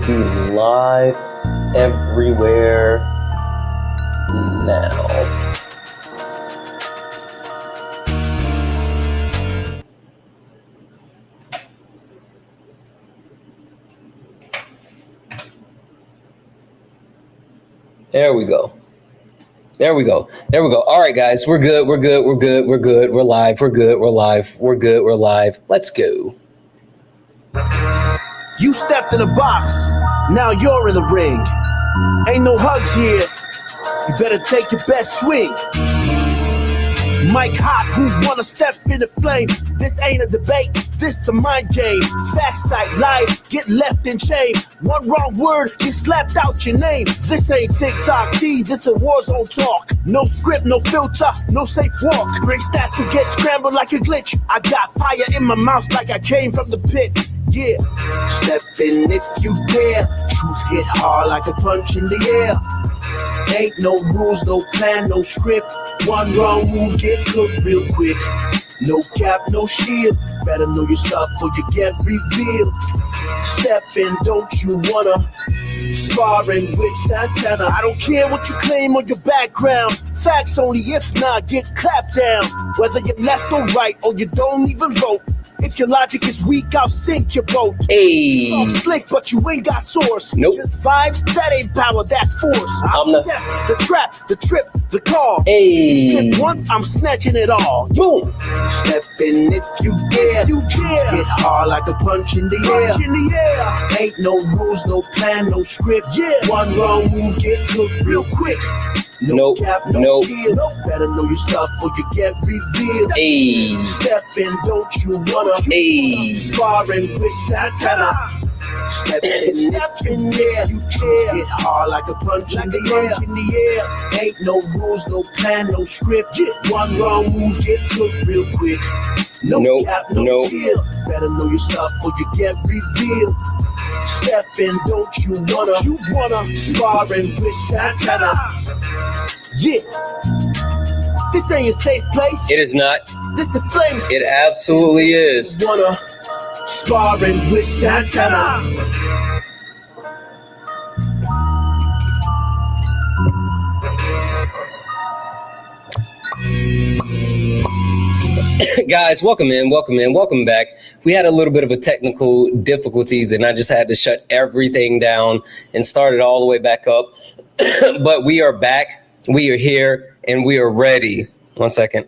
be live everywhere now. There we go. There we go. There we go. All right, guys, we're good. We're good. We're good. We're good. We're live. We're good. We're live. We're good. We're live. Let's go. You stepped in the box. Now you're in the ring. Ain't no hugs here. You better take your best swing. Mike Hot, who wanna step in the flame? This ain't a debate, this a mind game. Facts type lies, get left in chain. One wrong word, get slapped out your name. This ain't TikTok T, this a war zone talk. No script, no filter, no safe walk. Bring stats to get scrambled like a glitch. I got fire in my mouth like I came from the pit. Yeah, step in if you dare. Truth hit hard like a punch in the air. Ain't no rules, no plan, no script. One wrong move, get cooked real quick. No cap, no shield. Better know your stuff or you get revealed. Step in, don't you wanna? Sparring with Santana. I don't care what you claim or your background. Facts only, if not, get clapped down. Whether you're left or right or you don't even vote. If your logic is weak, I'll sink your boat. Hey. Talk slick, but you ain't got source. Nope. Just vibes, that ain't power, that's force. I'm the test, the trap, the trip, the call. Hey. Slip once, I'm snatching it all. Boom. Step in if you dare. If you dare. Hit hard like a punch in the air. Punch in the air. Ain't no rules, no plan, no script. Yeah. One wrong move, get cooked real quick. No cap, no kill. Better know your stuff or you get revealed. Hey. Step in, don't you wanna? Hey. Sparring with Santana. Step in if you dare. You care. Hit hard like a punch in the air. Ain't no rules, no plan, no script. One wrong move, get cooked real quick. No cap, no kill. Better know your stuff or you get revealed. Step in, don't you wanna? Sparring with Santana. Yeah, this ain't a safe place. It is not. This is flames. It absolutely is. Wanna sparring with Santana. Guys, welcome in, welcome back. We had a little bit of a technical difficulties and I just had to shut everything down and start it all the way back up. But we are back, we are here, and we are ready. 1 second.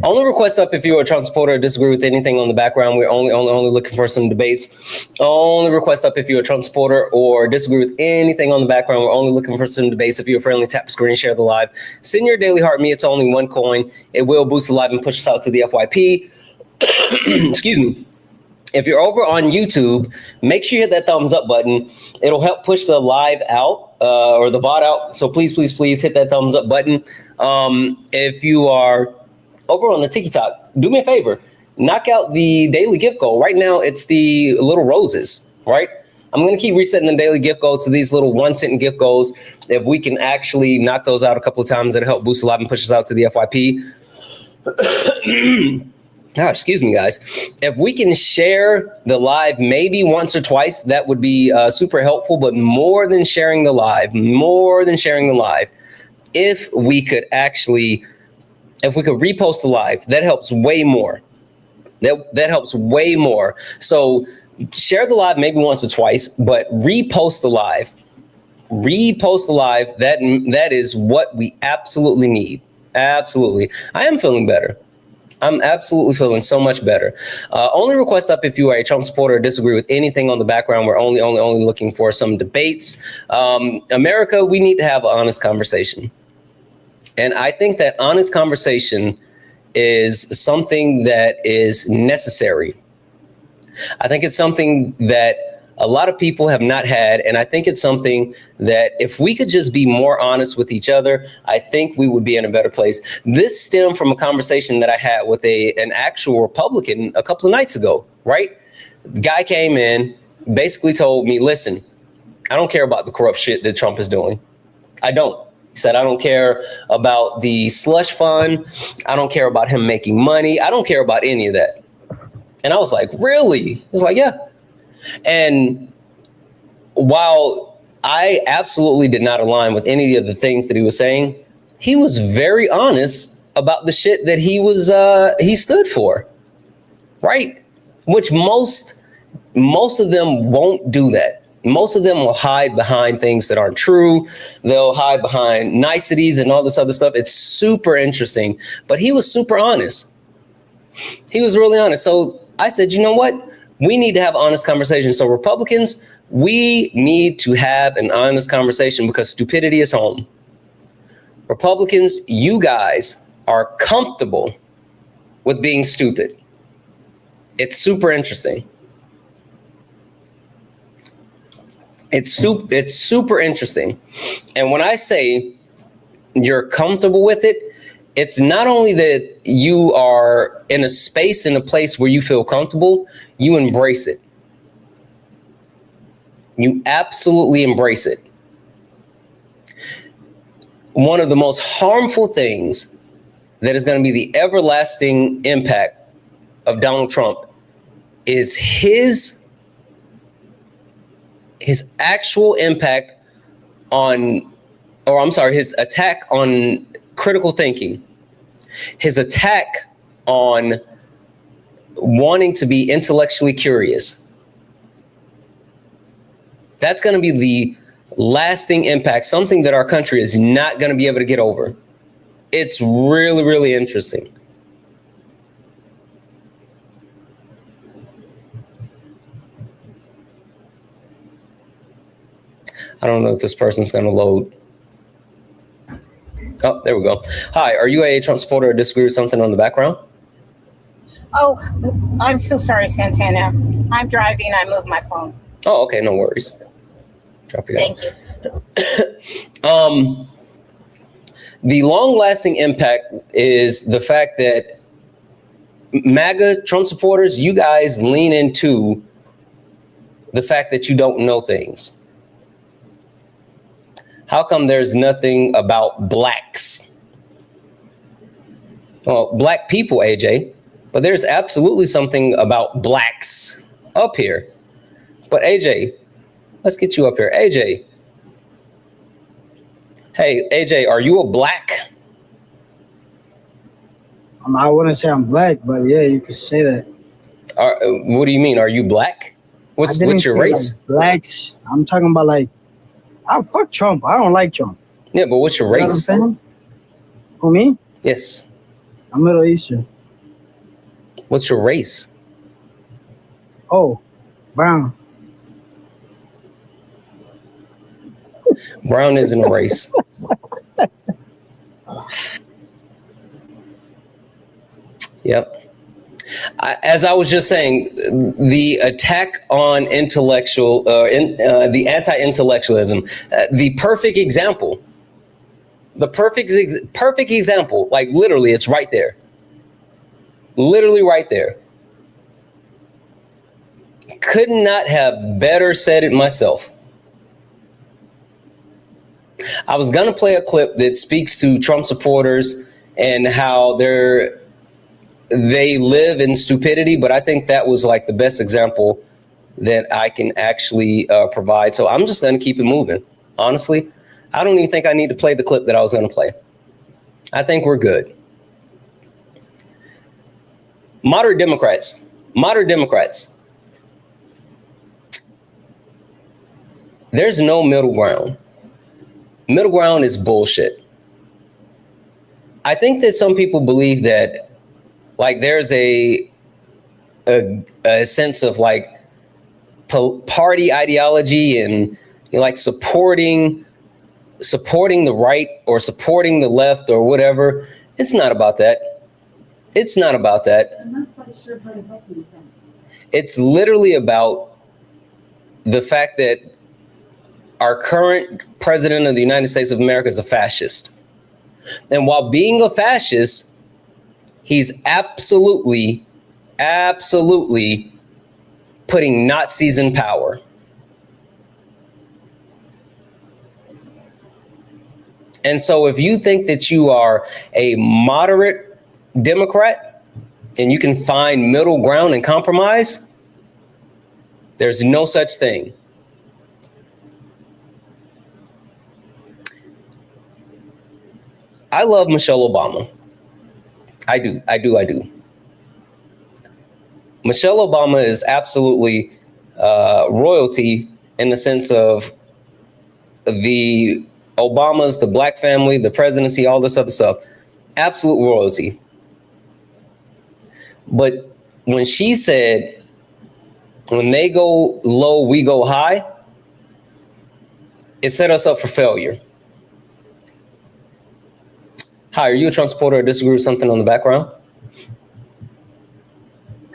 Only request up if you are a Trump supporter or disagree with anything on the background. We're only looking for some debates. Only request up if you're a Trump supporter or disagree with anything on the background. We're only looking for some debates. If you're friendly, tap the screen, share the live. Send your daily heart me. It's only one coin. It will boost the live and push us out to the FYP. Excuse me. If you're over on YouTube, make sure you hit that thumbs up button. It'll help push the live out or the VOD out. So please, please, please hit that thumbs up button. If you are over on the TikTok, do me a favor, knock out the daily gift goal. Right now, it's the little roses, right? I'm going to keep resetting the daily gift goal to these little 1 cent gift goals. If we can actually knock those out a couple of times, that'll help boost the live and push us out to the FYP. Excuse me, guys. If we can share the live maybe once or twice, that would be super helpful. But more than sharing the live, if we could repost the live, that helps way more. That helps way more. So share the live maybe once or twice, but repost the live. That is what we absolutely need. Absolutely. I am feeling better. I'm absolutely feeling so much better. Only request up if you are a Trump supporter or disagree with anything on the background. We're only looking for some debates. America, we need to have an honest conversation. And I think that honest conversation is something that is necessary. I think it's something that a lot of people have not had. And I think it's something that if we could just be more honest with each other, I think we would be in a better place. This stemmed from a conversation that I had with an actual Republican a couple of nights ago, right? The guy came in, basically told me, listen, I don't care about the corrupt shit that Trump is doing. I don't. He said, I don't care about the slush fund. I don't care about him making money. I don't care about any of that. And I was like, really? He was like, yeah. And while I absolutely did not align with any of the things that he was saying, he was very honest about the shit that he stood for, right? Which most of them won't do that. Most of them will hide behind things that aren't true. They'll hide behind niceties and all this other stuff. It's super interesting, but he was super honest. He was really honest. So I said, you know what? We need to have honest conversations. So Republicans, we need to have an honest conversation because stupidity is home. Republicans, you guys are comfortable with being stupid. It's super interesting. It's super interesting. And when I say you're comfortable with it, it's not only that you are in a space, in a place where you feel comfortable, you embrace it. You absolutely embrace it. One of the most harmful things that is going to be the everlasting impact of Donald Trump is his actual impact on, or I'm sorry, his attack on critical thinking, his attack on wanting to be intellectually curious. That's going to be the lasting impact, something that our country is not going to be able to get over. It's really, really interesting. I don't know if this person's going to load. Oh, there we go. Hi, are you a Trump supporter or disagree with something on the background? Oh, I'm so sorry, Santana. I'm driving. I moved my phone. Oh, okay, no worries. Drop it down. Thank you. The long-lasting impact is the fact that MAGA Trump supporters, you guys lean into the fact that you don't know things. How come there's nothing about blacks? Well, black people, AJ, but there's absolutely something about blacks up here. But AJ, let's get you up here. AJ. Hey, AJ, are you a black? I wouldn't say I'm black, but yeah, you could say that. What do you mean? Are you black? What's your race? Like blacks. I'm talking about like, fuck Trump. I don't like Trump. Yeah, but what's your race? You know what I'm saying? Who, me? Yes. I'm Middle Eastern. What's your race? Oh, brown. Brown isn't a race. Yep. As I was just saying, the attack on the anti-intellectualism, the perfect example, like literally, it's right there. Literally right there. Could not have better said it myself. I was going to play a clip that speaks to Trump supporters and how they live in stupidity, but I think that was like the best example that I can actually provide. So I'm just going to keep it moving. Honestly, I don't even think I need to play the clip that I was going to play. I think we're good. Moderate Democrats. There's no middle ground. Middle ground is bullshit. I think that some people believe that like there's a sense of like party ideology and like supporting the right or supporting the left or whatever. It's not about that. It's not about that. I'm not quite sure how to help you with that. It's literally about the fact that our current president of the United States of America is a fascist. And while being a fascist, he's absolutely putting Nazis in power. And so if you think that you are a moderate Democrat, and you can find middle ground and compromise, there's no such thing. I love Michelle Obama. I do. Michelle Obama is absolutely royalty in the sense of the Obamas, the black family, the presidency, all this other stuff. Absolute royalty. But when she said, when they go low, we go high, it set us up for failure. Hi, are you a Trump supporter or disagree with something on the background?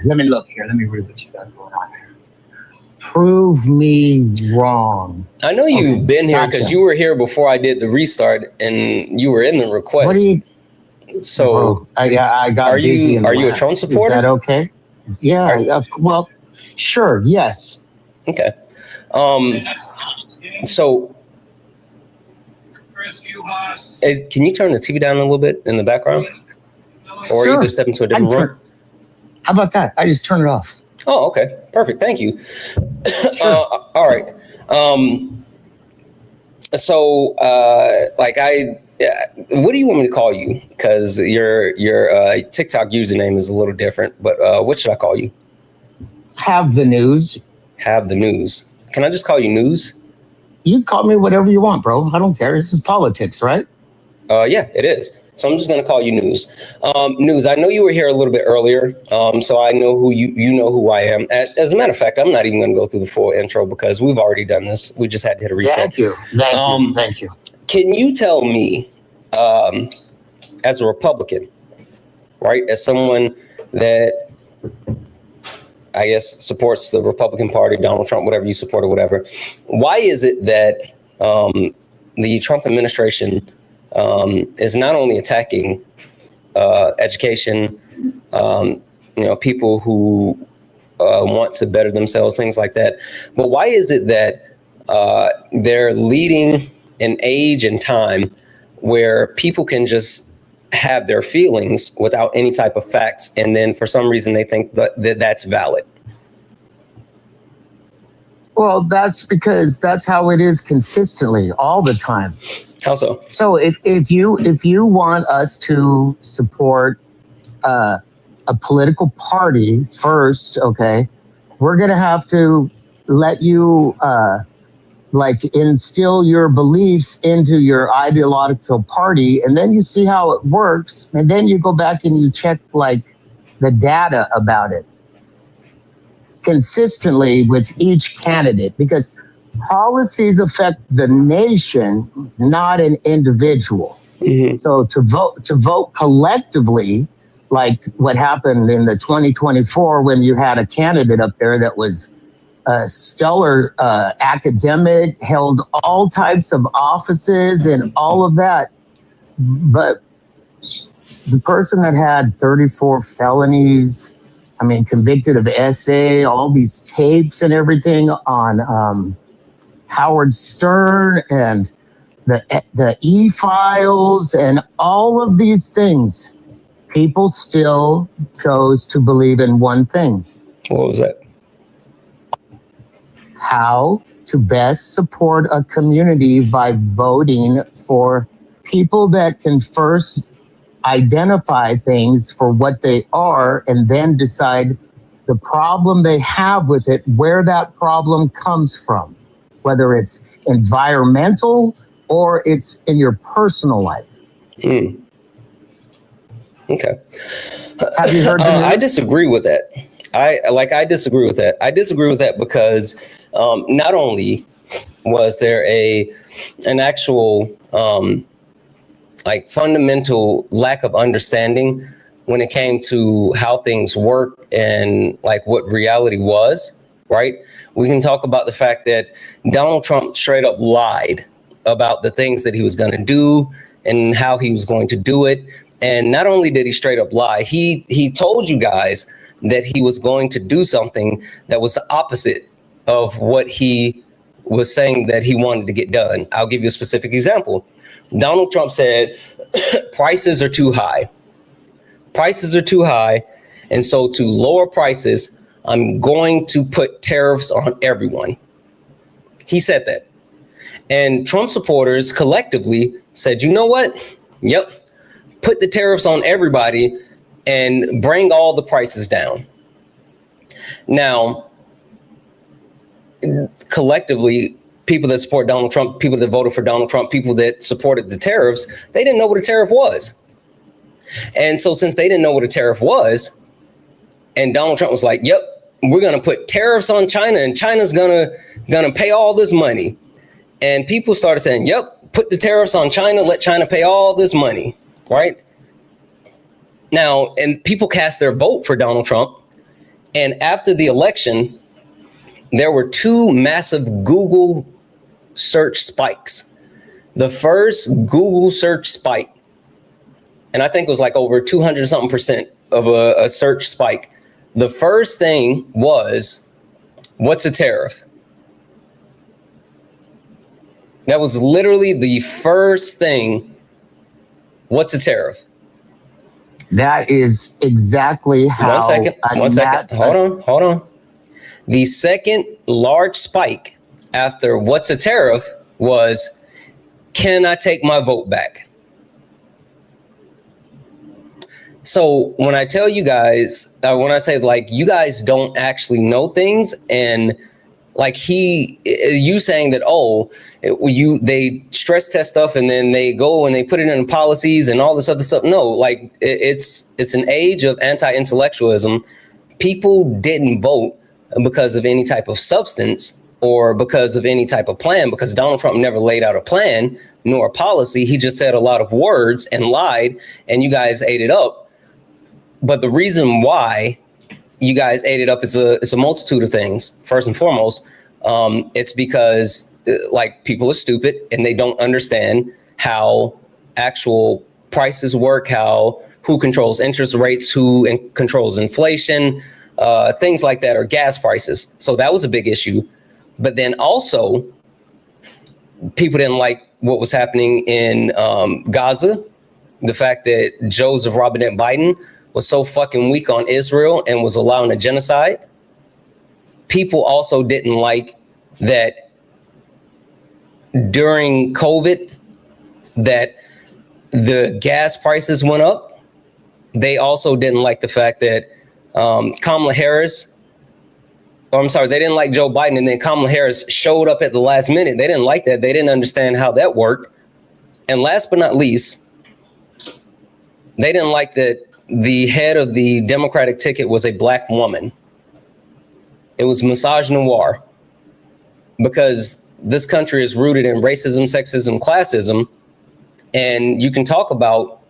Let me look here. Let me read what you got going on here. Prove me wrong. I know you've been here because you were here before I did the restart and you were in the request. What do you? So I got busy. Are you a Trump supporter? Is that okay? Yeah. Well, sure. Yes. Okay. So, can you turn the TV down a little bit in the background, or Sure. either step into a different room? How about that? I just turn it off. Oh, okay, perfect. Thank you. Sure. All right. What do you want me to call you? Because your TikTok username is a little different. But what should I call you? Have the news. Have the news. Can I just call you News? You can call me whatever you want, bro. I don't care. This is politics, right? Yeah, it is. So I'm just going to call you News. News, I know you were here a little bit earlier, so I know who you know who I am. As a matter of fact, I'm not even going to go through the full intro because we've already done this. We just had to hit a reset. Thank you. Thank you. Can you tell me, as a Republican, right, as someone that I guess supports the Republican Party, Donald Trump, whatever you support or whatever, why is it that the Trump administration is not only attacking education, people who want to better themselves, things like that, but why is it that they're leading an age and time where people can just have their feelings without any type of facts, and then for some reason they think that's valid? Well, that's because that's how it is consistently all the time. How so? So if you want us to support a political party first, okay, we're gonna have to let you instill your beliefs into your ideological party, and then you see how it works, and then you go back and you check the data about it consistently with each candidate, because policies affect the nation, not an individual. Mm-hmm. So to vote collectively, like what happened in the 2024 when you had a candidate up there that was a stellar academic, held all types of offices and all of that, but the person that had 34 felonies, convicted of SA, all these tapes and everything on Howard Stern and the e-files and all of these things, people still chose to believe in one thing. What was that? How to best support a community by voting for people that can first identify things for what they are and then decide the problem they have with it, where that problem comes from, whether it's environmental or it's in your personal life. Okay. Have you heard the news? I disagree with that. I disagree with that. I disagree with that because not only was there an actual fundamental lack of understanding when it came to how things work and what reality was, right? We can talk about the fact that Donald Trump straight up lied about the things that he was going to do and how he was going to do it. And not only did he straight up lie, he told you guys that he was going to do something that was the opposite of what he was saying that he wanted to get done. I'll give you a specific example. Donald Trump said, prices are too high. Prices are too high. And so to lower prices, I'm going to put tariffs on everyone. He said that. And Trump supporters collectively said, you know what? Yep. Put the tariffs on everybody and bring all the prices down. Now, collectively, people that support Donald Trump, people that voted for Donald Trump, people that supported the tariffs, they didn't know what a tariff was. And so since they didn't know what a tariff was, and Donald Trump was like, yep, we're going to put tariffs on China and China's going to pay all this money. And people started saying, yep, put the tariffs on China, let China pay all this money, right? Now, and people cast their vote for Donald Trump. And after the election, there were two massive Google search spikes. The first Google search spike, and I think it was like over 200-something% of a search spike. The first thing was, what's a tariff? That was literally the first thing. What's a tariff? That is exactly how. One second. Hold on. The second large spike after what's a tariff was, can I take my vote back? So when I tell you guys, when I say like, you guys don't actually know things, and like you saying that, they stress test stuff and then they go and they put it in policies and all this other stuff. No, like it's an age of anti-intellectualism. People didn't vote because of any type of substance or because of any type of plan, because Donald Trump never laid out a plan nor a policy. He just said a lot of words and lied, and you guys ate it up. But the reason why you guys ate it up is a multitude of things. First and foremost, it's because like people are stupid and they don't understand how actual prices work, who controls interest rates, who controls inflation, things like that, or gas prices. So that was a big issue. But then also, people didn't like what was happening in Gaza, the fact that Joseph Robinette Biden was so fucking weak on Israel and was allowing a genocide. People also didn't like that during COVID that the gas prices went up. They also didn't like the fact that Kamala Harris, they didn't like Joe Biden, and then Kamala Harris showed up at the last minute. They didn't like that. They didn't understand how that worked. And last but not least, they didn't like that the head of the Democratic ticket was a black woman. It was misogynoir, because this country is rooted in racism, sexism, classism. And you can talk about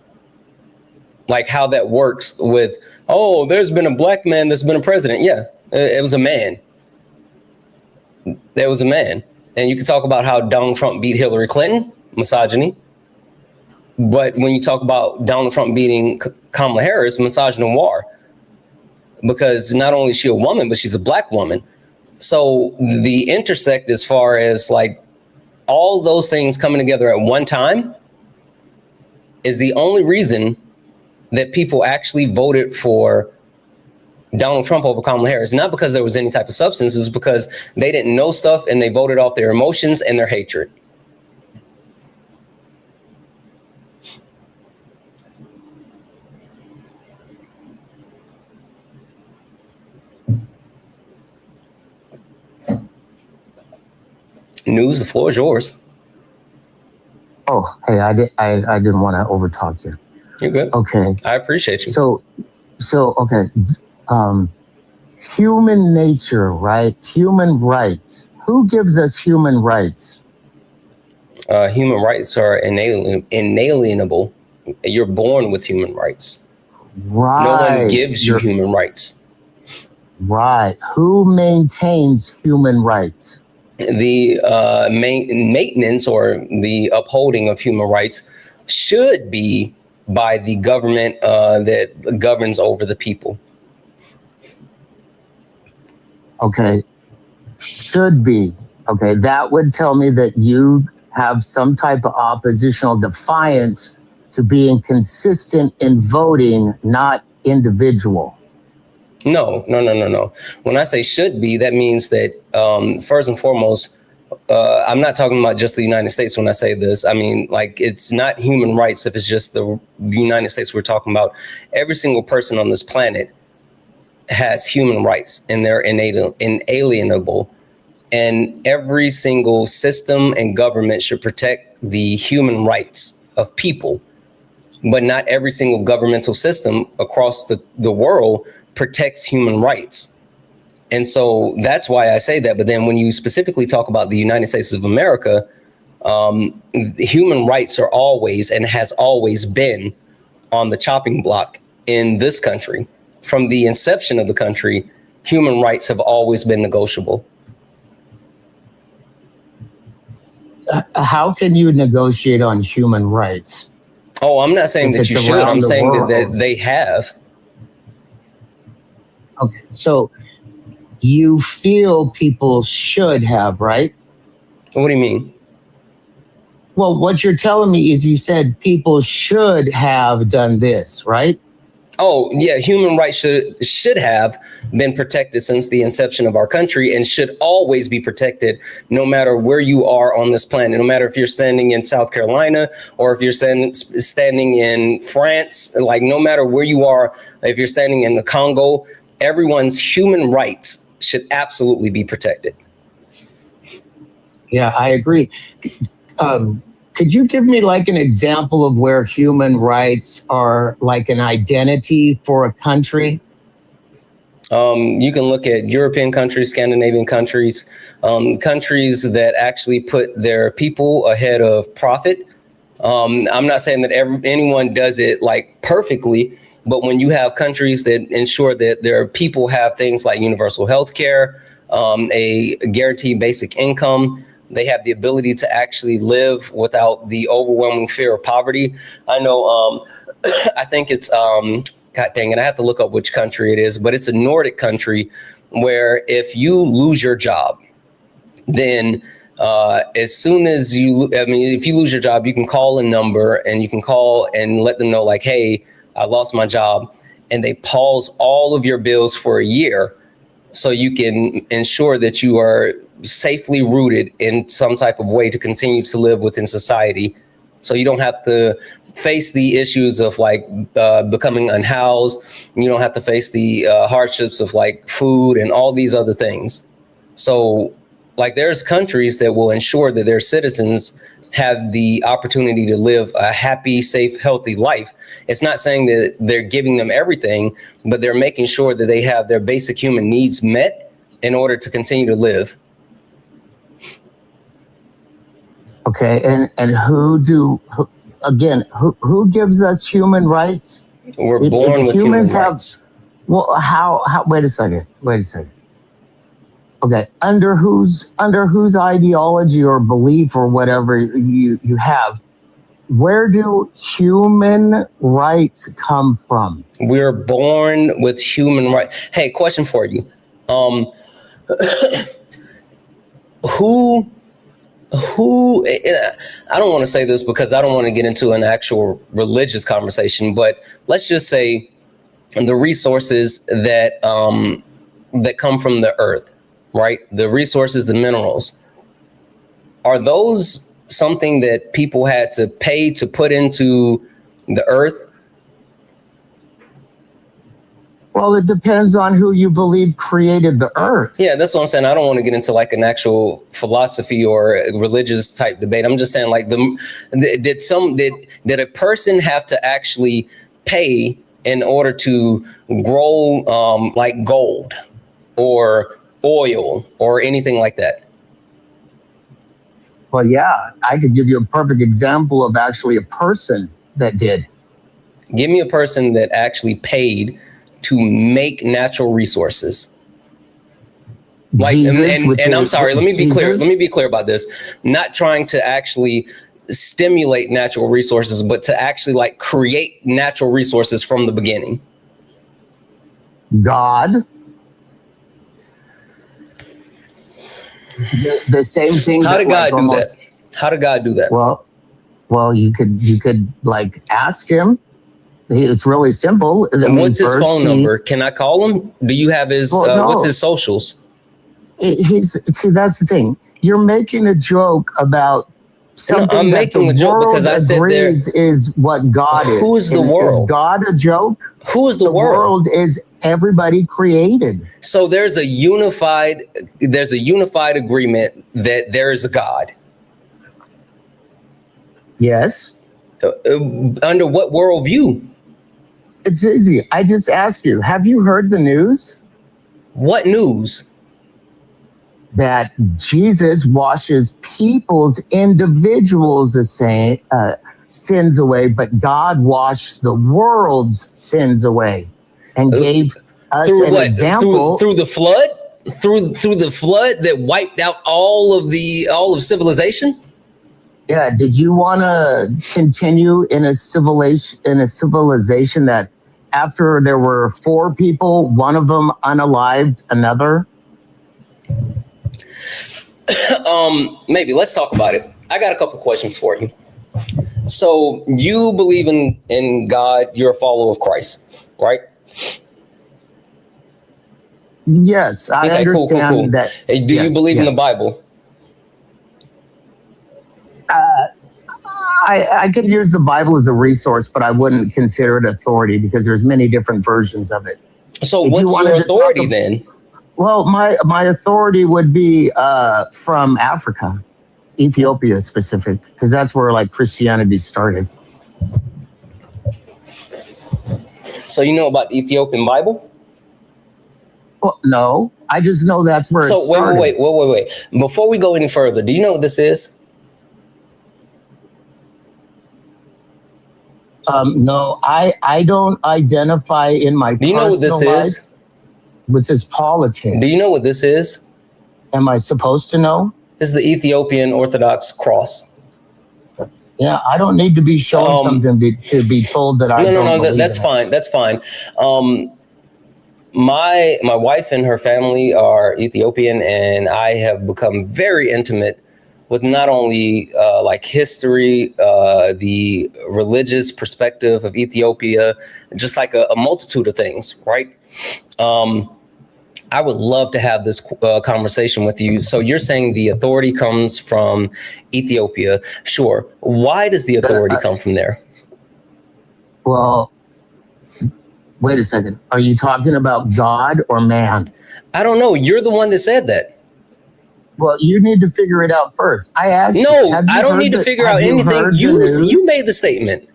like how that works with, there's been a black man that's been a president. Yeah, it was a man. There was a man. And you can talk about how Donald Trump beat Hillary Clinton, misogyny. But when you talk about Donald Trump beating Kamala Harris, misogynoir, because not only is she a woman, but she's a black woman. So the intersect, as far as like all those things coming together at one time, is the only reason that people actually voted for Donald Trump over Kamala Harris. Not because there was any type of substance, it's because they didn't know stuff and they voted off their emotions and their hatred. News, the floor is yours. Oh, hey, I didn't want to overtalk you. You're good. Okay. I appreciate you. So okay. Human nature, right? Human rights. Who gives us human rights? Human rights are inalienable. You're born with human rights. Right. No one gives you human rights. Right. Who maintains human rights? The maintenance or the upholding of human rights should be by the government that governs over the people. Okay. Should be. Okay. That would tell me that you have some type of oppositional defiance to being consistent in voting, not individual. No. When I say should be, that means that first and foremost, I'm not talking about just the United States when I say this. I mean, like, it's not human rights if it's just the United States we're talking about. Every single person on this planet has human rights, and they're inalienable. And every single system and government should protect the human rights of people. But not every single governmental system across the world protects human rights. And so that's why I say that. But then when you specifically talk about the United States of America, human rights are always and has always been on the chopping block in this country. From the inception of the country, human rights have always been negotiable. How can you negotiate on human rights? Oh, I'm not saying that you should. I'm saying that they have. Okay, so you feel people should have, right? What do you mean? Well, what you're telling me is you said people should have done this, right? Oh, yeah, human rights should have been protected since the inception of our country and should always be protected no matter where you are on this planet, no matter if you're standing in South Carolina or if you're standing in France, like no matter where you are, if you're standing in the Congo, everyone's human rights should absolutely be protected. Yeah, I agree. Could you give me like an example of where human rights are like an identity for a country? You can look at European countries, Scandinavian countries, countries that actually put their people ahead of profit. I'm not saying that anyone does it like perfectly, but when you have countries that ensure that their people have things like universal health care, a guaranteed basic income, they have the ability to actually live without the overwhelming fear of poverty. I know, I think it's, God dang it, I have to look up which country it is, but it's a Nordic country where if you lose your job, then as soon as if you lose your job, you can call a number and you can call and let them know like, hey, I lost my job. And they pause all of your bills for a year so you can ensure that you are safely rooted in some type of way to continue to live within society. So you don't have to face the issues of like becoming unhoused. You don't have to face the hardships of like food and all these other things. So like there's countries that will ensure that their citizens have the opportunity to live a happy, safe, healthy life. It's not saying that they're giving them everything, but they're making sure that they have their basic human needs met in order to continue to live. Okay, and who gives us human rights? We're born with human rights. Well, how? Wait a second. Okay, under whose ideology or belief or whatever you have, where do human rights come from? We're born with human rights. Hey, question for you. Who, I don't want to say this because I don't want to get into an actual religious conversation, but let's just say the resources that come from the earth, right? The resources, the minerals, are those something that people had to pay to put into the earth? Well, it depends on who you believe created the earth. Yeah, that's what I'm saying. I don't want to get into like an actual philosophy or religious type debate. I'm just saying like did a person have to actually pay in order to grow like gold or oil or anything like that? Well, yeah, I could give you a perfect example of actually a person that did. Give me a person that actually paid to make natural resources. Like, and I'm sorry, let me be clear. Let me be clear about this. Not trying to actually stimulate natural resources, but to actually like create natural resources from the beginning. God. The same thing. How did God do that? How did God do that? Well, you could like ask him. It's really simple. And what's his phone number? Can I call him? Do you have his, what's his socials? See, that's the thing. You're making a joke about something I'm making a joke because I said there is what God is. Who is the world? Is God a joke? Who is the world? The world is everybody created. So there's a unified agreement that there is a God. Yes. Under what worldview? It's easy. I just ask you, have you heard the news? What news? That Jesus washes individuals' sins away, but God washed the world's sins away and gave us an example. Through the flood? Through the flood that wiped out all of civilization? Yeah. Did you want to continue in a civilization that after there were 4 people, one of them unalived another? Maybe. Let's talk about it. I got a couple of questions for you. So you believe in God, you're a follower of Christ, right? Yes, I understand cool. that. Do you believe in the Bible? I could use the Bible as a resource, but I wouldn't consider it authority because there's many different versions of it. So what's your authority then? Well, my authority would be from Africa, Ethiopia specific, because that's where like Christianity started. So you know about the Ethiopian Bible? Well, no, I just know that's where it started. Wait. Before we go any further, do you know what this is? No, I don't identify in my Do you know what this is? What's this politics? Do you know what this is? Am I supposed to know? This is the Ethiopian Orthodox cross. Yeah, I don't need to be shown something to be told that I don't believe that's in fine. That's fine. My wife and her family are Ethiopian, and I have become very intimate with not only like history, the religious perspective of Ethiopia, just like a multitude of things, right? I would love to have this conversation with you. So you're saying the authority comes from Ethiopia. Sure. Why does the authority come from there? Well, wait a second. Are you talking about God or man? I don't know. You're the one that said that. Well, you need to figure it out first. I asked. No, I don't need to figure out anything. You made the statement.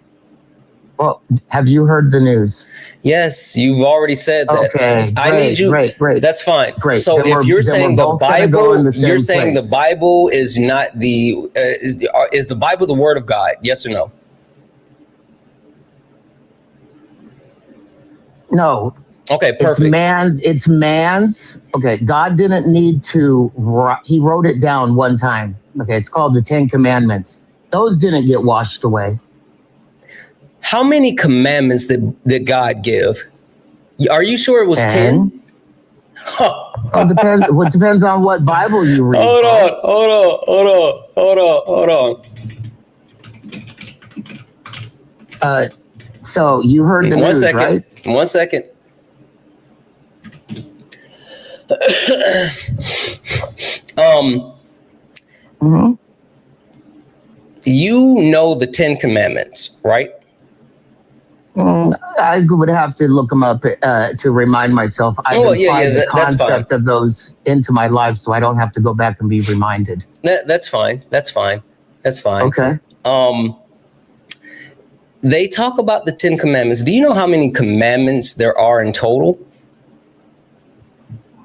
Well, have you heard the news? Yes, you've already said that. Okay, I need you. Great. That's fine. Great. So if you're saying the Bible, you're saying the place. Bible is not is the Bible the word of God? Yes or no? No. Okay, perfect. It's man's. Okay, God didn't need to. He wrote it down one time. Okay, it's called the 10 Commandments. Those didn't get washed away. How many commandments did God give? Are you sure it was 10? Well, it depends on what Bible you read. Hold on. So you heard the news, right? 1 second. You know the 10 Commandments, right? I would have to look them up to remind myself. I applied the concept of those into my life, so I don't have to go back and be reminded. That's fine. Okay. They talk about the 10 Commandments. Do you know how many commandments there are in total?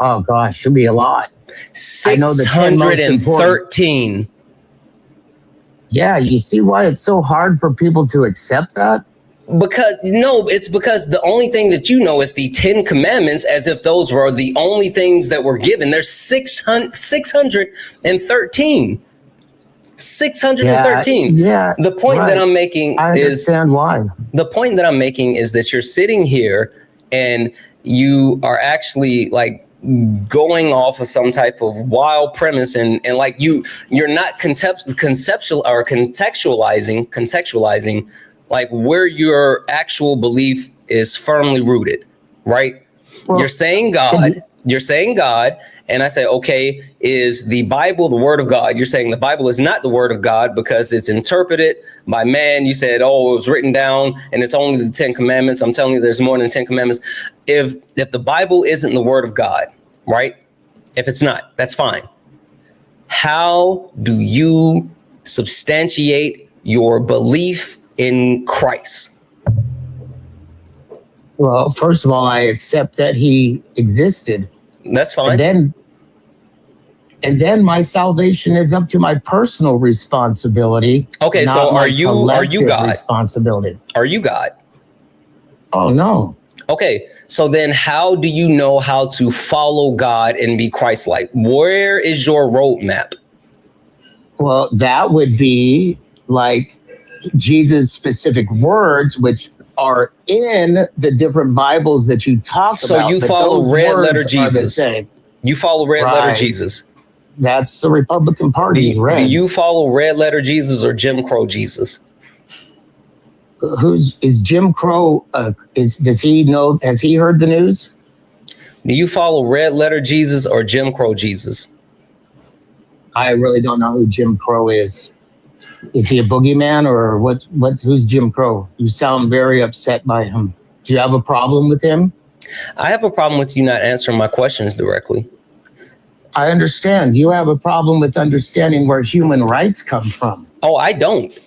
Oh gosh, should be a lot. 613. Yeah, you see why it's so hard for people to accept that? It's because the only thing that you know is the 10 Commandments, as if those were the only things that were given. There's 613. 613. Yeah. The point that I'm making I understand why. The point that I'm making is that you're sitting here and you are actually like going off of some type of wild premise and like you're not contextualizing like where your actual belief is firmly rooted, right? Well, you're saying God, and I say, okay, is the Bible the word of God? You're saying the Bible is not the word of God because it's interpreted by man. You said, oh, it was written down and it's only the 10 commandments. I'm telling you, there's more than 10 commandments. If the Bible isn't the word of God, right? If it's not, that's fine. How do you substantiate your belief in Christ? Well, first of all, I accept that he existed. That's fine. And then my salvation is up to my personal responsibility. Okay, not so my are you God? Responsibility. Are you God? Oh no. Okay, so then how do you know how to follow God and be Christ-like? Where is your roadmap? Well, that would be like Jesus' specific words, which are in the different Bibles that you talk about. So you follow red letter Jesus. You follow red letter Jesus. That's the Republican Party's red. Do you follow red letter Jesus or Jim Crow Jesus? Is Jim Crow? Does he know? Has he heard the news? Do you follow red letter Jesus or Jim Crow Jesus? I really don't know who Jim Crow is. Is he a boogeyman or what? Who's Jim Crow? You sound very upset by him. Do you have a problem with him? I have a problem with you not answering my questions directly. I understand. You have a problem with understanding where human rights come from. Oh, I don't.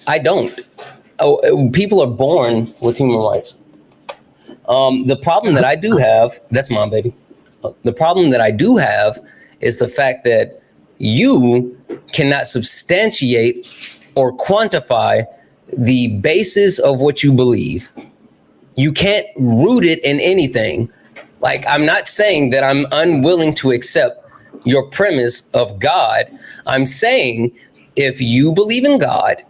Oh, people are born with human rights. The problem that I do have, that's mom, baby. The problem that I do have is the fact that you cannot substantiate or quantify the basis of what you believe. You can't root it in anything. Like, I'm not saying that I'm unwilling to accept your premise of God. I'm saying if you believe in God,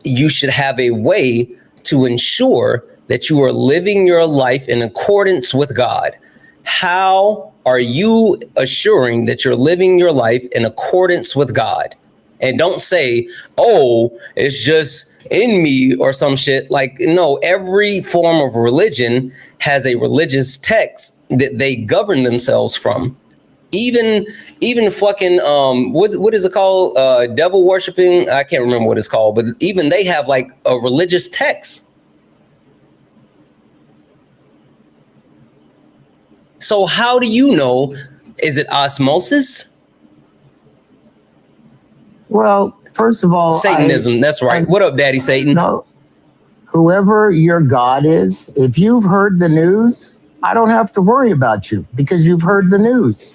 you should have a way to ensure that you are living your life in accordance with God. How are you assuring that you're living your life in accordance with God? And don't say, oh, it's just in me or some shit. Like, no, every form of religion has a religious text that they govern themselves from. Even fucking what is it called? Devil worshiping? I can't remember what it's called, but even they have like a religious text. So how do you know? Is it osmosis? Well, first of all, Satanism. That's right. What up, Daddy Satan? No, whoever your God is, if you've heard the news, I don't have to worry about you because you've heard the news.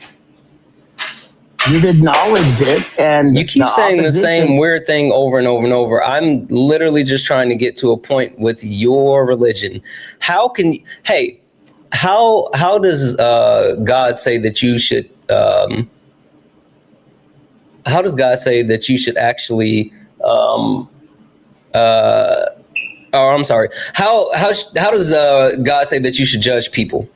You've acknowledged it, and you keep saying the same weird thing over and over and over. I'm literally just trying to get to a point with your religion. How can how does God say that you should? How does God say that you should actually? I'm sorry. How does God say that you should judge people?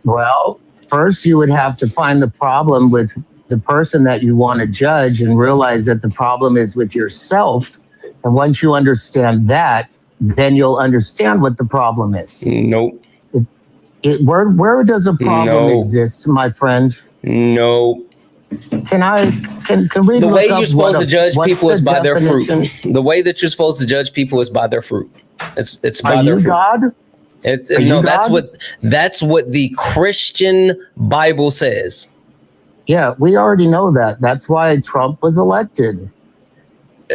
Well, first, you would have to find the problem with the person that you want to judge and realize that the problem is with yourself. And once you understand that, then you'll understand what the problem is. Nope. Where does a problem exist, my friend? No. Can we? The way you're supposed to judge people is by their fruit. The way that you're supposed to judge people is by their fruit. It's by their fruit. God? That's what the Christian Bible says. Yeah, we already know that. That's why Trump was elected.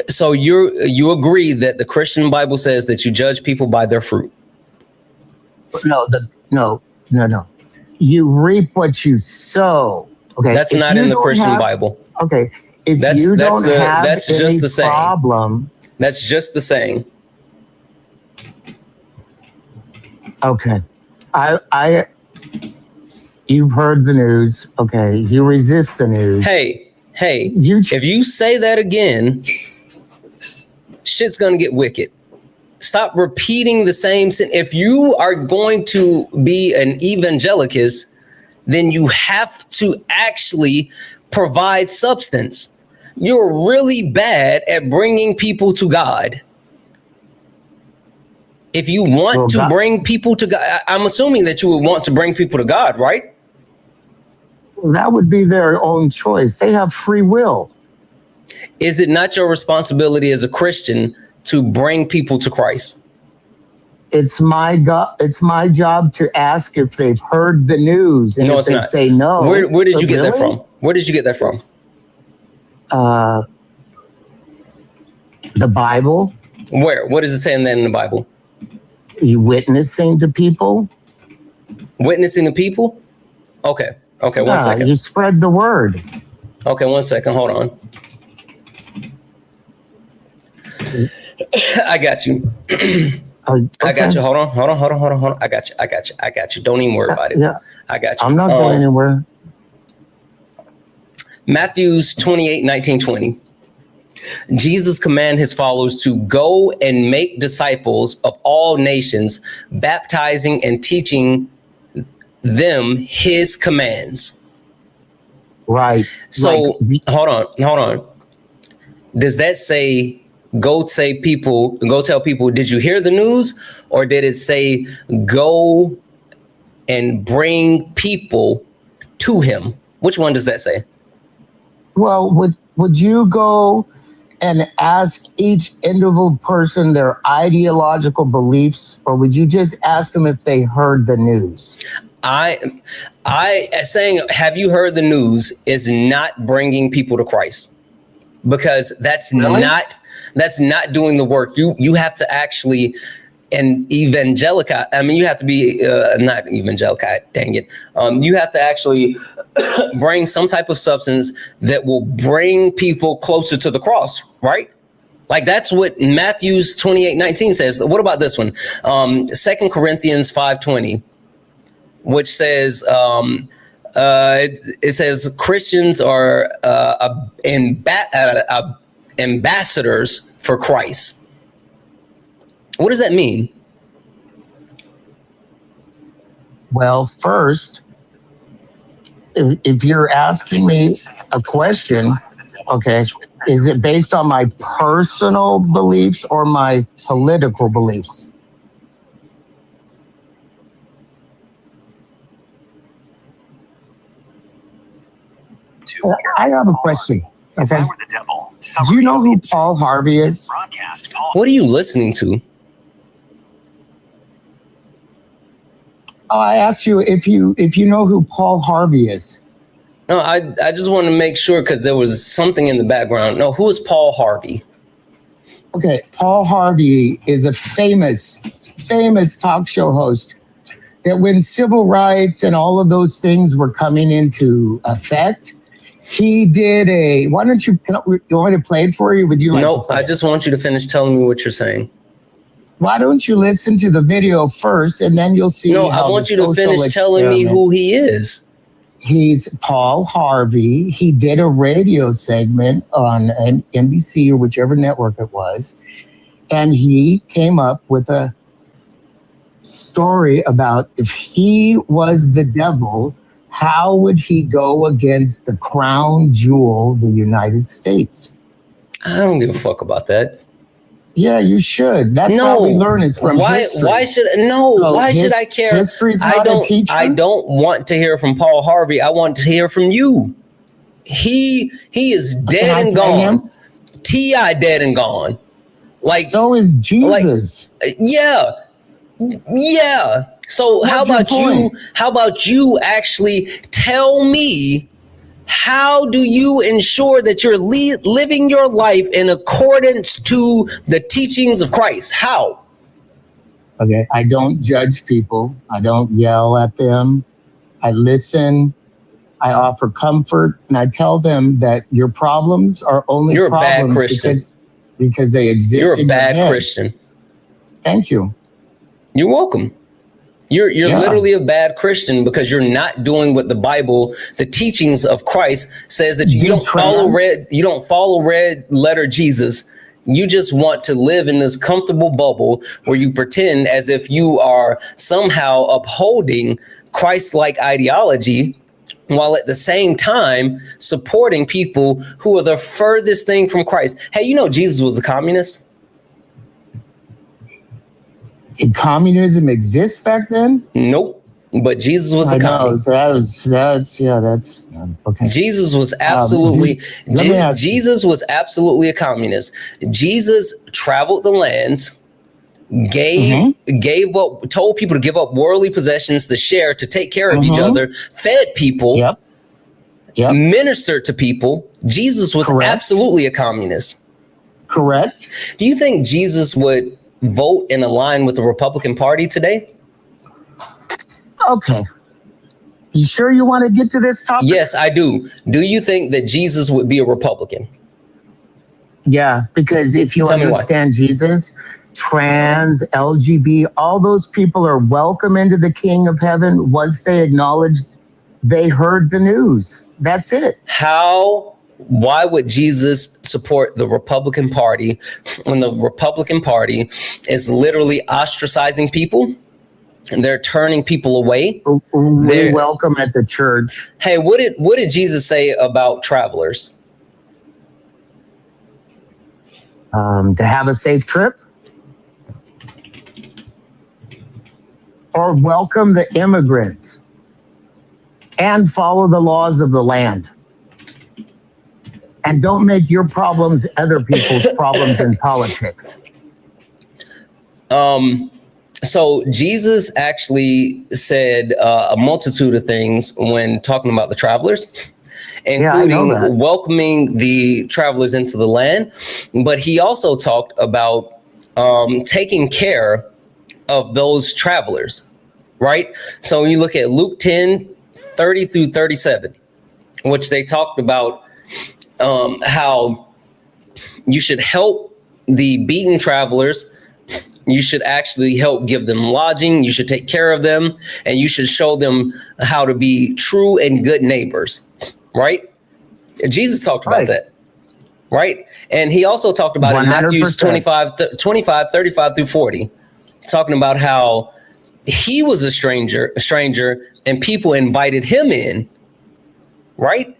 So you agree that the Christian Bible says that you judge people by their fruit? No. You reap what you sow. Okay. That's not in the Christian Bible. Okay. If you don't have that's just the saying. Problem. That's just the saying. Okay. You've heard the news. Okay. You resist the news. Hey, if you say that again, shit's gonna get wicked. Stop repeating the same sin. If you are going to be an evangelicus, then you have to actually provide substance. you're really bad at bringing people to God. If you want to bring people to God, I'm assuming that you would want to bring people to God, right? That would be their own choice. They have free will. Is it not your responsibility as a Christian to bring people to Christ? It's my job to ask if they've heard the news, and if they say no. Where did you get that from? Where did you get that from? The Bible. Where? What does it say in the Bible? You witnessing to people. Witnessing to people? Okay. Okay, 1 second. You spread the word. Okay, 1 second. Hold on. I got you. Okay. I got you. Hold on. I got you. Don't even worry about it. Yeah. I got you. I'm not going anywhere. Matthews 28:19-20. Jesus commanded his followers to go and make disciples of all nations, baptizing and teaching them his commands. Right. So hold on. Does that say go tell people, did you hear the news? Or did it say go and bring people to him? Which one does that say? Well, would you go and ask each individual person their ideological beliefs, or would you just ask them if they heard the news? I saying, have you heard the news is not bringing people to Christ, because that's not doing the work. You have to actually, and evangelical. I mean, you have to be not evangelical. Dang it. You have to actually bring some type of substance that will bring people closer to the cross, right? Like that's what Matthews 28:19 says. What about this one? 2 Corinthians 5:20, which says it says Christians are ambassadors for Christ. What does that mean? Well, first, if you're asking me a question, okay, is it based on my personal beliefs or my political beliefs? I have a question. Okay. Do you know who Paul Harvey is? What are you listening to? Oh, I asked you if you know who Paul Harvey is. No, I just want to make sure because there was something in the background. No, who is Paul Harvey? Okay, Paul Harvey is a famous talk show host that when civil rights and all of those things were coming into effect, he did you want me to play it for you? Would you like to play I just want you to finish telling me what you're saying. Why don't you listen to the video first and then you'll see? No, I want you to finish telling me who he is. He's Paul Harvey. He did a radio segment on NBC or whichever network it was. And he came up with a story about if he was the devil, how would he go against the crown jewel, the United States? I don't give a fuck about that. Yeah, you should. That's how we learn is from history. Why should I care? History's not a teacher. I don't want to hear from Paul Harvey. I want to hear from you. He is dead and gone. T.I. dead and gone. Like so is Jesus. Like, yeah. So how about you actually tell me, how do you ensure that you're living your life in accordance to the teachings of Christ? How? Okay, I don't judge people. I don't yell at them. I listen. I offer comfort, and I tell them that your problems are only you're problems a bad Christian. because they exist. You're a in bad your head. Christian. Thank you. You're welcome. You're literally a bad Christian because you're not doing what the Bible, the teachings of Christ says that you don't follow red letter Jesus. You just want to live in this comfortable bubble where you pretend as if you are somehow upholding Christ-like ideology while at the same time supporting people who are the furthest thing from Christ. Hey, you know Jesus was a communist? Did communism exist back then? Nope. But Jesus was a communist. That's okay. Jesus was absolutely Jesus was absolutely a communist. Jesus traveled the lands, gave up, told people to give up worldly possessions, to share, to take care of each other, fed people, ministered to people. Jesus was absolutely a communist. Correct. Do you think Jesus would vote and align with the Republican Party today? Okay. You sure you want to get to this topic? Yes, I do. Do you think that Jesus would be a Republican? Yeah, because if you understand Jesus, trans, LGBT, all those people are welcome into the King of Heaven once they acknowledged they heard the news. That's it. Why would Jesus support the Republican Party when the Republican Party is literally ostracizing people? And they're turning people away. We welcome at the church. Hey, what did Jesus say about travelers? To have a safe trip, or welcome the immigrants and follow the laws of the land. And don't make your problems other people's problems in politics. So Jesus actually said a multitude of things when talking about the travelers, including welcoming the travelers into the land. But he also talked about taking care of those travelers, right? So when you look at Luke 10:30 through 37, which they talked about how you should help the beaten travelers. You should actually help give them lodging. You should take care of them, and you should show them how to be true and good neighbors, right? Jesus talked about that, right? And he also talked about 100%. In Matthew 25, 35 through 40, talking about how he was a stranger, and people invited him in, right?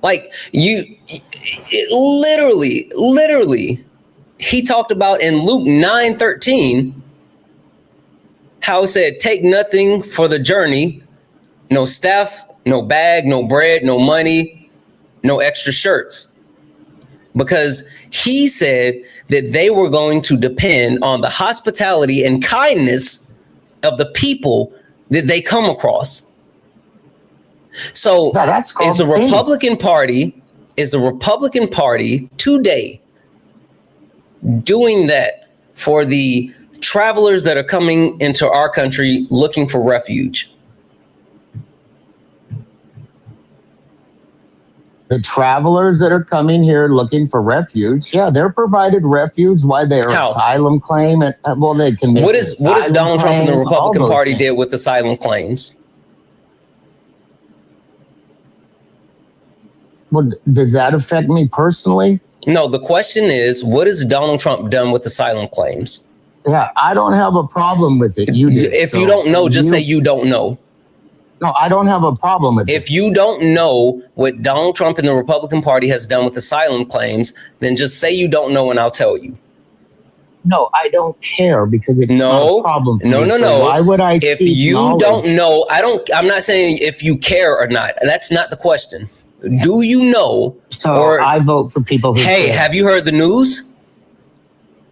Like literally, he talked about in Luke 9:13, how it said, take nothing for the journey, no staff, no bag, no bread, no money, no extra shirts. Because he said that they were going to depend on the hospitality and kindness of the people that they come across. So is the Republican Party today doing that for the travelers that are coming into our country looking for refuge? The travelers that are coming here looking for refuge, yeah, they're provided refuge. Why their asylum claim? And they can make what is Donald Trump and the Republican Party did with asylum claims? Well, does that affect me personally? No, the question is, what has Donald Trump done with asylum claims? Yeah, I don't have a problem with it. You did. If you don't know, just say you don't know. No, I don't have a problem with it. If you don't know what Donald Trump and the Republican Party has done with asylum claims, then just say you don't know and I'll tell you. No, I don't care because it's not a problem for me. No. Why would I If you don't know, I'm not saying if you care or not. That's not the question. Do you know? So I vote for people who care. Have you heard the news?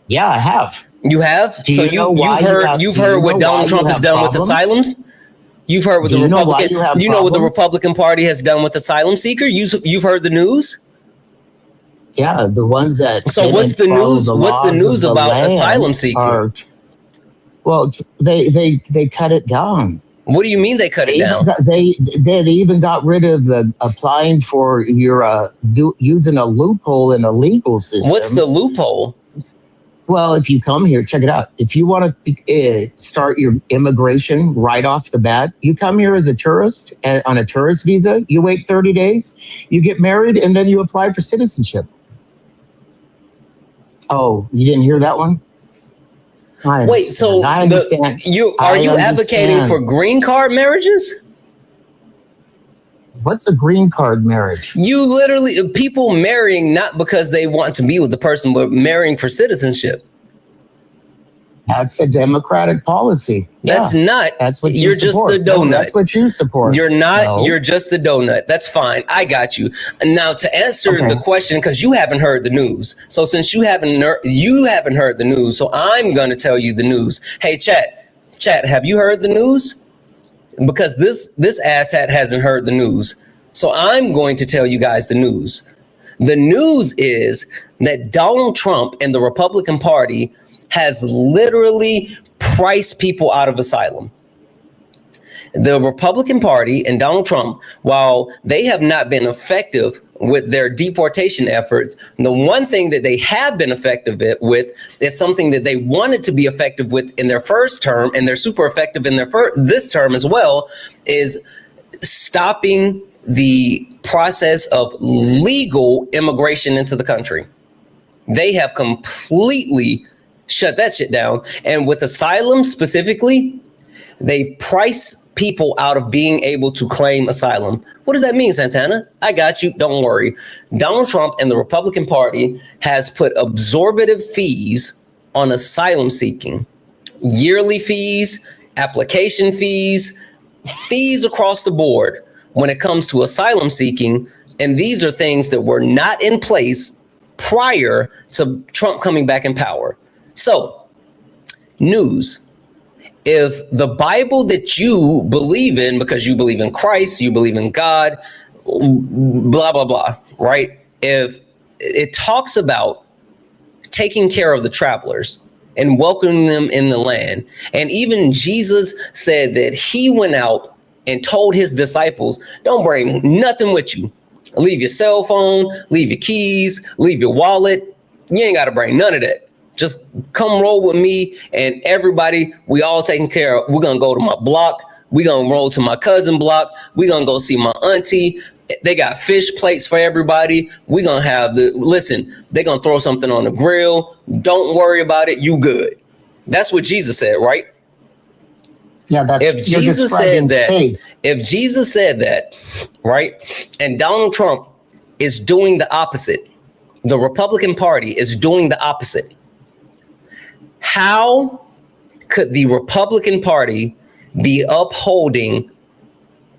Yeah, I have. You have? So you've heard what Donald Trump has done with asylums? You've heard what the Republican, what the Republican Party has done with asylum seeker? You've heard the news? Yeah, the ones that. So what's the news? What's the news about asylum seeker? Well, they cut it down. What do you mean they cut it down? They even got rid of the applying for your using a loophole in a legal system. What's the loophole? Well, if you come here, check it out. If you want to start your immigration right off the bat, you come here as a tourist on a tourist visa. You wait 30 days, you get married, and then you apply for citizenship. Oh, you didn't hear that one? Wait, so I understand. Are you advocating for green card marriages? What's a green card marriage? You literally, people marrying not because they want to be with the person, but marrying for citizenship. That's a democratic policy. That's not. That's what you're support. just the donut. No, that's what you support. You're not. No. You're just the donut. That's fine. I got you. Now to answer the question, because you haven't heard the news. So since you haven't heard the news, so I'm going to tell you the news. Hey, chat, have you heard the news? Because this asshat hasn't heard the news. So I'm going to tell you guys the news. The news is that Donald Trump and the Republican Party has literally priced people out of asylum. The Republican Party and Donald Trump, while they have not been effective with their deportation efforts, the one thing that they have been effective with is something that they wanted to be effective with in their first term, and they're super effective in their this term as well, is stopping the process of legal immigration into the country. They have completely shut that shit down. And with asylum specifically, they price people out of being able to claim asylum. What does that mean, Santana? I got you. Don't worry. Donald Trump and the Republican Party has put absorptive fees on asylum seeking. Yearly fees, application fees, fees across the board when it comes to asylum seeking. And these are things that were not in place prior to Trump coming back in power. So, news. If the Bible that you believe in, because you believe in Christ, you believe in God, blah, blah, blah, right? If it talks about taking care of the travelers and welcoming them in the land, and even Jesus said that he went out and told his disciples, don't bring nothing with you. Leave your cell phone, leave your keys, leave your wallet. You ain't got to bring none of that. Just come roll with me, and everybody, we all taken care of. We're going to go to my block. We're going to roll to my cousin block. We're going to go see my auntie. They got fish plates for everybody. We're going to have listen, they're going to throw something on the grill. Don't worry about it. You good. That's what Jesus said, right? Yeah, that's if Jesus said that, right? And Donald Trump is doing the opposite. The Republican Party is doing the opposite. How could the Republican Party be upholding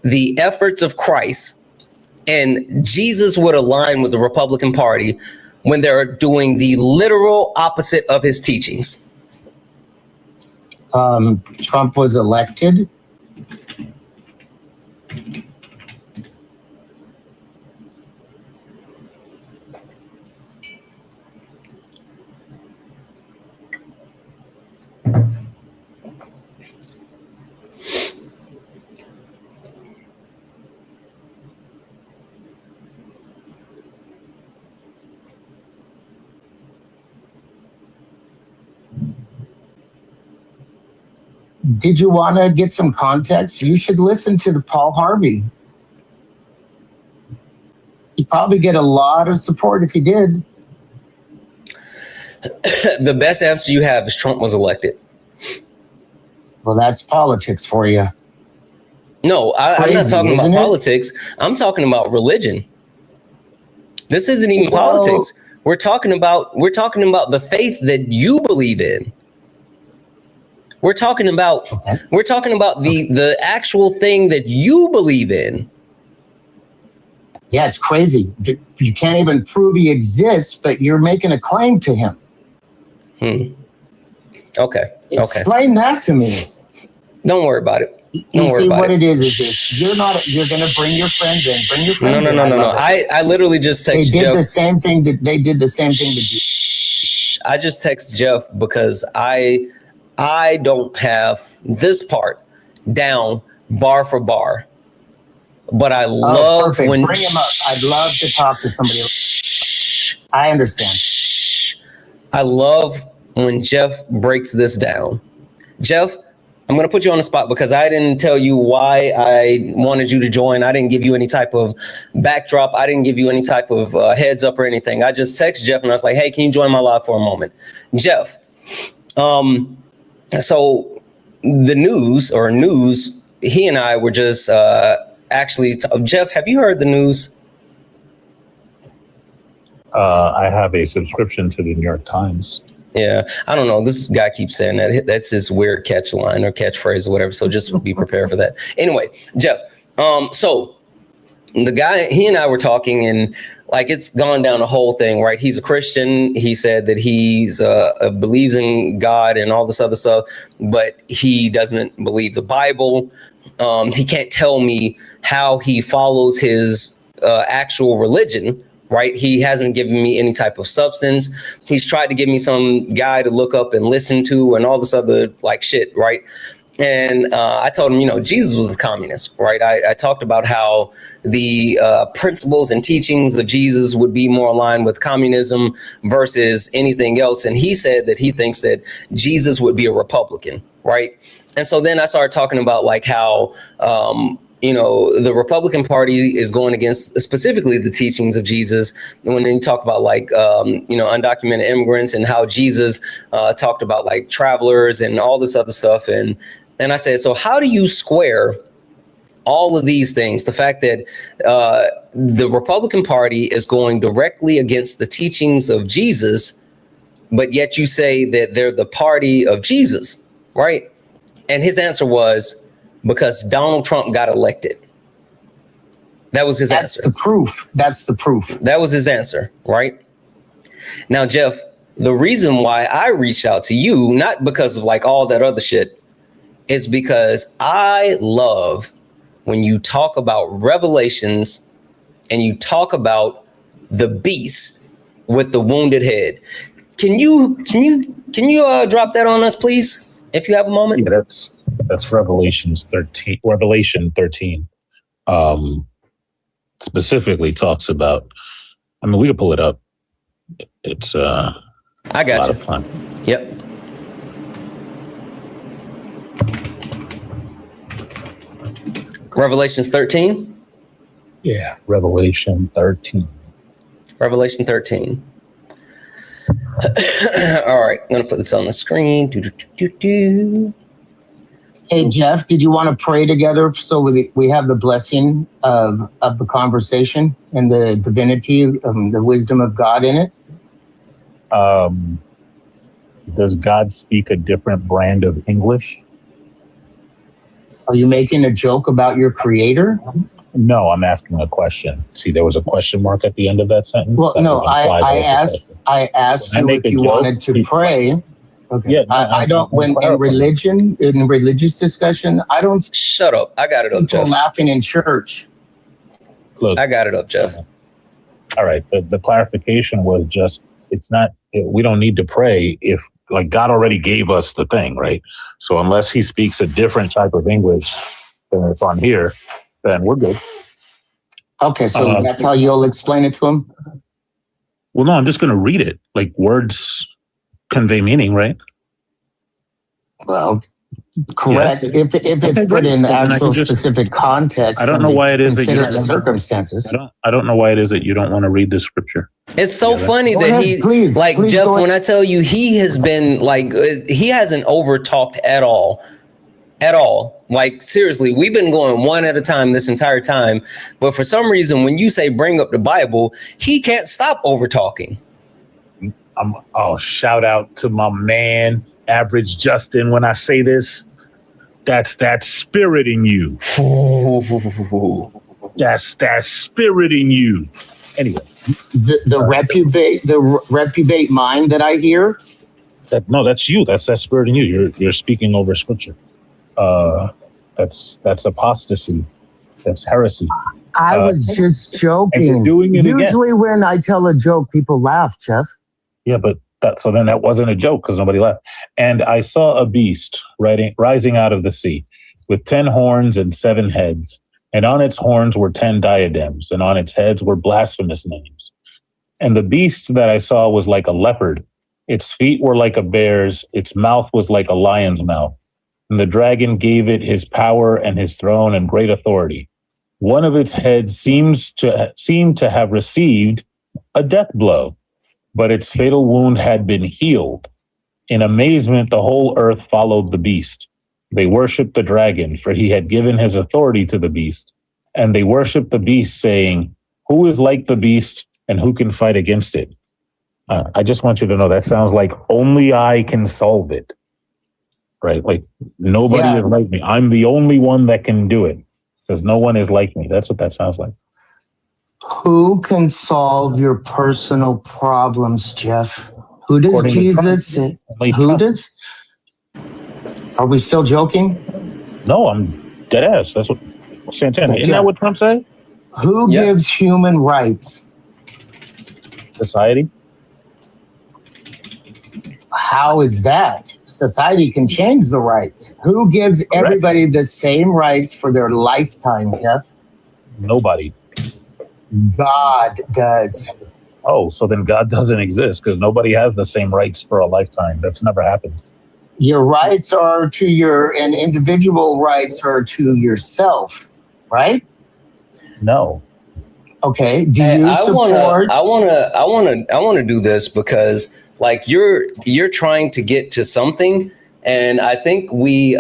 the efforts of Christ and Jesus would align with the Republican Party when they're doing the literal opposite of his teachings? Trump was elected. Did you want to get some context? You should listen to the Paul Harvey. You'd probably get a lot of support if you did. The best answer you have is Trump was elected. Well, that's politics for you. No, I'm not talking about politics. I'm talking about religion. This isn't even politics. We're talking about the faith that you believe in. We're talking about the actual thing that you believe in. Yeah, it's crazy. You can't even prove he exists, but you're making a claim to him. Okay. Explain that to me. Don't worry about it. You see what it is this. You're going to bring your friends in. No. I literally just texted Jeff. They did the same thing to you. I just text Jeff because I don't have this part down bar for bar, but I love when bring him up. I'd love to talk to somebody else. I understand. I love when Jeff breaks this down. Jeff, I'm going to put you on the spot because I didn't tell you why I wanted you to join. I didn't give you any type of backdrop. I didn't give you any type of heads up or anything. I just texted Jeff and I was like, hey, can you join my live for a moment? Jeff, so the news, he and I were just actually, Jeff, have you heard the news? I have a subscription to the New York Times. Yeah, I don't know. This guy keeps saying that. That's his weird catch line or catchphrase or whatever. So just be prepared for that. Anyway, Jeff, so the guy, he and I were talking, and like it's gone down the whole thing, right? He's a Christian. He said that he's believes in God and all this other stuff, but he doesn't believe the Bible. He can't tell me how he follows his actual religion. Right. He hasn't given me any type of substance. He's tried to give me some guy to look up and listen to and all this other like shit. Right. And I told him, you know, Jesus was a communist. Right. I talked about how the principles and teachings of Jesus would be more aligned with communism versus anything else. And he said that he thinks that Jesus would be a Republican. Right. And so then I started talking about like how you know, the Republican Party is going against specifically the teachings of Jesus. And when you talk about like, you know, undocumented immigrants and how Jesus talked about like travelers and all this other stuff. And I said, so how do you square all of these things? The fact that the Republican Party is going directly against the teachings of Jesus, but yet you say that they're the party of Jesus, right? And his answer was, because Donald Trump got elected. That was his answer. That's the proof. That's the proof. That was his answer, right? Now, Jeff, the reason why I reached out to you, not because of like all that other shit, is because I love when you talk about Revelations and you talk about the beast with the wounded head. Can you drop that on us, please, if you have a moment? Yeah, that's Revelation 13. Specifically talks about, I mean, we can pull it up. It's I got a lot you. of fun. Yep. Revelations 13? Yeah, Revelation 13. Revelation 13. All right, I'm going to put this on the screen. Hey, Jeff, did you want to pray together so we have the blessing of the conversation and the divinity, the wisdom of God in it? Does God speak a different brand of English? Are you making a joke about your creator? No, I'm asking a question. See, there was a question mark at the end of that sentence. Well, that no, I asked you if you wanted to pray. Okay. Yeah, I don't. When in religious discussion, I don't. Shut up. I got it up, Jeff. Laughing in church. Look, I got it up, Jeff. All right. The clarification was just, it's not, we don't need to pray if, like, God already gave us the thing, right? So unless he speaks a different type of English than it's on here, then we're good. Okay, so that's how you'll explain it to him? Well, no, I'm just going to read it. Like, words convey meaning, right? Well, correct. Yeah. If it's put in actual specific context, I don't know why it is that consider the circumstances. I don't know why it is that you don't want to read the scripture. It's so funny that ahead, please, Jeff, when I tell you, he has been like, he hasn't over talked at all. Like, seriously, we've been going one at a time this entire time. But for some reason, when you say bring up the Bible, he can't stop over talking. Shout out to my man, Average Justin. When I say this, that's that spirit in you. That's that spirit in you. Anyway, the reprobate mind that I hear. That's you. That's that spirit in you. You're speaking over scripture. That's apostasy. That's heresy. I was just joking. And you're doing it Usually again. when I tell a joke, people laugh, Jeff. Yeah, but then that wasn't a joke because nobody laughed. And I saw a beast rising out of the sea with 10 horns and 7 heads. And on its horns were 10 diadems, and on its heads were blasphemous names. And the beast that I saw was like a leopard. Its feet were like a bear's. Its mouth was like a lion's mouth. And the dragon gave it his power and his throne and great authority. One of its heads seemed to have received a death blow, but its fatal wound had been healed. In amazement, the whole earth followed the beast. They worshiped the dragon, for he had given his authority to the beast, and they worship the beast, saying, who is like the beast and who can fight against it? I just want you to know that sounds like only I can solve it, right? Like nobody is like me. I'm the only one that can do it because no one is like me. That's what that sounds like. Who can solve your personal problems, Jeff? Who does According to Jesus Trump, say? only Who Trump. does? Are we still joking? No, I'm dead ass. That's what Santana. Isn't Jeff, that what Trump said? who Yeah. gives human rights? Society. How is that? Society can change the rights. Who gives everybody the same rights for their lifetime, Jeff? Nobody. God does. Oh, so then God doesn't exist because nobody has the same rights for a lifetime. That's never happened. Your rights are to and individual rights are to yourself, right? No. Okay. Do you support? I want to do this because like you're trying to get to something, and I think we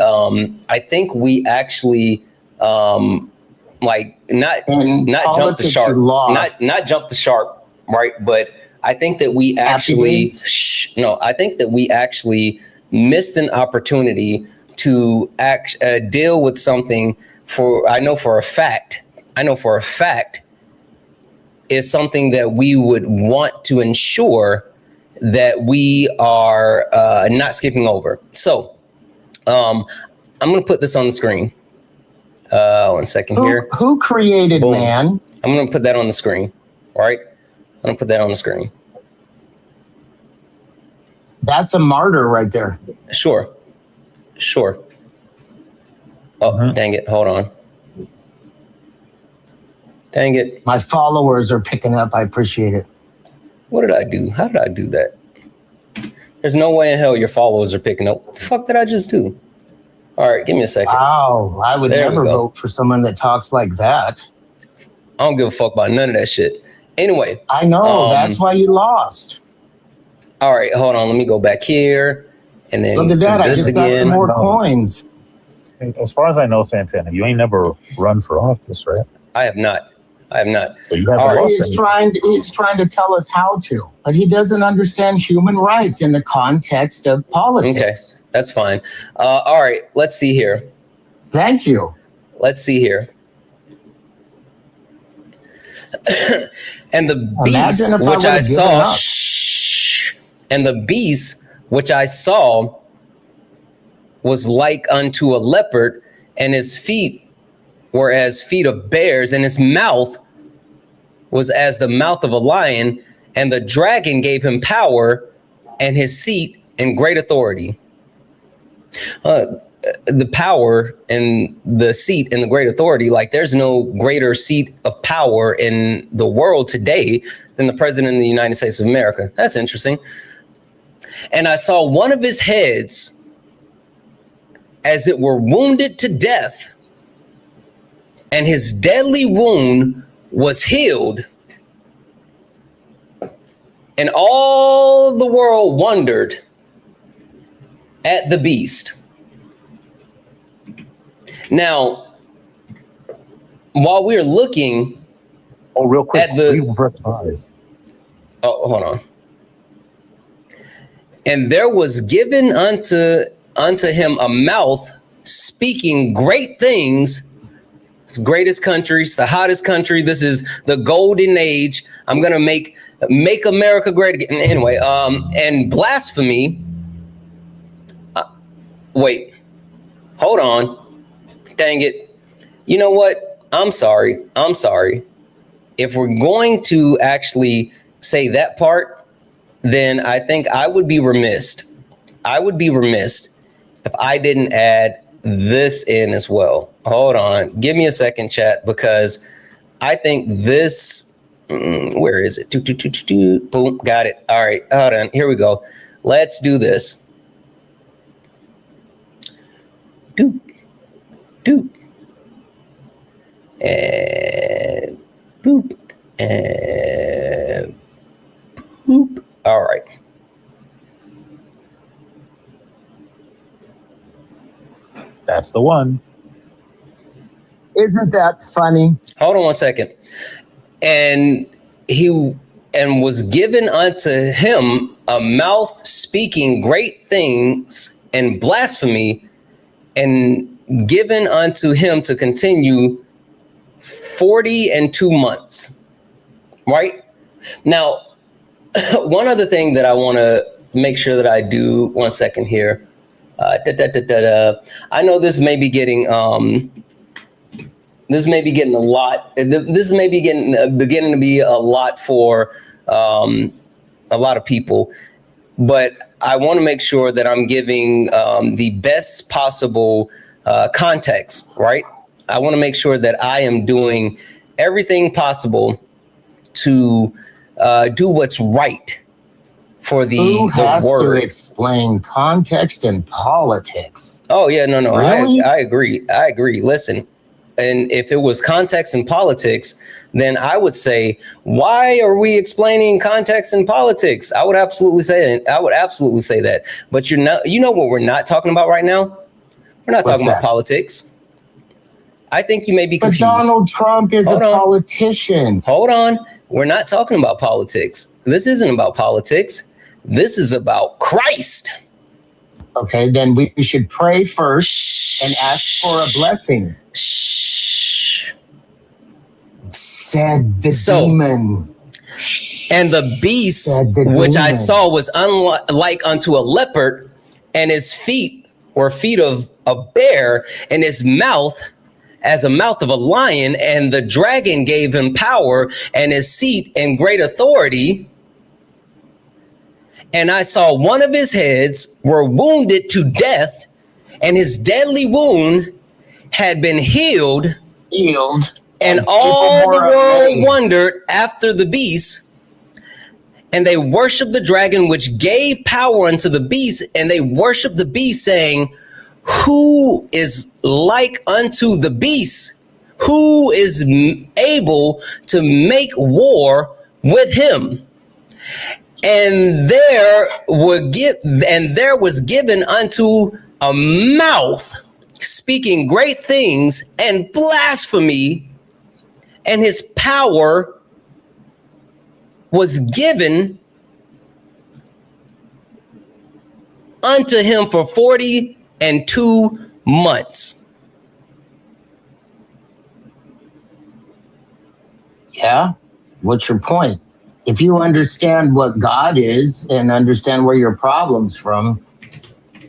actually like not jump the shark, not jump the shark, right? But I think that we actually I think that we actually missed an opportunity to deal with something I know for a fact is something that we would want to ensure that we are not skipping over. So I'm going to put this on the screen. 1 second here. Who created Boom. man? I'm going to put that on the screen. All right. I'm going to put that on the screen. That's a martyr right there. Sure. Oh, dang it. Hold on. Dang it. My followers are picking up. I appreciate it. What did I do? How did I do that? There's no way in hell your followers are picking up. What the fuck did I just do? All right, give me a second. Wow, I would There we never go. vote for someone that talks like that. I don't give a fuck about none of that shit. Anyway. I know, that's why you lost. All right, hold on. Let me go back here. And then Look at that, do I this just got again. some more coins. As far as I know, Santana, you ain't never run for office, right? I have not. So you haven't All right. lost He's trying to tell us how to, but he doesn't understand human rights in the context of politics. Okay, that's fine. All right, let's see here. Thank you. Let's see here. And the beast which I saw, and the beast which I saw was like unto a leopard, and his feet were as feet of bears, and his mouth was as the mouth of a lion, and the dragon gave him power and his seat and great authority. The power and the seat and the great authority, like there's no greater seat of power in the world today than the president of the United States of America. That's interesting. And I saw one of his heads as it were wounded to death, and his deadly wound was healed. And all the world wondered at the beast. Now, while we're looking real quick, at the... verse 5. Oh, hold on. And there was given unto him a mouth speaking great things. It's the greatest country, it's the hottest country. This is the golden age. I'm gonna make America great again. Anyway, and blasphemy. Wait, hold on. Dang it. You know what? I'm sorry. If we're going to actually say that part, then I think I would be remiss if I didn't add this in as well. Hold on. Give me a second, chat, because I think this, where is it? Boom, got it. All right, hold on. Here we go. Let's do this. Doop. And boop. And boop. All right. That's the one. Isn't that funny? Hold on one second. And was given unto him a mouth speaking great things and blasphemy, and given unto him to continue 42 months. Right? Now, one other thing that I want to make sure that I do, one second here. I know this may be getting beginning to be a lot for a lot of people, but I want to make sure that I'm giving the best possible context, right? I want to make sure that I am doing everything possible to do what's right for Who has word. to explain context and politics? Oh yeah, no. Really? I agree. Listen, and if it was context and politics, then I would say, why are we explaining context and politics? I would absolutely say that. But you know what we're not talking about right now? We're not talking about politics. I think you may be confused. But Donald Trump is a politician. Hold on. We're not talking about politics. This isn't about politics. This is about Christ. Okay, then we should pray first and ask for a blessing. Shh. Said the demon. And the beast, which I saw, was unlike unto a leopard, and his feet were feet of a bear, and his mouth as a mouth of a lion, and the dragon gave him power and his seat and great authority. And I saw one of his heads were wounded to death, and his deadly wound had been healed. And all the world wondered after the beast, and they worshiped the dragon, which gave power unto the beast, and they worshiped the beast, saying, who is like unto the beast? Who is able to make war with him? And there was given unto a mouth speaking great things and blasphemy, and his power was given unto him for 42 months. Yeah. What's your point? If you understand what God is and understand where your problem's from,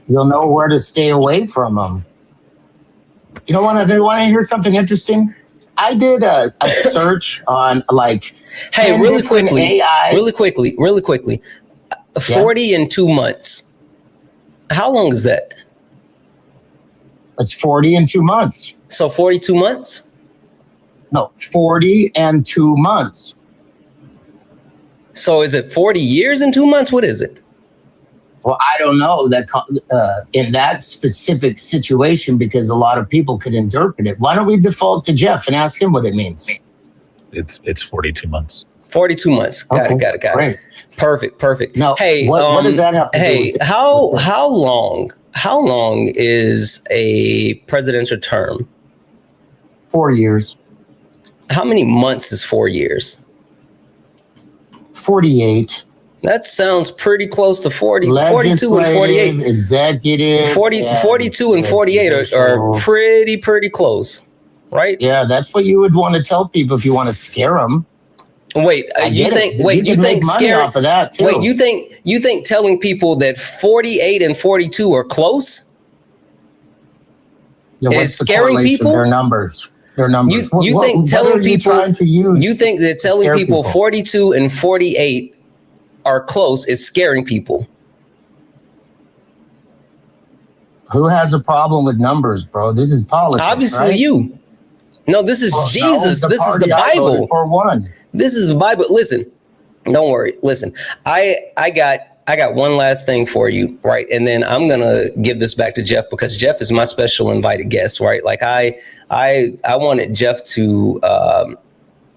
you'll know where to stay away from them. You know what? Do you want to hear something interesting? I did a search on hey, really quickly, 40 in 2 months. How long is that? It's 40 in 2 months. So 42 months? No, 40 and 2 months. So is it 40 years in 2 months? What is it? Well, I don't know that in that specific situation, because a lot of people could interpret it. Why don't we default to Jeff and ask him what it means? It's 42 months. 42 months. Got it. Great. Perfect. Now, hey, what does that have to do with it? how long is a presidential term? 4 years. How many months is 4 years? 48. That sounds pretty close to 40, 42 and 48. Executive. 42 and 48 are pretty close, right? Yeah, that's what you would want to tell people if you want to scare them. Wait, you think money off of that too? Wait, you think telling people that 48 and 42 are close is scaring people? Their numbers. You think telling people 42 and 48 are close is scaring people? Who has a problem with numbers, bro? This is politics. Obviously, right? you. No, this is Jesus. No, this is the Bible. For one. This is the Bible. Listen, don't worry. Listen, I got one last thing for you, right? And then I'm gonna give this back to Jeff, because Jeff is my special invited guest, right? Like I wanted Jeff to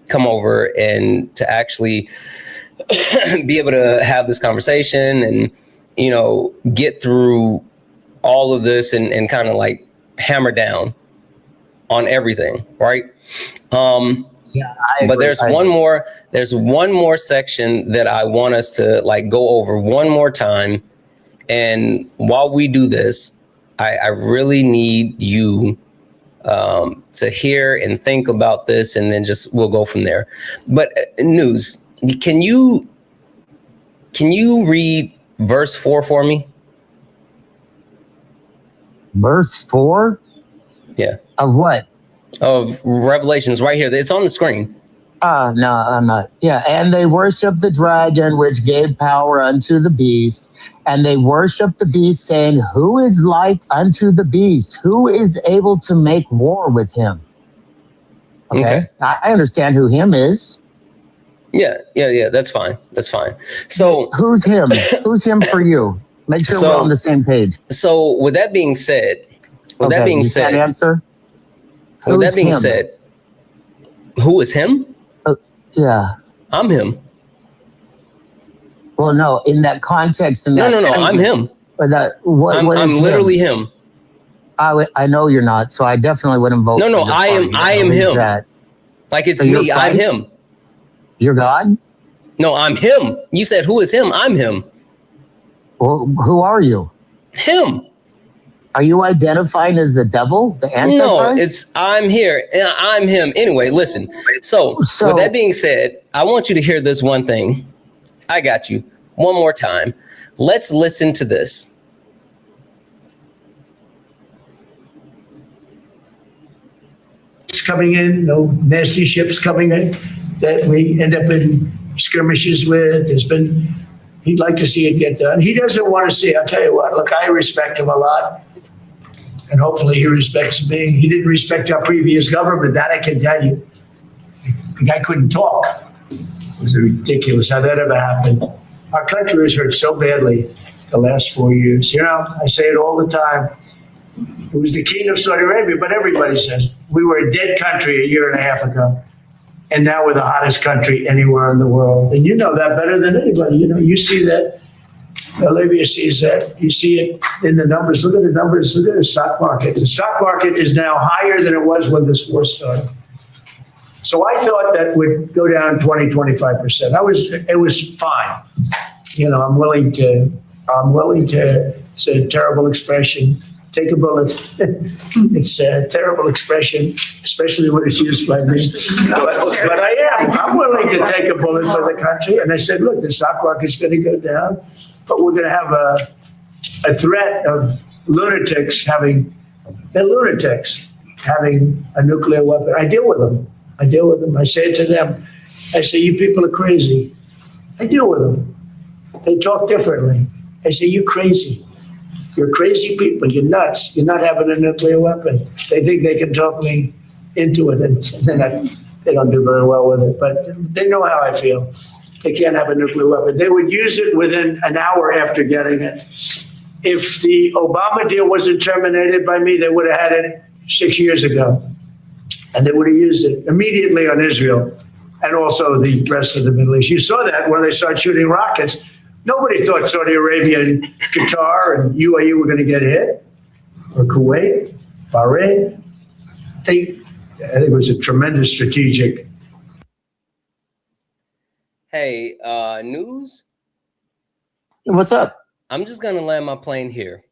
come over and to actually be able to have this conversation and, you know, get through all of this and kind of like hammer down on everything, right? Yeah, I But agree. there's one more section that I want us to like go over one more time. And while we do this, I really need you to hear and think about this, and then we'll go from there. But News, can you read verse 4 for me? Verse 4? Yeah. Of what? Of Revelations, right here. It's on the screen. No, I'm not. Yeah, and they worship the dragon, which gave power unto the beast. And they worship the beast, saying, who is like unto the beast? Who is able to make war with him? Okay. I understand who him is. Yeah. That's fine. So who's him? Who's him for you? Make sure we're on the same page. So with that being said, Can't answer. With that being said, who is him? Yeah. I'm him. Well, no, in that context. No, I'm him. But I'm literally him. I know you're not, so I definitely wouldn't vote. No, I am him. Like it's me. I'm him. You're God? No, I'm him. You said who is him? I'm him. Well, who are you? Him. Are you identifying as the devil, the Antichrist? No, I'm here. I'm him. Anyway, listen. So with that being said, I want you to hear this one thing. I got you. One more time. Let's listen to this. Coming in, no nasty ships coming in that we end up in skirmishes with. He'd like to see it get done. He doesn't want to see, I'll tell you what, look, I respect him a lot. And hopefully he respects me. He didn't respect our previous government, that I can tell you. The guy couldn't talk. It was ridiculous how that ever happened. Our country was hurt so badly the last 4 years. You know, I say it all the time. It was the king of Saudi Arabia, but everybody says we were a dead country a year and a half ago. And now we're the hottest country anywhere in the world. And you know that better than anybody. You know, you see that. Olivia sees that. You see it in the numbers. Look at the numbers. Look at the stock market. The stock market is now higher than it was when this war started. So I thought that would go down 20, 25%. It was fine. You know, I'm willing to say a terrible expression, take a bullet. It's a terrible expression, especially when it's used by me. But I'm willing to take a bullet for the country. And I said, look, the stock market's going to go down, but we're going to have a threat of lunatics having a nuclear weapon. I deal with them. I say it to them. I say, you people are crazy. I deal with them. They talk differently. I say, you're crazy. You're crazy people. You're nuts. You're not having a nuclear weapon. They think they can talk me into it, and they don't do very well with it. But they know how I feel. They can't have a nuclear weapon. They would use it within an hour after getting it. If the Obama deal wasn't terminated by me, they would have had it 6 years ago. And they would have used it immediately on Israel and also the rest of the Middle East. You saw that when they started shooting rockets. Nobody thought Saudi Arabia and Qatar and UAE were going to get hit, or Kuwait, Bahrain. I think it was a tremendous strategic. Hey, News? What's up? I'm just going to land my plane here.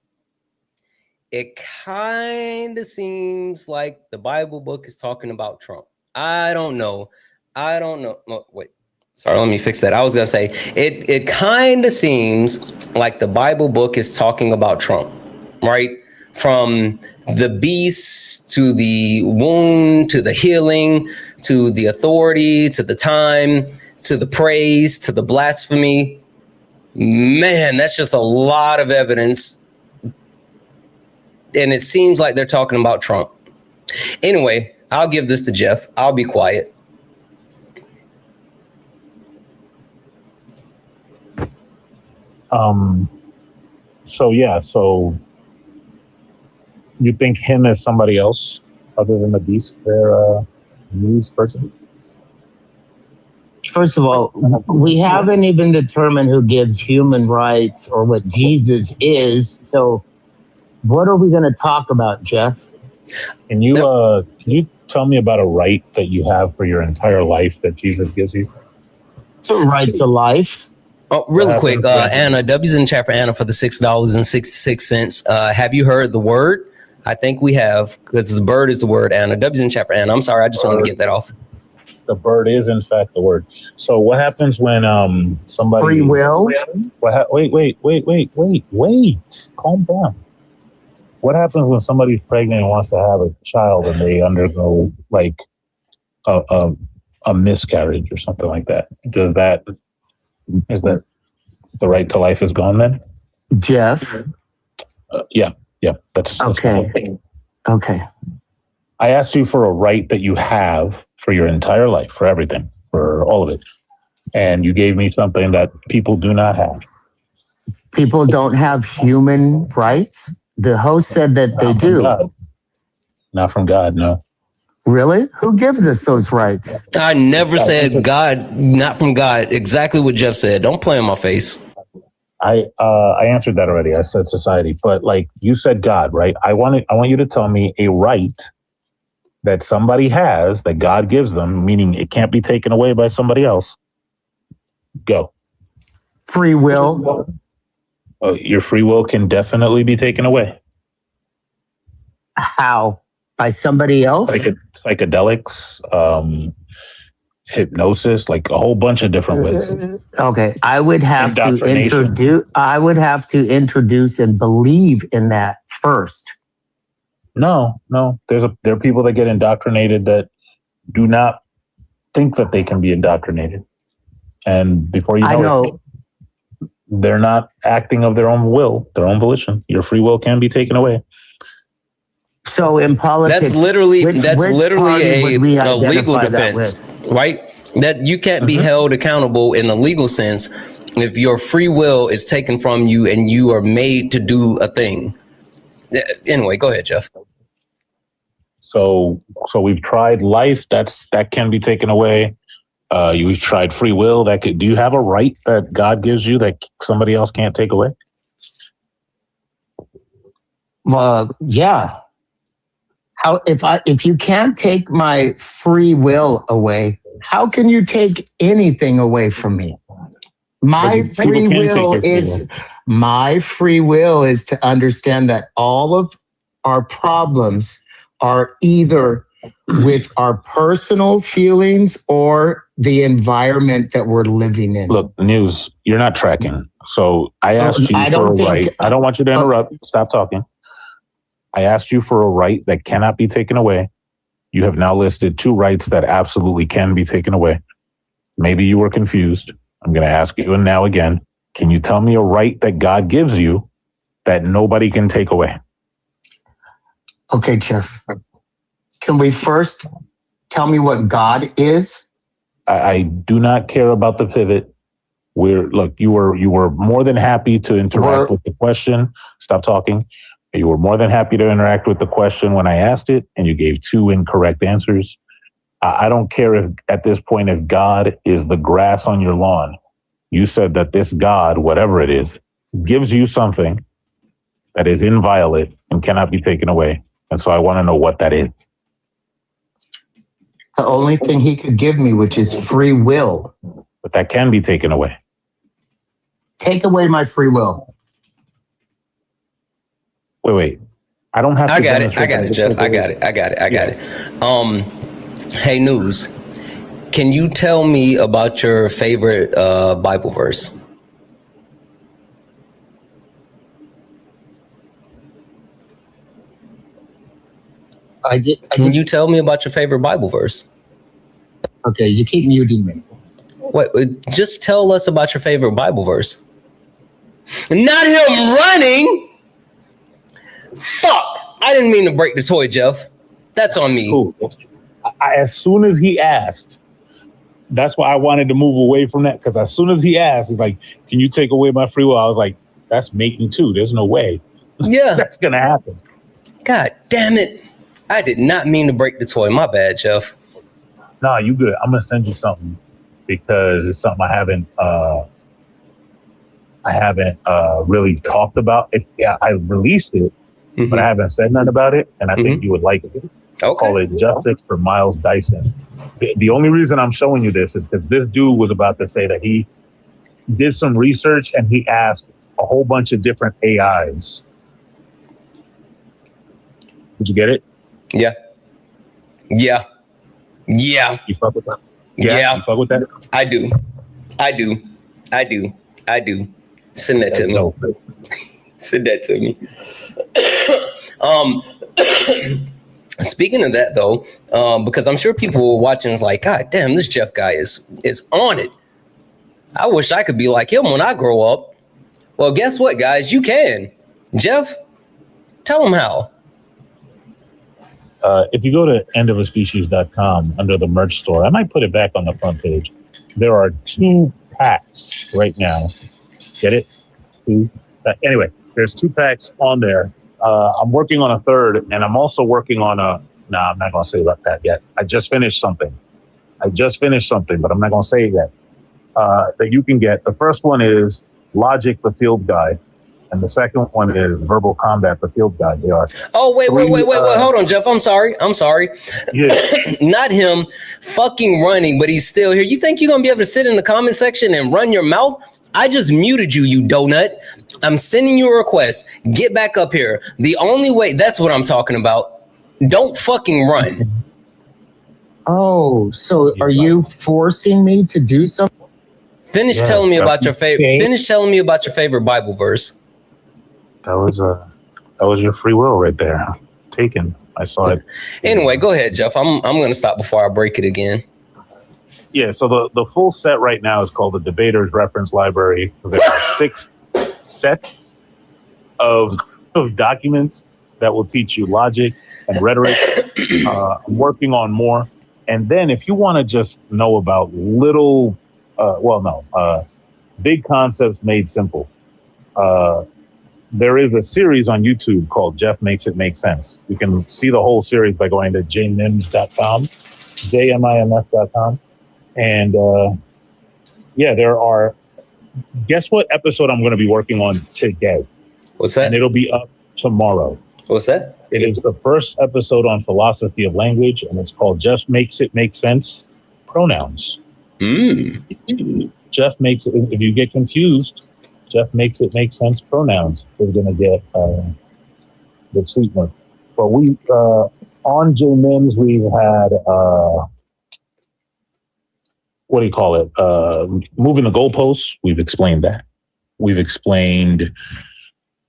It kind of seems like the Bible book is talking about Trump. I don't know. No, wait. Sorry, let me fix that. I was going to say, it kind of seems like the Bible book is talking about Trump, right? From the beast to the wound, to the healing, to the authority, to the time, to the praise, to the blasphemy. Man, that's just a lot of evidence. And it seems like they're talking about Trump. Anyway, I'll give this to Jeff. I'll be quiet. So you think him as somebody else other than the beast, their news person? First of all, we haven't even determined who gives human rights or what Jesus is. So what are we going to talk about, Jeff? Can you tell me about a right that you have for your entire life that Jesus gives you? It's a right to life. Oh, really quick, Anna, W's in the chat for Anna for the $6.66. Have you heard the word? I think we have, because the bird is the word, Anna. W's in the chat for Anna. I'm sorry, I just wanted to get that off. The bird is, in fact, the word. So what happens when somebody... Free will? Wait. Calm down. What happens when somebody's pregnant and wants to have a child and they undergo, like, a miscarriage or something like that? Is that the right to life is gone then? Jeff? Yeah. That's okay. Okay. I asked you for a right that you have for your entire life, for everything, for all of it. And you gave me something that people do not have. People don't have human rights? The host said that they do. Not from God, no. Really? Who gives us those rights? I never said God, not from God. Exactly what Jeff said. Don't play in my face. I answered that already. I said society, but like you said God, right? I want you to tell me a right that somebody has that God gives them, meaning it can't be taken away by somebody else. Go. Free will. Your free will can definitely be taken away. How? By somebody else? Psychedelics, hypnosis, like a whole bunch of different ways. Okay, I would have to introduce and believe in that first. No. There are people that get indoctrinated that do not think that they can be indoctrinated, and before you know it, they're not acting of their own will, their own volition. Your free will can be taken away. So in politics, that's literally a legal defense, right? That you can't be held accountable in a legal sense if your free will is taken from you and you are made to do a thing. Anyway, go ahead, Jeff. So we've tried life. That can be taken away. We've tried free will. Do you have a right that God gives you that somebody else can't take away? Yeah. How if you can't take my free will away, how can you take anything away from me? My free will is to understand that all of our problems are either with our personal feelings or the environment that we're living in. Look, News, you're not tracking. So I asked you for a right. I don't want you to interrupt. Stop talking. I asked you for a right that cannot be taken away. You have now listed two rights that absolutely can be taken away. Maybe you were confused. I'm going to ask you now again. Can you tell me a right that God gives you that nobody can take away? Okay, Jeff. Can we first tell me what God is? I do not care about the pivot. You were more than happy to interact with the question. Stop talking. You were more than happy to interact with the question when I asked it, and you gave two incorrect answers. I don't care if at this point if God is the grass on your lawn. You said that this God, whatever it is, gives you something that is inviolate and cannot be taken away. And so I want to know what that is. The only thing he could give me, which is free will. But that can be taken away. Take away my free will. Wait. I don't have to. I got it, Jeff. I got it. Hey, News. Can you tell me about your favorite Bible verse? Can you tell me about your favorite Bible verse? Okay, you keep muting me. What? Just tell us about your favorite Bible verse. Not him running. Fuck! I didn't mean to break the toy, Jeff. That's on me. Cool. As soon as he asked, that's why I wanted to move away from that, because as soon as he asked, he's like, "Can you take away my free will?" I was like, "That's mating too. There's no way." Yeah, that's gonna happen. God damn it! I did not mean to break the toy. My bad, Jeff. Nah, you good. I'm gonna send you something because it's something I haven't really talked about. I released it, but I haven't said nothing about it, and I think you would like it. Okay. Call it Justice for Miles Dyson. The only reason I'm showing you this is because this dude was about to say that he did some research and he asked a whole bunch of different AIs. Did you get it? Yeah. Yeah. Yeah. You fuck with that? Yeah. You fuck with that? I do. Send that to me. No. Send that to me. Speaking of that, though, because I'm sure people were watching is like, God damn, this Jeff guy is on it. I wish I could be like him when I grow up. Well, guess what, guys? You can. Jeff, tell them how. If you go to endofaspecies.com under the merch store, I might put it back on the front page. There are 2 packs right now. Get it? 2. Anyway, there's 2 packs on there. I'm working on a 3rd, and I'm also working on a. Nah, I'm not going to say about that yet. I just finished something, but I'm not going to say it yet. That you can get. The first one is Logic, the Field Guide, and the second one is Verbal Combat, the Field Guide. They are. Oh, wait. Hold on, Jeff. I'm sorry. Yeah. Not him fucking running, but he's still here. You think you're going to be able to sit in the comment section and run your mouth? I just muted you, you donut. I'm sending you a request. Get back up here. The only way, that's what I'm talking about. Don't fucking run. Oh, so are you forcing me to do something? Finish telling me about your favorite. Finish telling me about your favorite Bible verse. That was your free will right there. Taken. I saw it. Anyway, go ahead, Jeff. I'm going to stop before I break it again. Yeah, so the full set right now is called the Debater's Reference Library. There are 6 sets of documents that will teach you logic and rhetoric. I'm working on more. And then if you want to just know about little, big concepts made simple, there is a series on YouTube called Jeff Makes It Make Sense. You can see the whole series by going to jmims.com, jmims.com. And there are, guess what episode I'm going to be working on today? What's that? And it'll be up tomorrow. What's that? It is the first episode on philosophy of language, and it's called Jeff Makes It Make Sense, Pronouns. Jeff makes it, if you get confused, Jeff Makes It Make Sense, Pronouns is going to get the treatment. But we, on JMIMS, we've had, what do you call it? Moving the goalposts. We've explained that. We've explained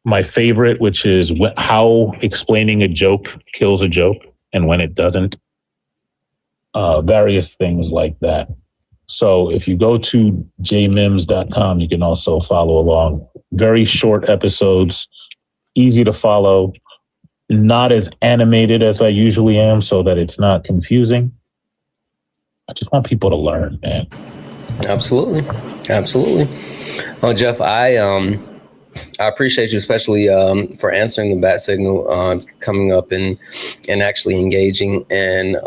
my favorite, which is how explaining a joke kills a joke and when it doesn't. Various things like that. So if you go to jmims.com, you can also follow along. Very short episodes, easy to follow, not as animated as I usually am so that it's not confusing. I just want people to learn, man. Absolutely. Well, Jeff, I appreciate you, especially for answering the bat signal, coming up and actually engaging. And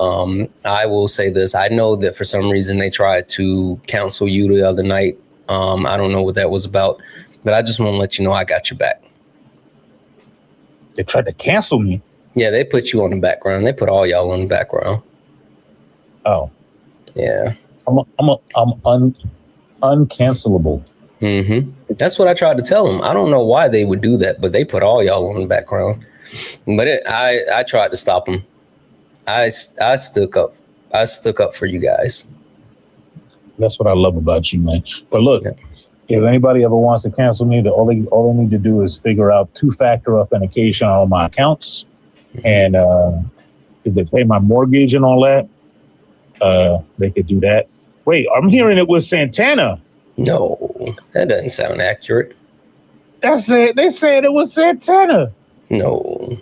I will say this: I know that for some reason they tried to cancel you the other night. I don't know what that was about, but I just want to let you know I got your back. They tried to cancel me. Yeah, they put you on the background. They put all y'all on the background. Oh. Yeah, I'm uncancelable. That's what I tried to tell them. I don't know why they would do that, but they put all y'all on the background. But I tried to stop them. I stuck up. I stuck up for you guys. That's what I love about you, man. But look, if anybody ever wants to cancel me, all they need to do is figure out 2-factor authentication on all my accounts, and if they pay my mortgage and all that. They could do that. Wait, I'm hearing it was Santana. No, that doesn't sound accurate. That's it. They said it was Santana. No.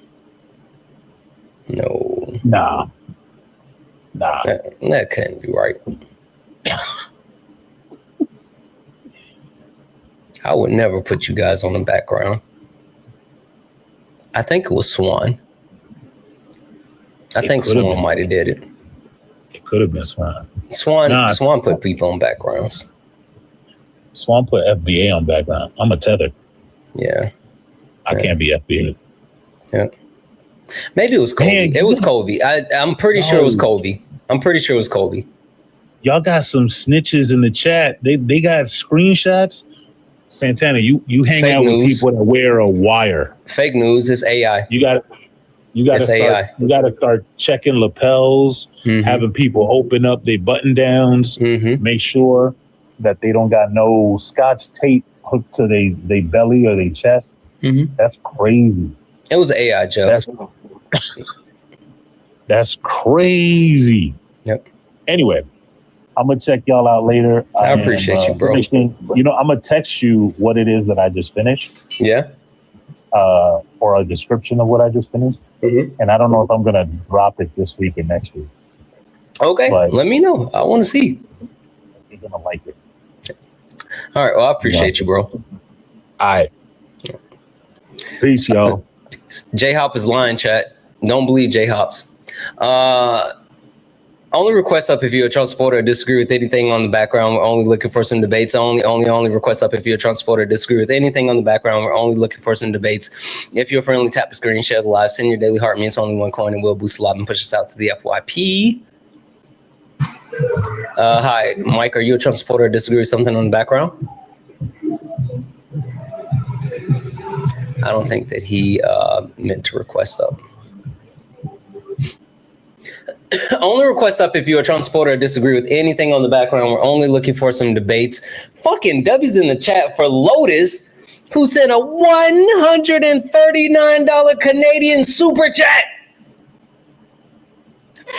Nah. That can't be right. I would never put you guys on the background. I think it was Swan. I think Swan might have did it. Could have been Swan. Swan put people on backgrounds. Swan put FBA on background. I'm a tether. Yeah. I can't be FBA. Yeah. Maybe it was Kobe. Man, it was Kobe. I'm pretty sure it was Kobe. I'm pretty sure it was Kobe. Y'all got some snitches in the chat. They got screenshots. Santana, you hang Fake out news. with people that wear a wire. Fake news. It's AI. You got to start checking lapels, having people open up their button downs, make sure that they don't got no scotch tape hooked to their belly or their chest. That's crazy. It was AI, Jeff. That's crazy. Yep. Anyway, I'm gonna check y'all out later. I appreciate you, bro. I'm gonna text you what it is that I just finished. Yeah. Or a description of what I just finished. And I don't know if I'm gonna drop it this week or next week. Okay, but let me know. I want to see. You're gonna like it. All right. Well, I appreciate you, bro. All right. Peace, y'all. J Hop is lying, chat. Don't believe J Hops. Only request up if you're a Trump supporter or disagree with anything on the background. We're only looking for some debates. Only request up if you're a Trump supporter or disagree with anything on the background. We're only looking for some debates. If you're friendly, tap the screen, share the live, send your daily heart. Means only one coin and we'll boost the live and push us out to the FYP. Hi, Mike. Are you a Trump supporter or disagree with something on the background? I don't think that he meant to request up. Only request up if you're a Trump supporter or disagree with anything on the background. We're only looking for some debates. Fucking W's in the chat for Lotus, who sent a $139 Canadian super chat.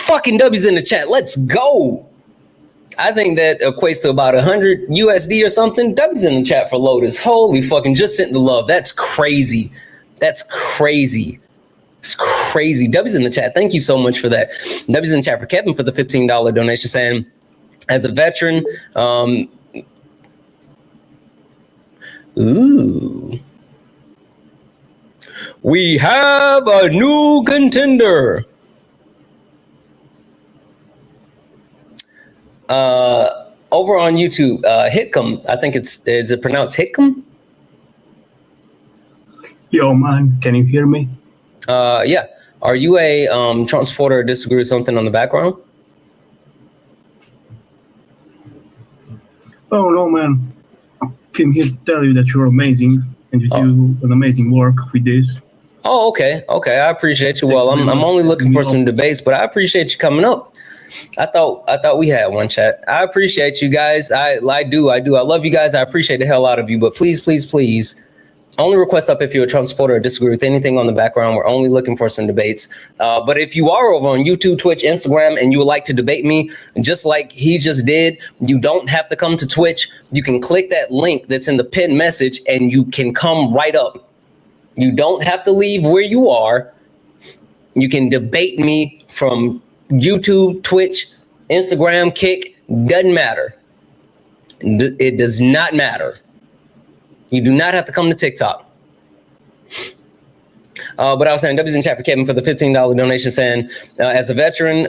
Fucking W's in the chat. Let's go. I think that equates to about 100 USD or something. W's in the chat for Lotus. Holy fucking, just sent the love. That's crazy. That's crazy. It's crazy. W's in the chat. Thank you so much for that. W's in the chat for Kevin for the $15 donation, saying, as a veteran, we have a new contender. Over on YouTube, Hitcom. I think is it pronounced Hitcom? Yo, man, can you hear me? Yeah. Are you a Trump supporter or disagree with something on the background? Oh, no, man. I came here to tell you that you're amazing and you do an amazing work with this. Oh, okay. Okay. I appreciate you. Well, I'm only looking for some debates, but I appreciate you coming up. I thought we had one, chat. I appreciate you guys. I do. I love you guys. I appreciate the hell out of you, but please, please, please, only request up if you're a Trump supporter or disagree with anything on the background. We're only looking for some debates. But if you are over on YouTube, Twitch, Instagram, and you would like to debate me, just like he just did, you don't have to come to Twitch. You can click that link that's in the pinned message and you can come right up. You don't have to leave where you are. You can debate me from YouTube, Twitch, Instagram, Kick, doesn't matter. It does not matter. You do not have to come to TikTok. But I was saying, W's in chat for Kevin for the $15 donation, saying, as a veteran,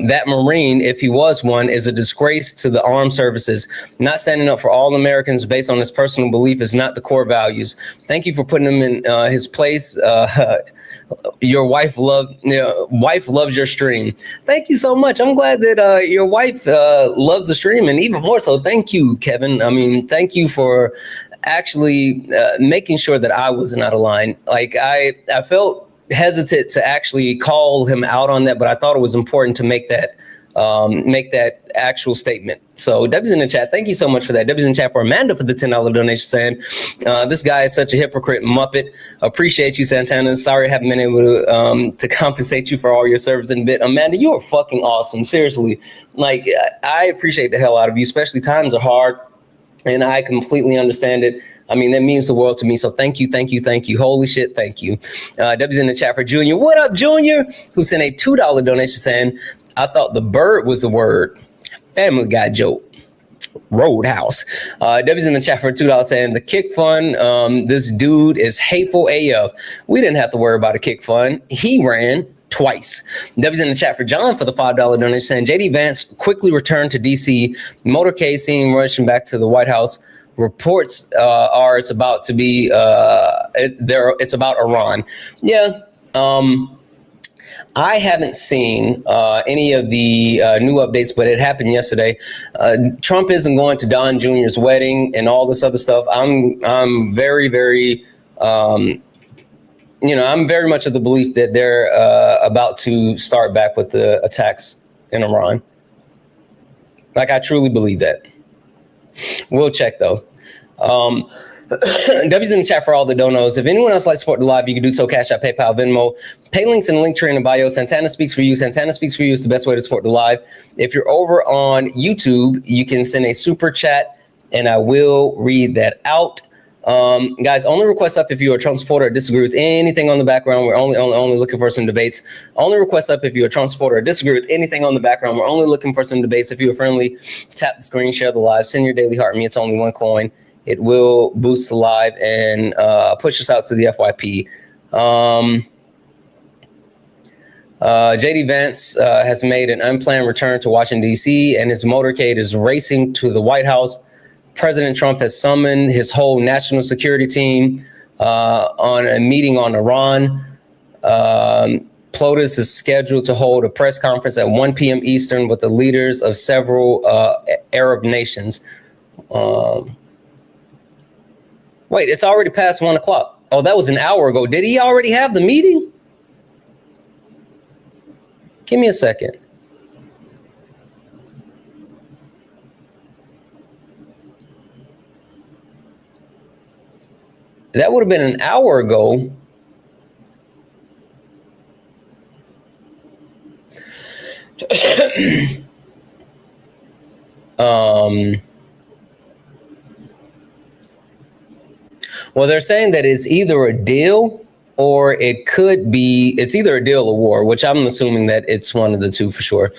that Marine, if he was one, is a disgrace to the armed services. Not standing up for all Americans based on his personal belief is not the core values. Thank you for putting him in his place. Your wife loves your stream. Thank you so much. I'm glad that your wife loves the stream, and even more so, thank you, Kevin. I mean, thank you for actually making sure that I wasn't out of line. Like I felt hesitant to actually call him out on that, but I thought it was important to make that actual statement. So W's in the chat, thank you so much for that. W's in the chat for Amanda for the $10 donation, saying, this guy is such a hypocrite Muppet. Appreciate you, Santana. Sorry I haven't been able to compensate you for all your service in a bit. Amanda, you are fucking awesome. Seriously. Like, I appreciate the hell out of you, especially times are hard. And I completely understand it. I mean, that means the world to me. So thank you, thank you, thank you. Holy shit, thank you. W's in the chat for Junior. What up, Junior? Who sent a $2 donation, saying, I thought the bird was the word. Family Guy joke. Roadhouse. W's in the chat for $2, saying, the kick fund, this dude is hateful AF. We didn't have to worry about a kick fund. He ran twice. W's in the chat for John for the $5 donation, saying, JD Vance quickly returned to DC. Motorcade seen rushing back to the White House. Reports are it's about to be it's about Iran. Yeah. I haven't seen any of the new updates, but it happened yesterday. Trump isn't going to Don Jr.'s wedding and all this other stuff. I'm very, very, I'm very much of the belief that they're about to start back with the attacks in Iran. Like, I truly believe that. We'll check, though. W's in the chat for all the donos. If anyone else likes to support the live, you can do so. Cash App, PayPal, Venmo. Pay links in the link tree in the bio. Santana Speaks for You. Santana Speaks for You is the best way to support the live. If you're over on YouTube, you can send a super chat, and I will read that out. Guys, only request up if you're a Trump supporter or disagree with anything on the background. We're only looking for some debates. Only request up if you're a Trump supporter or disagree with anything on the background. We're only looking for some debates. If you're friendly, tap the screen, share the live, send your daily heart me. It's only one coin. It will boost the live and push us out to the FYP. JD Vance has made an unplanned return to Washington, D.C., and his motorcade is racing to the White House. President Trump has summoned his whole national security team on a meeting on Iran. PLOTUS is scheduled to hold a press conference at 1 p.m. Eastern with the leaders of several Arab nations. Wait, it's already past 1 o'clock. Oh, that was an hour ago. Did he already have the meeting? Give me a second. That would have been an hour ago. Well, they're saying that it's either a deal or it's either a deal or war, which I'm assuming that it's one of the two for sure.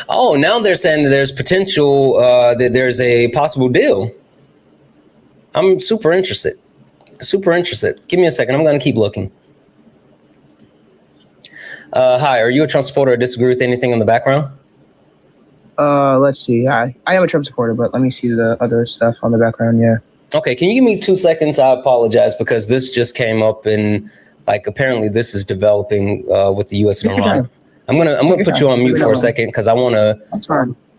Oh, now they're saying that there's potential, that there's a possible deal. I'm super interested. Super interested. Give me a second. I'm going to keep looking. Hi, are you a Trump supporter or disagree with anything in the background? Let's see. I am a Trump supporter, but let me see the other stuff on the background. Yeah. Okay. Can you give me 2 seconds? I apologize because this just came up and apparently this is developing with the U.S. and Iran. I'm gonna put you on mute for a second because I want to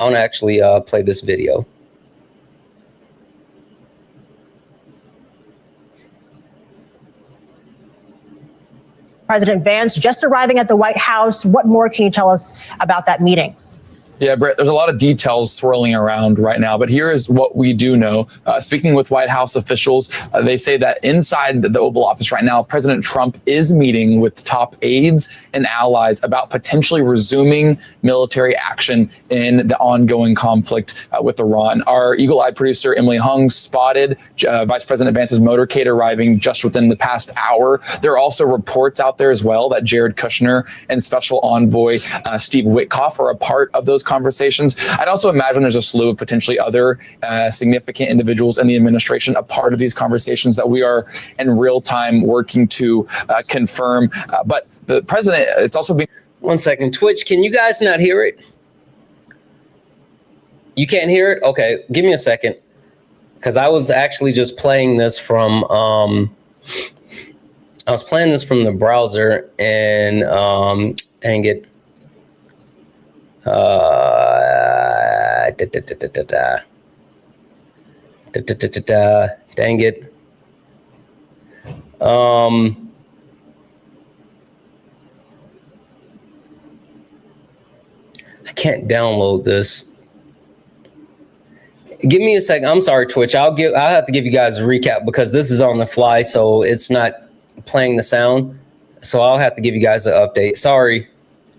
actually play this video. President Vance just arriving at the White House. What more can you tell us about that meeting? Yeah, Brett, there's a lot of details swirling around right now, but here is what we do know. Speaking with White House officials, they say that inside the Oval Office right now, President Trump is meeting with top aides and allies about potentially resuming military action in the ongoing conflict with Iran. Our eagle-eyed producer, Emily Hung, spotted Vice President Vance's motorcade arriving just within the past hour. There are also reports out there as well that Jared Kushner and Special Envoy Steve Witkoff are a part of those conversations. I'd also imagine there's a slew of potentially other significant individuals in the administration a part of these conversations that we are in real time working to confirm. But the president, it's also being... 1 second. Twitch, can you guys not hear it? You can't hear it? Okay, give me a second. Because I was actually just playing this from... I was playing this from the browser and dang it. Dang it. I can't download this. Give me a second. I'm sorry, Twitch. I'll have to give you guys a recap because this is on the fly, so it's not playing the sound. So I'll have to give you guys an update. Sorry.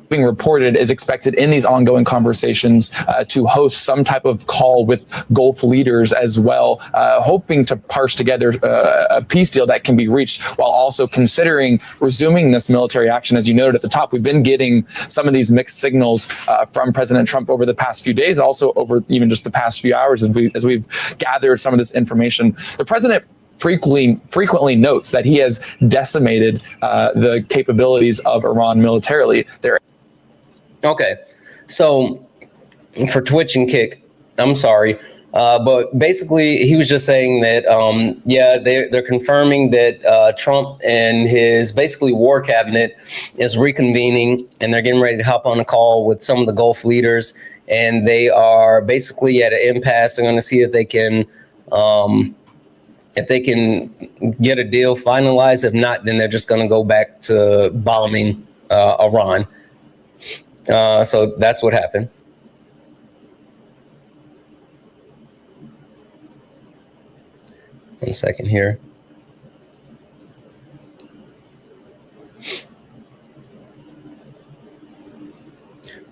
Being reported is expected in these ongoing conversations to host some type of call with Gulf leaders as well, hoping to parse together a peace deal that can be reached while also considering resuming this military action. As you noted at the top, we've been getting some of these mixed signals from President Trump over the past few days, also over even just the past few hours as we've gathered some of this information. The president frequently notes that he has decimated the capabilities of Iran militarily. Okay, so for Twitch and Kick, I'm sorry. But basically, he was just saying that, yeah, they're confirming that Trump and his basically war cabinet is reconvening, and they're getting ready to hop on a call with some of the Gulf leaders, and they are basically at an impasse. They're going to see if they can get a deal finalized. If not, then they're just going to go back to bombing Iran. So that's what happened. One second here.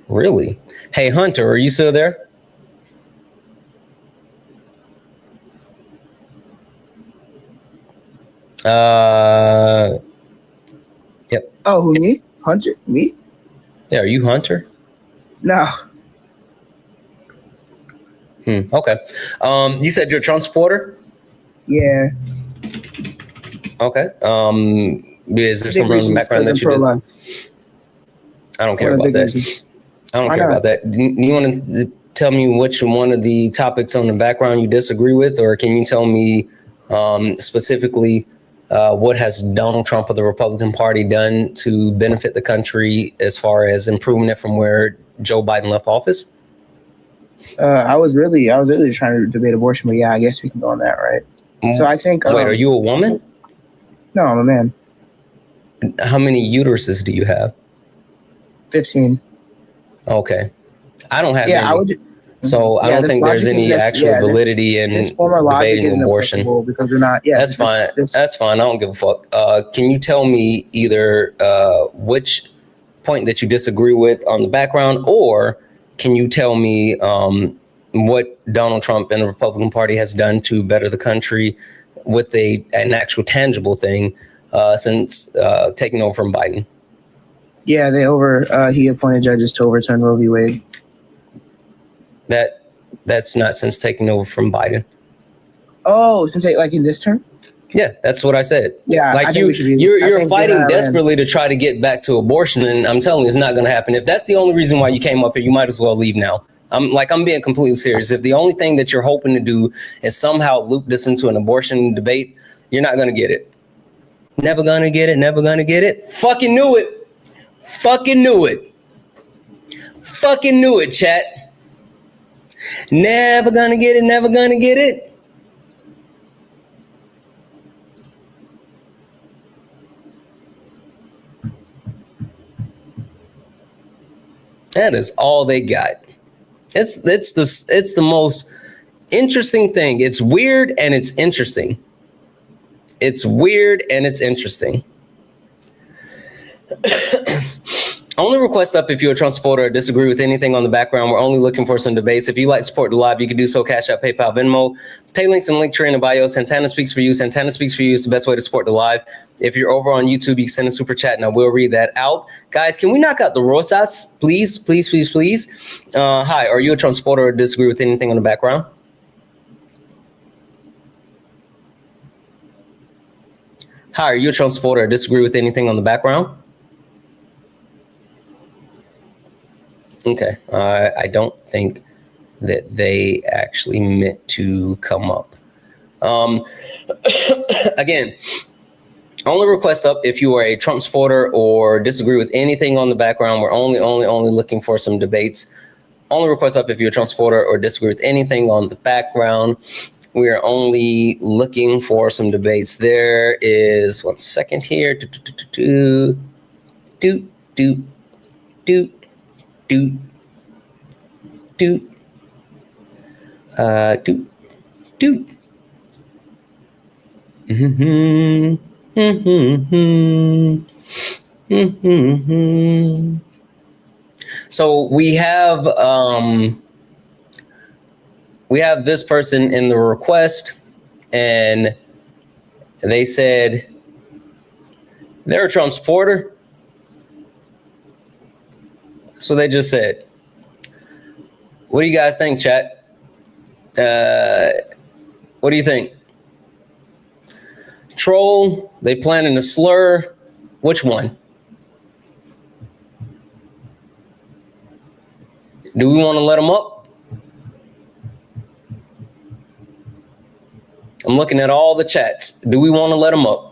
Really? Hey, Hunter, are you still there? Yep. Oh, who, me? Hunter? Me? Yeah, are you Hunter? No. Okay. You said you're a Trump supporter? Yeah. Okay. Is there something in the background that you did? I don't care about that. I don't care about that. You want to tell me which one of the topics on the background you disagree with, or can you tell me specifically what has Donald Trump or the Republican Party done to benefit the country as far as improving it from where Joe Biden left office? I was really trying to debate abortion, but yeah, I guess we can go on that, right? So I think. Wait, are you a woman? No, I'm a man. How many uteruses do you have? 15. Okay, I don't have any. I would. So I don't think there's any actual validity in debating abortion because we're not. Yeah, that's fine. That's fine. I don't give a fuck. Can you tell me either which point that you disagree with on the background, or can you tell me what Donald Trump and the Republican Party has done to better the country with an actual tangible thing since taking over from Biden? Yeah, he appointed judges to overturn Roe v. Wade. That's not since taking over from Biden. Oh, since like in this term? Yeah, that's what I said. Yeah, like you're fighting desperately to try to get back to abortion, and I'm telling you, it's not going to happen. If that's the only reason why you came up here, you might as well leave now. I'm being completely serious. If the only thing that you're hoping to do is somehow loop this into an abortion debate, you're not going to get it. Never going to get it. Never going to get it. Fucking knew it. Fucking knew it. Fucking knew it, chat. Never gonna get it, never gonna get it. That is all they got. It's the most interesting thing. It's weird and it's interesting. It's weird and it's interesting. Only request up if you're a Trump supporter or disagree with anything on the background. We're only looking for some debates. If you'd like to support the live, you can do so. Cash App, PayPal, Venmo. Pay links and link tree in the bio. Santana speaks for you. Santana speaks for you is the best way to support the live. If you're over on YouTube, you can send a super chat and I will read that out. Guys, can we knock out the Rosas? Please, please, please, please. Hi, are you a Trump supporter or disagree with anything on the background? Hi, are you a Trump supporter or disagree with anything on the background? Okay, I don't think that they actually meant to come up. Again, only request up if you are a Trump supporter or disagree with anything on the background. We're only looking for some debates. Only request up if you're a Trump supporter or disagree with anything on the background. We are only looking for some debates. There is 1 second here. Do. So we have this person in the request, and they said they're a Trump supporter. That's what they just said. What do you guys think, chat? What do you think? Troll? They planning to slur? Which one? Do we want to let them up? I'm looking at all the chats. Do we want to let him up?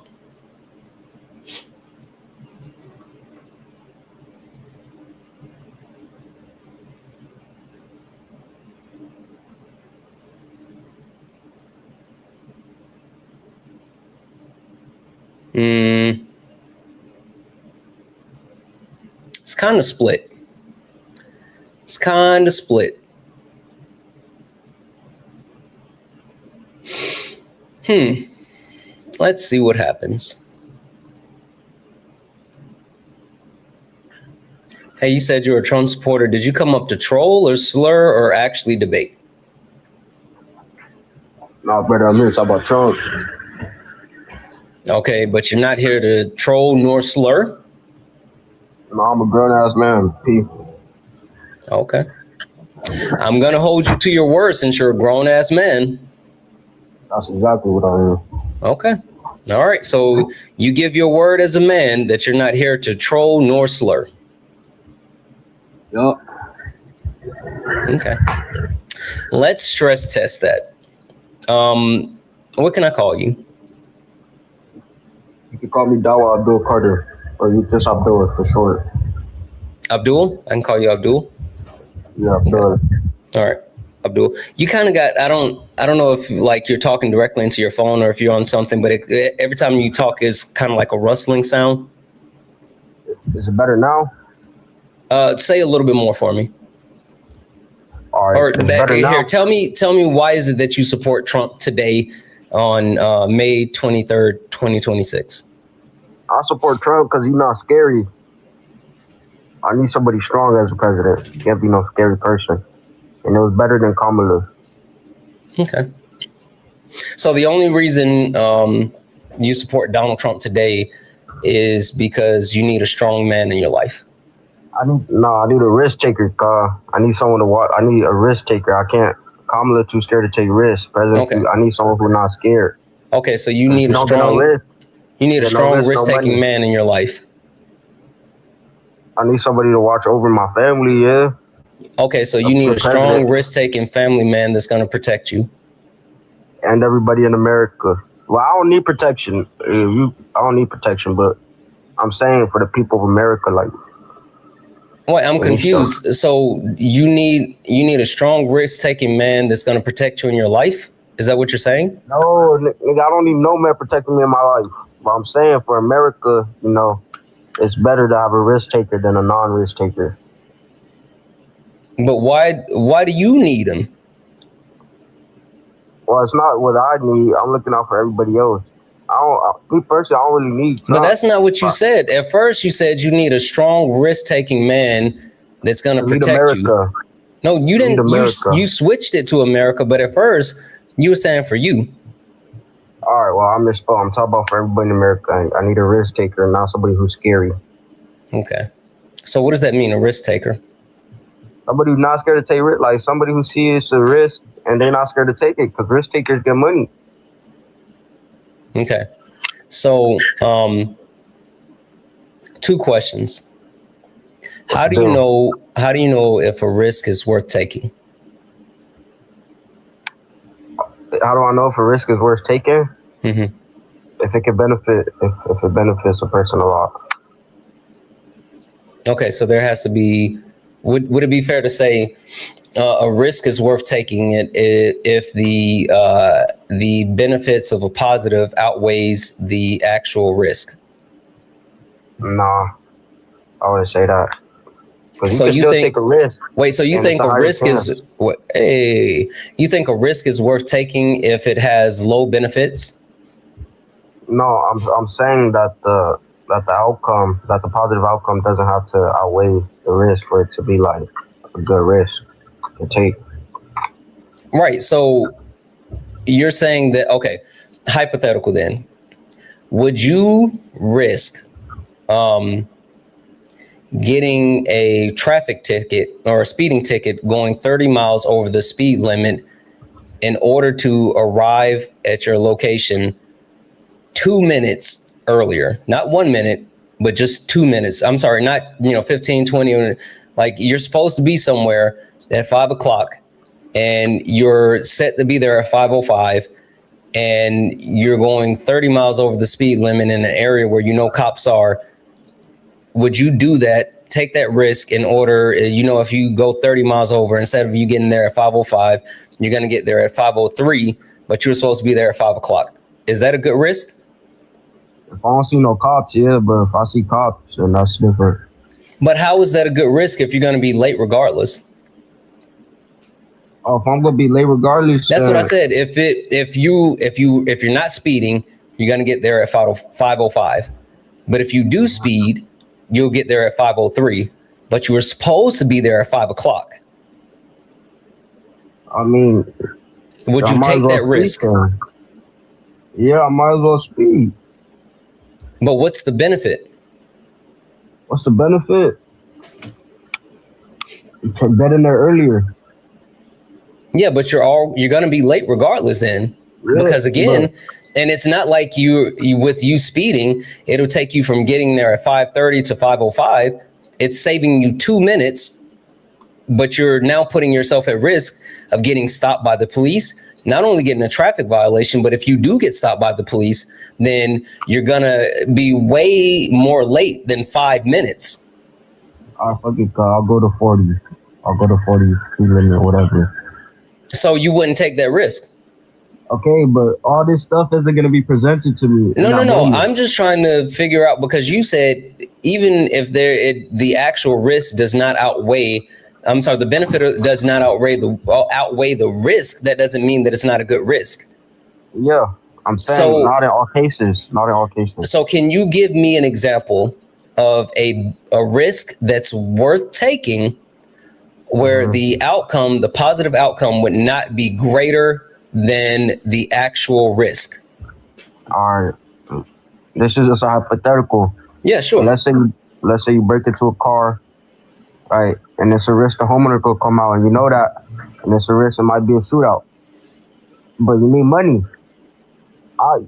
It's kind of split. It's kind of split. Let's see what happens. Hey, you said you're a Trump supporter. Did you come up to troll or slur or actually debate? No, brother, I'm here to talk about Trump. Okay, but you're not here to troll nor slur? No, I'm a grown-ass man, P. Okay. I'm going to hold you to your word since you're a grown-ass man. That's exactly what I am. Okay. All right. So you give your word as a man that you're not here to troll nor slur. Yup. Okay. Let's stress test that. What can I call you? You can call me Dawa Abdul Carter, or you just Abdul for short. Abdul? I can call you Abdul? Yeah, Abdul. Okay. All right. Abdul, you kind of got, I don't know if like you're talking directly into your phone or if you're on something, but every time you talk is kind of like a rustling sound. Is it better now? Say a little bit more for me. All right. Or here, tell me why is it that you support Trump today on May 23rd, 2026? I support Trump because he's not scary. I need somebody strong as a president. He can't be no scary person. And it was better than Kamala. Okay. So the only reason you support Donald Trump today is because you need a strong man in your life. I need a risk taker. I need someone to watch. I need a risk taker. I can't. Kamala too scared to take risks. President, I need someone who's not scared. Okay, so you need a strong risk-taking man in your life. I need somebody to watch over my family. Yeah. Okay, so you need a strong risk-taking family man that's going to protect you. And everybody in America. Well, I don't need protection. I don't need protection, but I'm saying for the people of America, like. Wait, I'm confused. So you need a strong risk-taking man that's going to protect you in your life? Is that what you're saying? No, nigga, I don't need no man protecting me in my life. But I'm saying for America, you know, it's better to have a risk taker than a non-risk taker. But why do you need him? Well, it's not what I need. I'm looking out for everybody else. Me personally, I don't really need Trump. But that's not what you said. At first, you said you need a strong risk-taking man that's going to protect you. No, you didn't. You switched it to America, but at first, you were saying for you. All right, well, I misspoke. I'm talking about for everybody in America. I need a risk taker, not somebody who's scary. Okay. So what does that mean, a risk taker? Somebody who's not scared to take risk, like somebody who sees a risk and they're not scared to take it, because risk takers get money. Okay. So, 2 questions. How do you know if a risk is worth taking? How do I know if a risk is worth taking? Mm-hmm. If it can benefit, if it benefits a person a lot. Okay, so there has to be. Would it be fair to say a risk is worth taking it if the benefits of a positive outweighs the actual risk? Nah, I wouldn't say that. So you think take a risk? Wait, so you think a risk is what? Hey, you think a risk is worth taking if it has low benefits? No, I'm saying that the positive outcome doesn't have to outweigh the risk for it to be like a good risk to take. Right. So you're saying that, okay, hypothetical then, would you risk getting a traffic ticket or a speeding ticket going 30 miles over the speed limit in order to arrive at your location 2 minutes earlier? Not 1 minute, but just 2 minutes. I'm sorry, not 15, 20. Like you're supposed to be somewhere at 5 o'clock and you're set to be there at 5:05. and you're going 30 miles over the speed limit in an area where you know cops are, would you do that, take that risk in order, if you go 30 miles over, instead of you getting there at 5:05, you're going to get there at 5:03, but you're supposed to be there at 5 o'clock. Is that a good risk? If I don't see no cops, yeah, but if I see cops, then that's different. But how is that a good risk if you're going to be late regardless? Oh, if I'm gonna be late regardless. That's what I said. If you're not speeding, you're going to get there at 5:05. But if you do speed, you'll get there at 5:03. But you were supposed to be there at 5 o'clock. I mean, would you take that risk? Yeah, I might as well speed. But what's the benefit? What's the benefit? You can get in there earlier. Yeah, but you're going to be late regardless then, because again, and it's not like you with you speeding, it'll take you from getting there at 5:30 to 5:05. It's saving you 2 minutes, but you're now putting yourself at risk of getting stopped by the police. Not only getting a traffic violation, but if you do get stopped by the police, then you're gonna be way more late than 5 minutes. I'll go to 40. I'll go to 40 speed limit or whatever. So you wouldn't take that risk? Okay, but all this stuff isn't going to be presented to me. No. I'm just trying to figure out, because you said even if the actual risk does not outweigh, the benefit does not outweigh the risk. That doesn't mean that it's not a good risk. Yeah, I'm saying not in all cases. Not in all cases. So can you give me an example of a risk that's worth taking, where the positive outcome would not be greater than the actual risk? All right. This is just a hypothetical. Yeah, sure. Let's say you break into a car, right? And it's a risk the homeowner could come out, and you know that, and it's a risk it might be a shootout. But you need money. I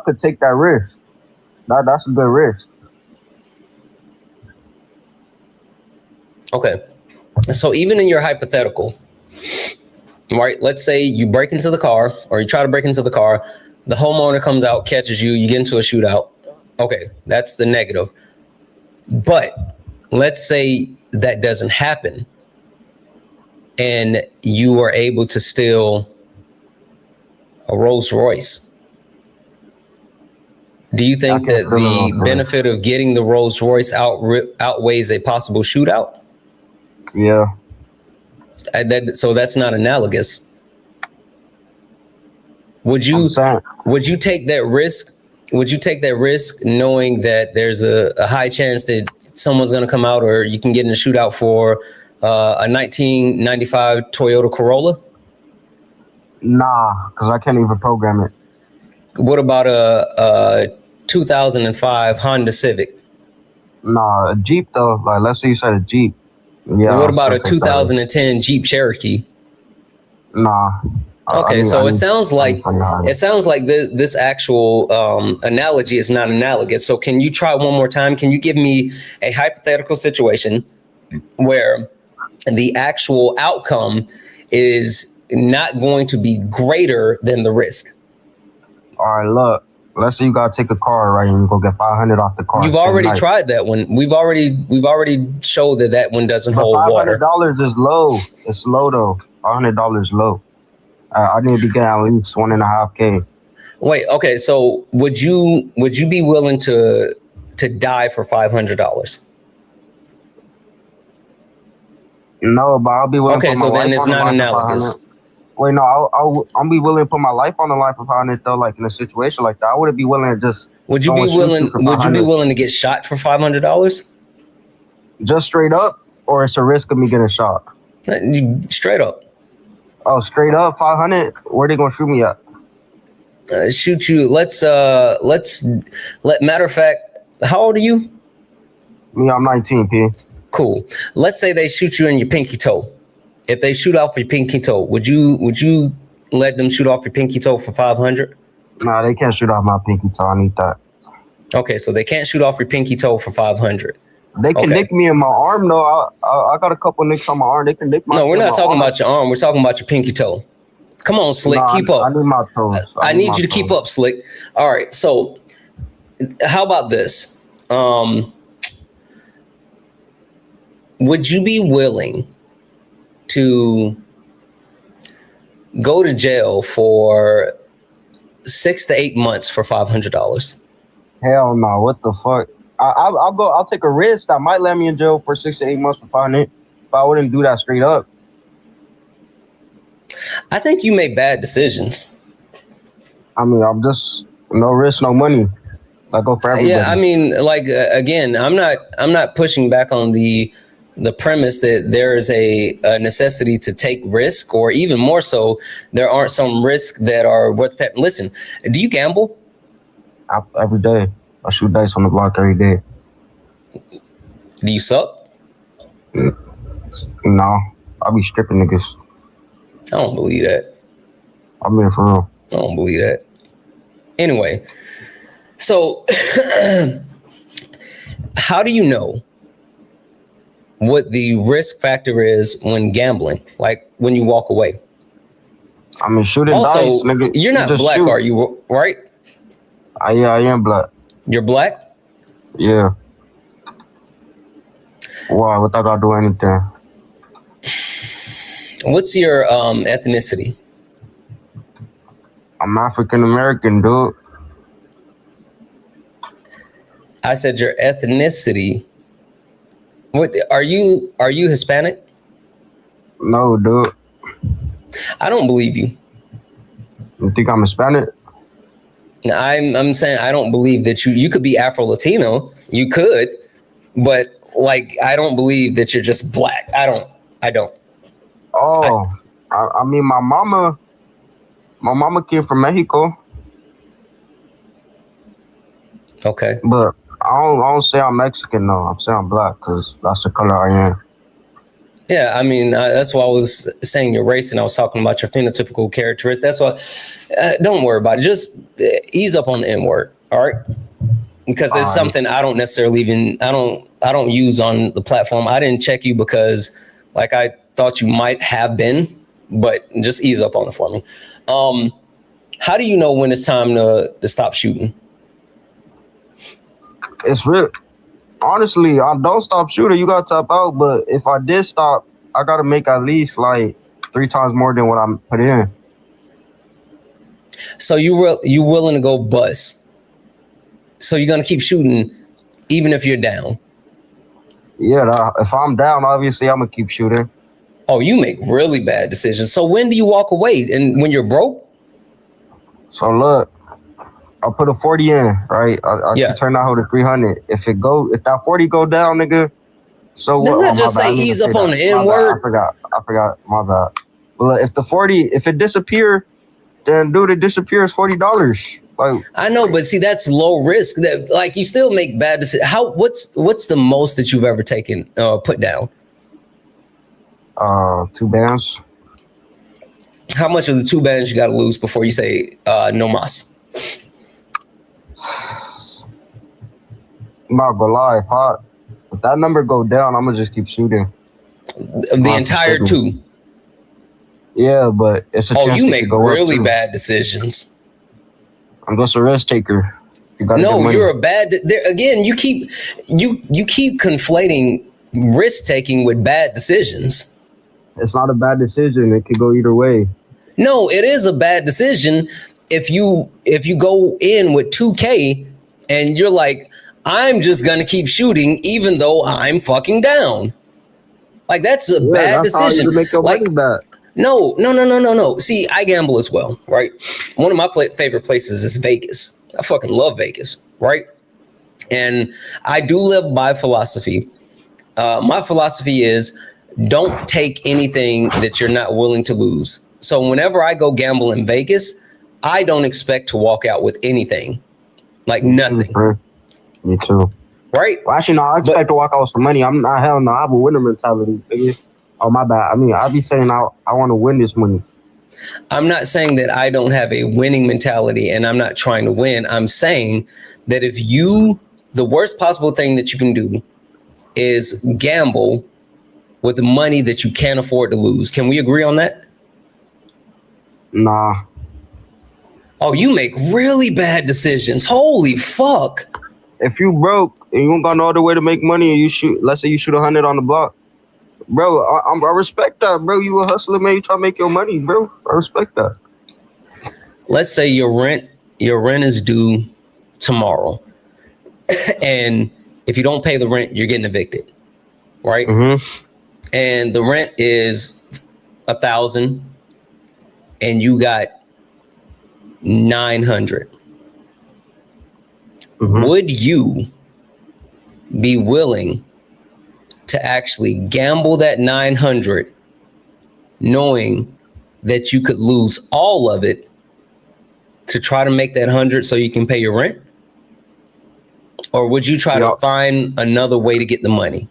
could take that risk. That's a good risk. Okay. So even in your hypothetical, right? Let's say you break into the car, or you try to break into the car. The homeowner comes out, catches you, you get into a shootout. Okay, that's the negative. But let's say that doesn't happen, and you are able to steal a Rolls Royce. Do you think that the benefit of getting the Rolls Royce outweighs a possible shootout? Yeah. So that's not analogous. Would you take that risk? Would you take that risk knowing that there's a high chance that someone's going to come out, or you can get in a shootout for a 1995 Toyota Corolla? Nah, because I can't even program it. What about a 2005 Honda Civic? Nah, a Jeep though. Like, let's say you said a Jeep. Yeah. What about a 2010 Jeep Cherokee? Nah. Okay, it sounds like this actual analogy is not analogous. So can you try one more time? Can you give me a hypothetical situation where the actual outcome is not going to be greater than the risk? All right, look. Let's say you gotta take a car, right, and you go get 500 off the car. You've already tried that one. We've already showed that one doesn't hold water. $500 is low. It's low though. $500 is low. I need to get at least $1.5K. Wait, okay. So would you be willing to die for $500? No, but I'll be willing. Okay, so then it's not analogous. Wait, no, I'll be willing to put my life on the line for $500 though. Like in a situation like that, I wouldn't be willing to just. Would you be willing to get shot for $500? Just straight up, or it's a risk of me getting shot? Straight up. Oh, straight up, 500. Where they gonna shoot me at? Shoot you. Matter of fact, how old are you? Me, I'm 19, P. Cool. Let's say they shoot you in your pinky toe. If they shoot off your pinky toe, would you let them shoot off your pinky toe for $500? Nah, they can't shoot off my pinky toe. I need that. Okay, so they can't shoot off your pinky toe for $500. They can nick me in my arm though. I got a couple nicks on my arm. They can nick my. No, we're not talking about your arm. We're talking about your pinky toe. Come on, Slick, Nah, keep up. I need my toes. I need you to keep up, Slick. All right, so how about this? Would you be willing to go to jail for 6 to 8 months for $500? Hell no! What the fuck? I'll go. I'll take a risk that might land me in jail for 6 to 8 months for $500, but I wouldn't do that straight up. I think you make bad decisions. I mean, I'm just no risk, no money. I go for everybody. Yeah, I mean, like again, I'm not pushing back on the premise that there is a necessity to take risk, or even more so, there aren't some risks that are worth paying. Listen, do you gamble? Every day. I shoot dice on the block every day. Do you suck? No, I be stripping niggas. I don't believe that. I mean, for real. I don't believe that. Anyway, so how do you know what the risk factor is when gambling? Like when you walk away? I mean, shooting also, dice, nigga. You're not black, shoot. Are you? Right? Yeah, I am black. You're black? Yeah. Why? What I gotta do anything? What's your ethnicity? I'm African American, dude. I said your ethnicity. What are you Hispanic? No, dude. I don't believe you. You think I'm Hispanic? I'm saying I don't believe that you could be Afro-Latino. You could, but like I don't believe that you're just black. I don't. Oh, I mean my mama came from Mexico. Okay. But I don't say I'm Mexican, no. I'm saying I'm black because that's the color I am. Yeah, I mean, that's why I was saying your race and I was talking about your phenotypical characteristics. That's why, don't worry about it. Just ease up on the N word, all right? Because it's something I don't necessarily I don't use on the platform. I didn't check you because like I thought you might have been, but just ease up on it for me. How do you know when it's time to stop shooting? It's real. Honestly, I don't stop shooting. You gotta tap out. But if I did stop, I gotta make at least like 3 times more than what I'm put in. So you willing to go bust? So you're gonna keep shooting even if you're down? Yeah, if I'm down, obviously I'm gonna keep shooting. Oh, you make really bad decisions. So when do you walk away? And when you're broke? So look, I put a 40 in, right? I can turn that hoe to 300. If that 40 go down, nigga, so what? Not just say ease up on the N word. I forgot. My bad. Well, if the 40, if it disappear, then dude, it disappears $40. Like I know, but see, that's low risk. That like you still make bad decisions. What's the most that you've ever taken put down? 2 bands. How much of the 2 bands you got to lose before you say no mas? I'm not gonna lie, if that number go down, I'm gonna just keep shooting. The entire 2. Yeah, but it's a chance you make go really bad decisions. I'm just a risk taker. You're a bad. Again, you keep conflating risk taking with bad decisions. It's not a bad decision. It could go either way. No, it is a bad decision if you go in with 2K and you're like, I'm just gonna keep shooting even though I'm fucking down. Like that's a bad decision. How you make your money back. No. See, I gamble as well, right? One of my favorite places is Vegas. I fucking love Vegas, right? And I do live by philosophy. My philosophy is don't take anything that you're not willing to lose. So whenever I go gamble in Vegas, I don't expect to walk out with anything, like nothing. Me too. Right? Well, actually, no, I expect to walk out with some money. I'm not, hell no, I have a winner mentality. Nigga. Oh, my bad. I mean, I be saying I want to win this money. I'm not saying that I don't have a winning mentality and I'm not trying to win. I'm saying that the worst possible thing that you can do is gamble with the money that you can't afford to lose. Can we agree on that? Nah. Oh, you make really bad decisions. Holy fuck. If you broke and you don't got no other way to make money and you shoot, let's say you shoot 100 on the block, bro, I respect that, bro. You a hustler, man. You try to make your money, bro. I respect that. Let's say your rent is due tomorrow. And if you don't pay the rent, you're getting evicted. Right? Mm-hmm. And the rent is $1,000 and you got $900. Mm-hmm. Would you be willing to actually gamble that $900 knowing that you could lose all of it to try to make that $100 so you can pay your rent? Or would you try to find another way to get the money?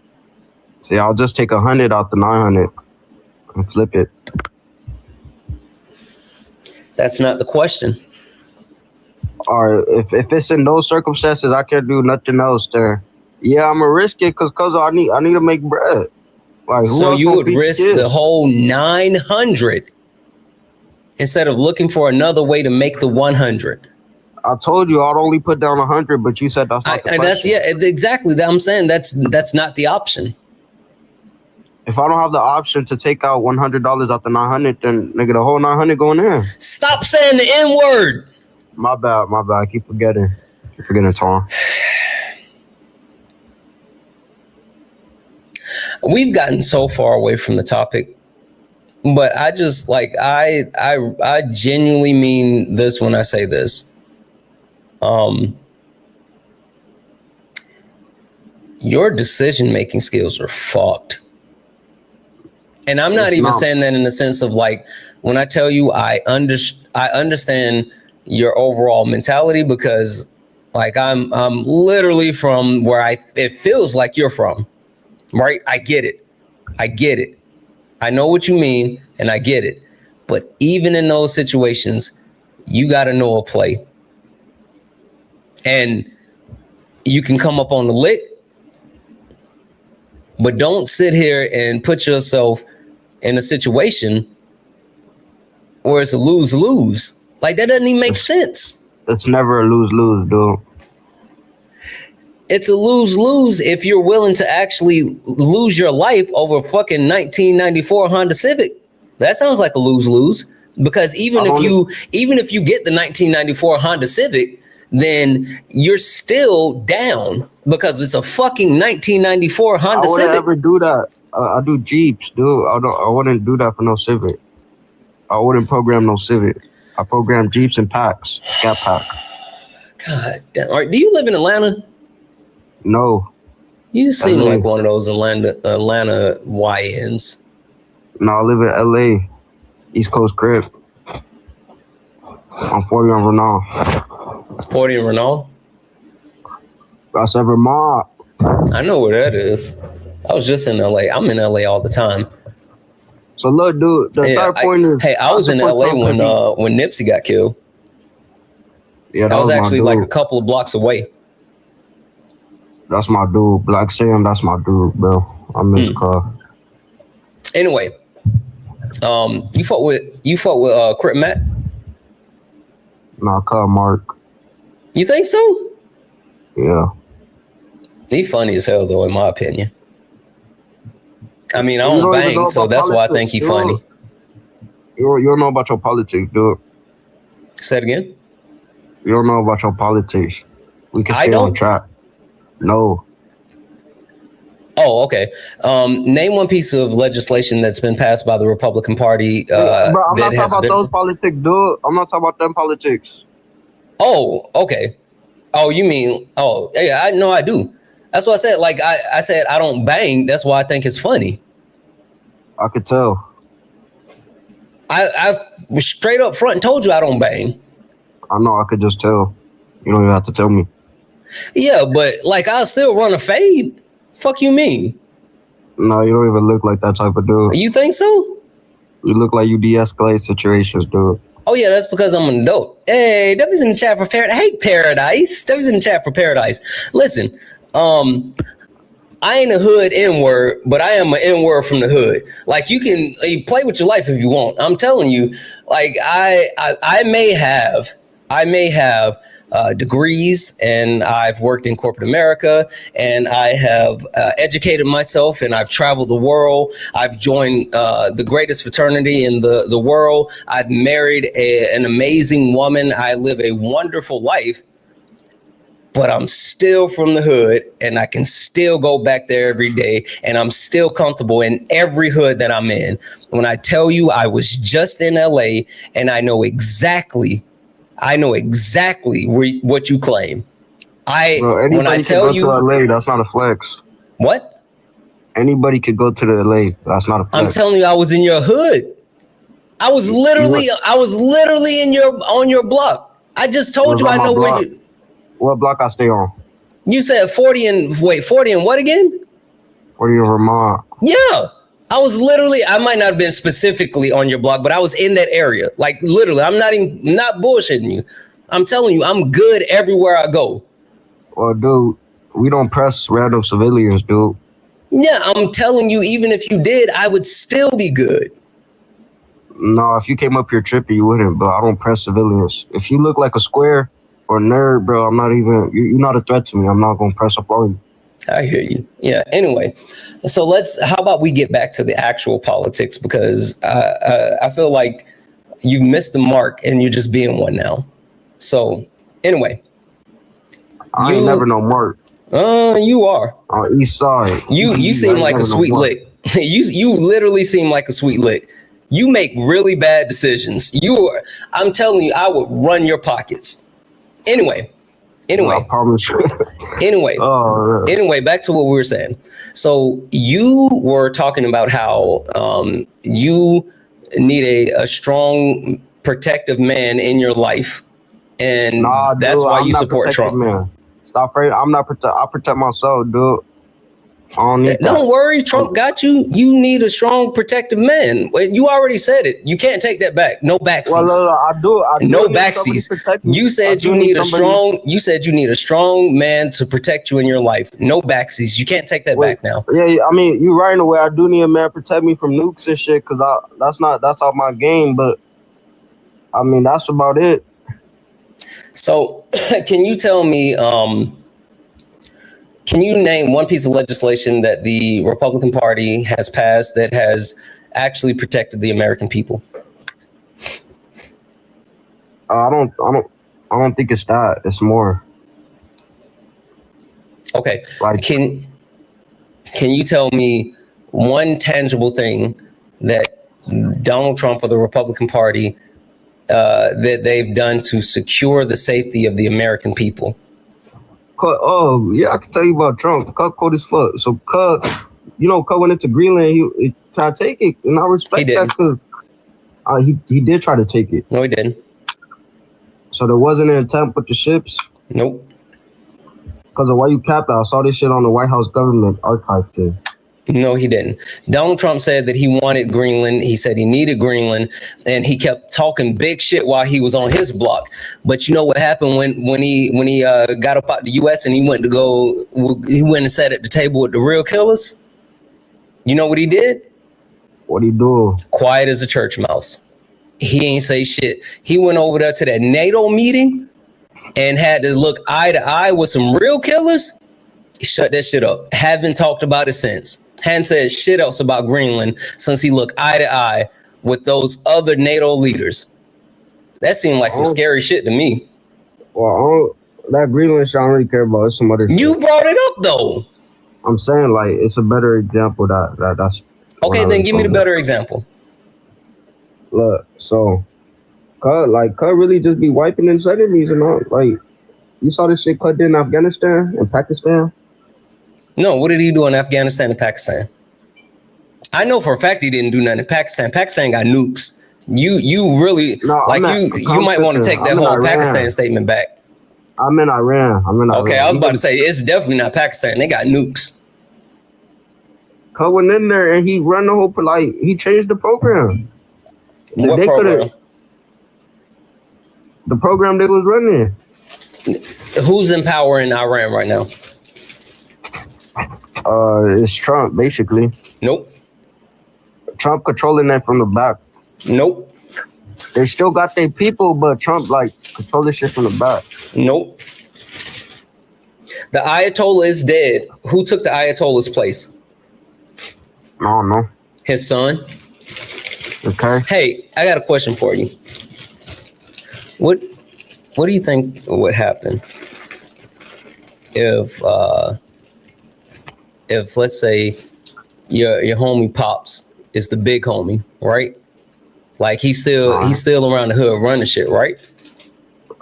See, I'll just take 100 out the 900 and flip it. That's not the question. All right, if it's in those circumstances, I can't do nothing else there. Yeah, I'm gonna risk it because I need to make bread. Like, so you would risk the whole 900 instead of looking for another way to make the 100. I told you I'd only put down 100, but you said that's not the question. Exactly. I'm saying that's not the option. If I don't have the option to take out $100 out the 900, then nigga, the whole 900 going in. Stop saying the N word. My bad. I keep forgetting. Tom. We've gotten so far away from the topic, but I just I genuinely mean this when I say this. Your decision-making skills are fucked. And I'm not even saying that in the sense of like, when I tell you I understand your overall mentality, because like I'm literally from where it feels like you're from, right? I get it. I know what you mean and I get it. But even in those situations, you got to know a play. And you can come up on the lick, but don't sit here and put yourself in a situation where it's a lose-lose. Like, that doesn't even make sense. It's never a lose-lose, dude. It's a lose-lose if you're willing to actually lose your life over a fucking 1994 Honda Civic. That sounds like a lose-lose, because even if you get the 1994 Honda Civic, then you're still down because it's a fucking 1994 Honda Civic. I wouldn't ever do that. I do Jeeps, dude. I wouldn't do that for no Civic. I wouldn't program no Civic. I program Jeeps and packs, Scat Pack. God damn. All right, do you live in Atlanta? No. You seem like one of those Atlanta YNs. No, I live in LA, East Coast crib. I'm 40 on Renault. 40 and Renault? That's in Vermont. I know where that is. I was just in LA. I'm in LA all the time. So look, dude, the third point is... Hey, I was in LA when Nipsey got killed. Yeah, I was actually like a couple of blocks away. That's my dude. Black Sam, that's my dude, bro. I miss car. Anyway, you fought with Crip Matt? Nah, Cub Mark. You think so? Yeah. He funny as hell, though, in my opinion. I mean, I don't bang, so that's why I think he funny. You don't know about your politics, dude. Say it again? You don't know about your politics. We can stay on track. No. Oh, okay. Name one piece of legislation that's been passed by the Republican Party. Bro, I'm not talking about those politics, dude. I'm not talking about them politics. Oh, okay. Oh, you mean? Oh, yeah. I know I do. That's what I said. Like I said, I don't bang. That's why I think it's funny. I could tell. I was straight up front and told you I don't bang. I know. I could just tell. You don't even have to tell me. Yeah, but like I'll still run a fade. Fuck you mean? No, you don't even look like that type of dude. You think so? You look like you de-escalate situations, dude. Oh yeah, that's because I'm an adult. Hey, W's in the chat for Paradise. Hey, Paradise. W's in the chat for Paradise. Listen, I ain't a hood N-word, but I am an N-word from the hood. Like you play with your life if you want. I'm telling you, like I may have degrees, and I've worked in corporate America, and I have educated myself, and I've traveled the world. I've joined the greatest fraternity in the world. I've married an amazing woman. I live a wonderful life. But I'm still from the hood, and I can still go back there every day, and I'm still comfortable in every hood that I'm in. When I tell you I was just in LA, and I know exactly what you claim. When I tell you, to LA, that's not a flex. What? Anybody could go to the LA. That's not a flex. I'm telling you, I was in your hood. I was literally on your block. I just told you I know where you. What block I stay on? You said 40 and what again? 40 in Vermont. Yeah. I was literally, I might not have been specifically on your block, but I was in that area. Like literally, I'm not bullshitting you. I'm telling you, I'm good everywhere I go. Well, dude, we don't press random civilians, dude. Yeah, I'm telling you, even if you did, I would still be good. No, if you came up here trippy, you wouldn't, but I don't press civilians. If you look like a square or nerd, bro, I'm not even, you're not a threat to me. I'm not going to press up on you. I hear you. Yeah. Anyway, so how about we get back to the actual politics, because I feel like you've missed the mark and you're just being one now. So anyway. I ain't never no mark. You are. On East Side. You seem like a sweet lick. You literally seem like a sweet lick. You make really bad decisions. I'm telling you, I would run your pockets. Anyway, I promise you. Anyway, back to what we were saying. So you were talking about how you need a strong, protective man in your life, and that's why you support Trump. Man. Stop afraid. I protect myself, dude. I don't need Don't worry, Trump got you. You need a strong, protective man. You already said it. You can't take that back. No backsies. Well, I do. No backsies. You said you need a strong. You said you need a strong man to protect you in your life. No backsies. You can't take that back now. Yeah, I mean, you're right in a way. I do need a man to protect me from nukes and shit, because that's not my game. But I mean, that's about it. So, can you tell me? Can you name one piece of legislation that the Republican Party has passed that has actually protected the American people? I don't think it's that. It's more. Okay. Can you tell me one tangible thing that Donald Trump or the Republican Party that they've done to secure the safety of the American people? Oh, yeah, I can tell you about Trump. Cut cold as fuck. So Cut went into Greenland. He tried to take it, and I respect that, because he did try to take it. No, he didn't. So there wasn't an attempt with the ships? Nope. Because of why you capped out. I saw this shit on the White House government archive thing. No, he didn't. Donald Trump said that he wanted Greenland. He said he needed Greenland, and he kept talking big shit while he was on his block. But you know what happened when he got up out the U.S. and he went and sat at the table with the real killers? You know what he did? What he do? Quiet as a church mouse. He ain't say shit. He went over there to that NATO meeting and had to look eye to eye with some real killers. He shut that shit up. Haven't talked about it since. Hadn't said shit else about Greenland since he looked eye to eye with those other NATO leaders. That seemed like some scary shit to me. Well, that Greenland shit I don't really care about. It's some other shit. You brought it up though. I'm saying, like, it's a better example that's okay. Then give me the better example. Look, so Cut really just be wiping his enemies and all. Like, you saw this shit Cut did in Afghanistan and Pakistan. No, what did he do in Afghanistan and Pakistan? I know for a fact he didn't do nothing in Pakistan. Pakistan got nukes. You really you might want to take that whole Pakistan statement back. I'm in Iran. Okay, I was about to say it's definitely not Pakistan. They got nukes. Cut went in there and he run the whole he changed the program. What program? The program they was running. Who's in power in Iran right now? It's Trump, basically. Nope. Trump controlling them from the back. Nope. They still got their people, but Trump like control this shit from the back. Nope. The Ayatollah is dead. Who took the Ayatollah's place? I don't know. His son. Okay. Hey, I got a question for you. What do you think would happen if let's say your homie Pops is the big homie, right? Like he's still around the hood running shit, right?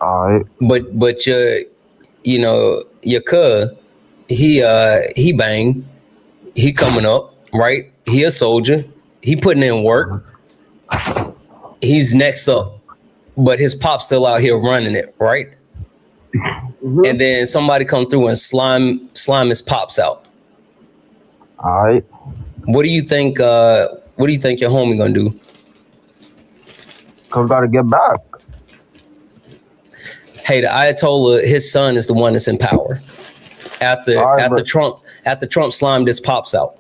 All right. But your cuz, he bang, he coming up, right? He a soldier, he putting in work, he's next up, but his pop's still out here running it, right? Mm-hmm. And then somebody come through and slime his pops out. All right. What do you think your homie gonna do? Comes out to get back. Hey, the Ayatollah, his son is the one that's in power. After Trump slimed his pops out.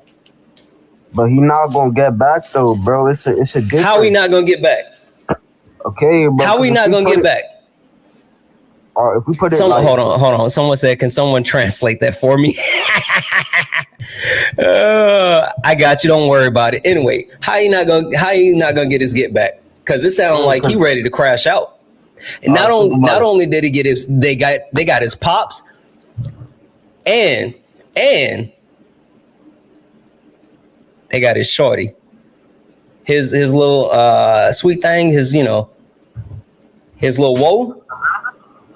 But he not gonna get back though, bro. It's a difference. How he not gonna get back? Okay, bro. How we not gonna get back? Or if we put it hold on. Someone said, can someone translate that for me? I got you. Don't worry about it. Anyway, how you not gonna get his get back? Because it sounds like he ready to crash out. And not only did he get his, they got his pops, and they got his shorty, his little sweet thing, his little woe.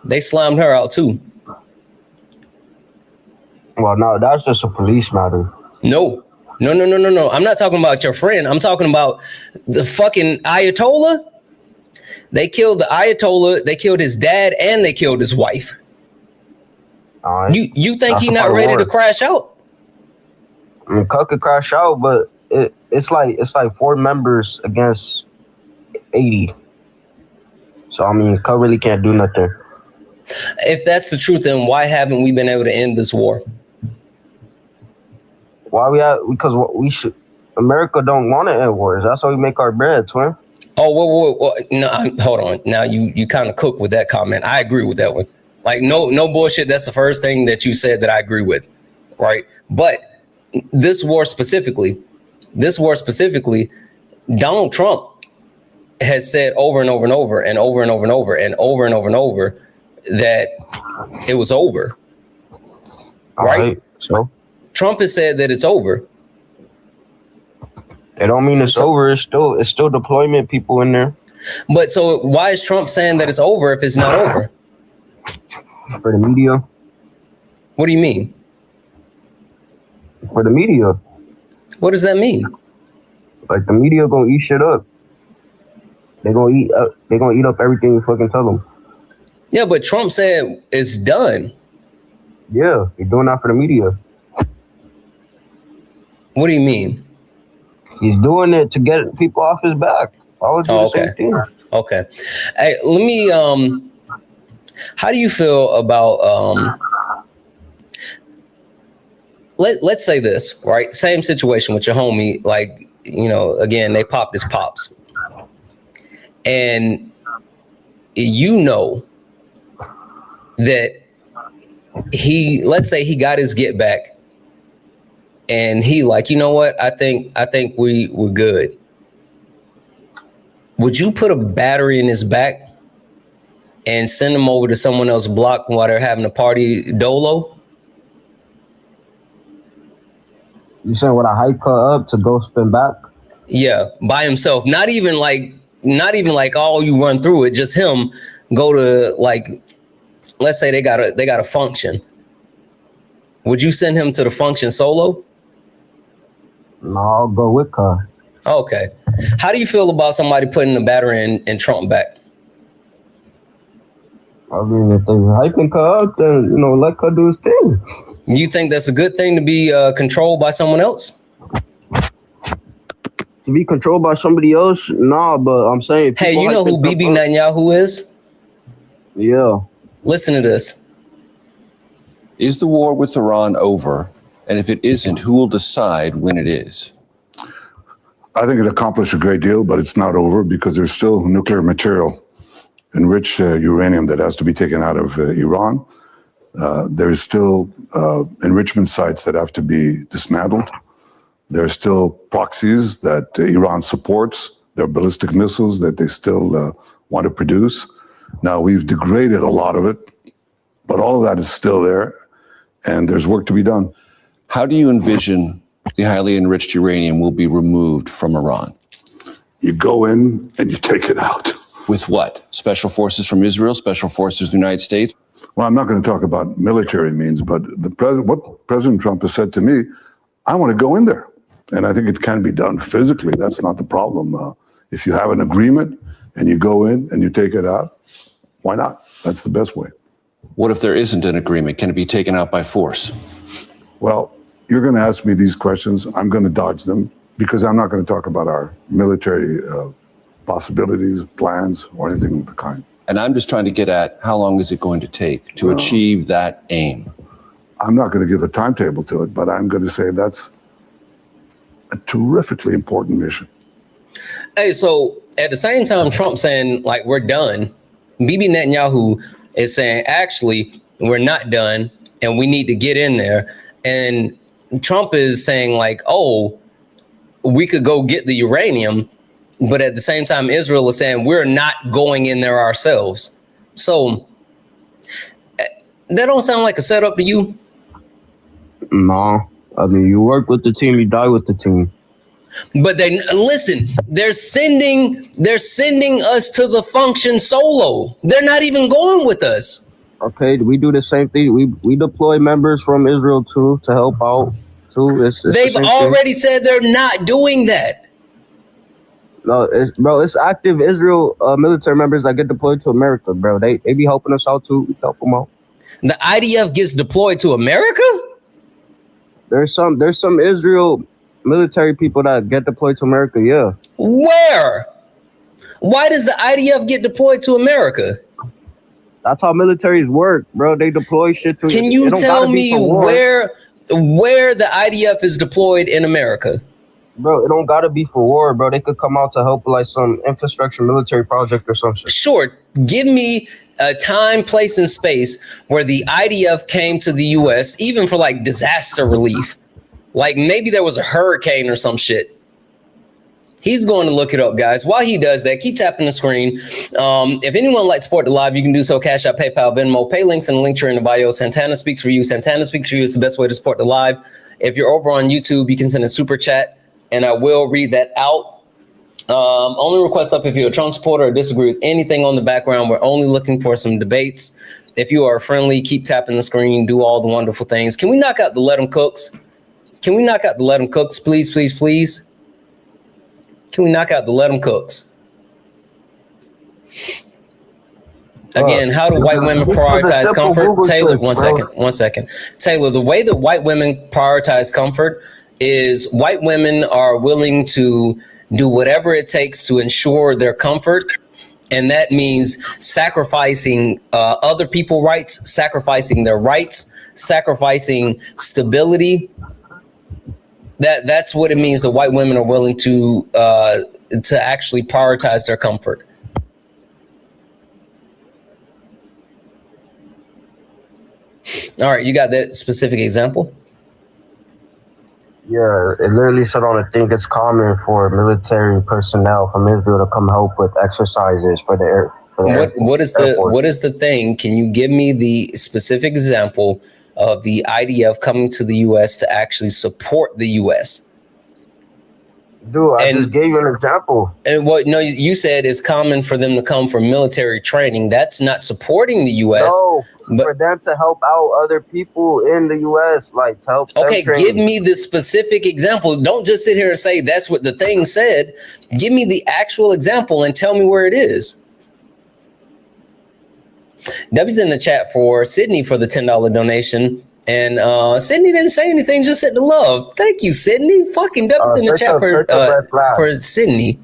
They slammed her out too. Well, no, that's just a police matter. No. I'm not talking about your friend. I'm talking about the fucking Ayatollah. They killed the Ayatollah. They killed his dad and they killed his wife. You think he's not ready to crash out? I mean, Cuck could crash out, but it's like 4 members against 80. So I mean, Cuck really can't do nothing. If that's the truth, then why haven't we been able to end this war? Because we should. America don't want to end wars. That's how we make our bread, twin. Oh, whoa. No, hold on. Now you kind of cook with that comment. I agree with that one. Like no bullshit. That's the first thing that you said that I agree with, right? But this war specifically, Donald Trump has said over and over and over and over and over and over and over and over and over that it was over. Right? So Trump has said that it's over. It don't mean it's over. It's still deployment people in there. But so why is Trump saying that it's over if it's not over? For the media. What do you mean? For the media. What does that mean? Like the media gonna eat shit up. They're gonna eat up everything you fucking tell them. Yeah, but Trump said it's done. Yeah, you're doing that for the media. What do you mean? He's doing it to get people off his back. I would do the same thing. Okay. Hey, let me how do you feel about let's say this, right? Same situation with your homie, like, again, they popped his pops. And that let's say he got his get back and he like, you know what? I think we're good. Would you put a battery in his back and send him over to someone else's block while they're having a party dolo? You saying would I hike her up to go spin back? Yeah, by himself. Not even like, oh, you run through it. Just him go to, like, let's say they got a function. Would you send him to the function solo? No, I'll go with her. Okay. How do you feel about somebody putting the battery in Trump back? I mean, if they're hyping her up, then, let her do his thing. You think that's a good thing to be controlled by someone else? To be controlled by somebody else? Nah, but I'm saying... Hey, you know who Bibi Netanyahu is? Yeah. Listen to this. Is the war with Iran over? And if it isn't, who will decide when it is? I think it accomplished a great deal, but it's not over because there's still nuclear material, enriched uranium that has to be taken out of Iran. There's still enrichment sites that have to be dismantled. There's still proxies that Iran supports. There are ballistic missiles that they still want to produce. Now, we've degraded a lot of it, but all of that is still there, and there's work to be done. How do you envision the highly enriched uranium will be removed from Iran? You go in and you take it out. With what? Special forces from Israel, special forces from the United States? Well, I'm not going to talk about military means, but what President Trump has said to me, I want to go in there. And I think it can be done physically. That's not the problem. If you have an agreement and you go in and you take it out, why not? That's the best way. What if there isn't an agreement? Can it be taken out by force? Well, you're going to ask me these questions. I'm going to dodge them because I'm not going to talk about our military possibilities, plans, or anything of the kind. And I'm just trying to get at how long is it going to take to achieve that aim? I'm not going to give a timetable to it, but I'm going to say that's a terrifically important mission. Hey, so at the same time, Trump saying like we're done, Bibi Netanyahu is saying actually we're not done and we need to get in there. And Trump is saying like, oh, we could go get the uranium, but at the same time, Israel is saying we're not going in there ourselves. So that don't sound like a setup to you? No. I mean, you work with the team, you die with the team. But they listen, they're sending us to the function solo. They're not even going with us. Okay, we do the same thing. We deploy members from Israel too to help out too. It's They've already said they're not doing that. No, it's active Israel military members that get deployed to America, bro. They be helping us out too. We help them out. The IDF gets deployed to America? There's some Israel military people that get deployed to America, yeah. Where? Why does the IDF get deployed to America? That's how militaries work, bro. They deploy shit to. Can you tell me where the IDF is deployed in America? Bro, it don't gotta be for war, bro. They could come out to help like some infrastructure military project or some shit. Sure. Give me a time, place, and space where the IDF came to the US, even for like disaster relief. Like maybe there was a hurricane or some shit. He's going to look it up, guys. While he does that, keep tapping the screen. If anyone would like to support the live, you can do so. Cash App, PayPal, Venmo, pay links, and the link in the bio. Santana speaks for you. Santana speaks for you. It's the best way to support the live. If you're over on YouTube, you can send a super chat, and I will read that out. Only request up if you're a Trump supporter or disagree with anything on the background. We're only looking for some debates. If you are friendly, keep tapping the screen. Do all the wonderful things. Can we knock out the let 'em cooks? Can we knock out the let 'em cooks, please, please, please? Can we knock out the let 'em cooks? Again, how do white women prioritize comfort? Taylor, one second. Taylor, the way that white women prioritize comfort is white women are willing to do whatever it takes to ensure their comfort. And that means sacrificing other people's rights, sacrificing their rights, sacrificing stability. That's what it means that white women are willing to actually prioritize their comfort. All right, you got that specific example? Yeah, it literally said on the thing it's common for military personnel from Israel to come help with exercises for the air. What is the thing? Can you give me the specific example of the IDF coming to the U.S. to actually support the U.S.? Dude, I just gave you an example. And you said it's common for them to come for military training. That's not supporting the U.S. No, for them to help out other people in the U.S., like to help. Okay, give me the specific example. Don't just sit here and say that's what the thing said. Give me the actual example and tell me where it is. W's in the chat for Sydney for the $10 donation. And Sydney didn't say anything, just said the love. Thank you, Sydney. Fucking W's in the chat for Sydney.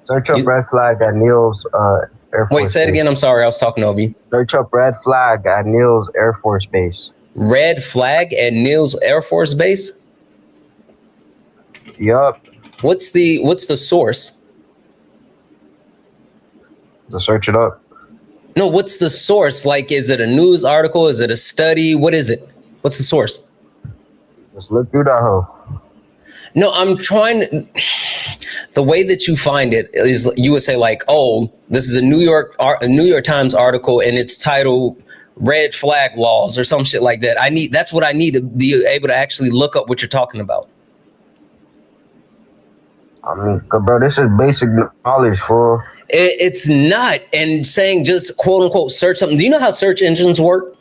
Search up red flag at Neil's Air Force Wait, say it again. I'm sorry. I was talking over you. Search up red flag at Neil's Air Force Base. red flag at Neal's Air Force Base? Yup. What's the source? To search it up. No, what's the source? Like, is it a news article? Is it a study? What is it? What's the source? Just look through that hoe. No, I'm trying. The way that you find it is you would say like, oh, this is a New York Times article and it's titled "Red Flag Laws" or some shit like that. That's what I need to be able to actually look up what you're talking about. I mean, bro, this is basic knowledge, fool. It's not. And saying just quote unquote search something. Do you know how search engines work?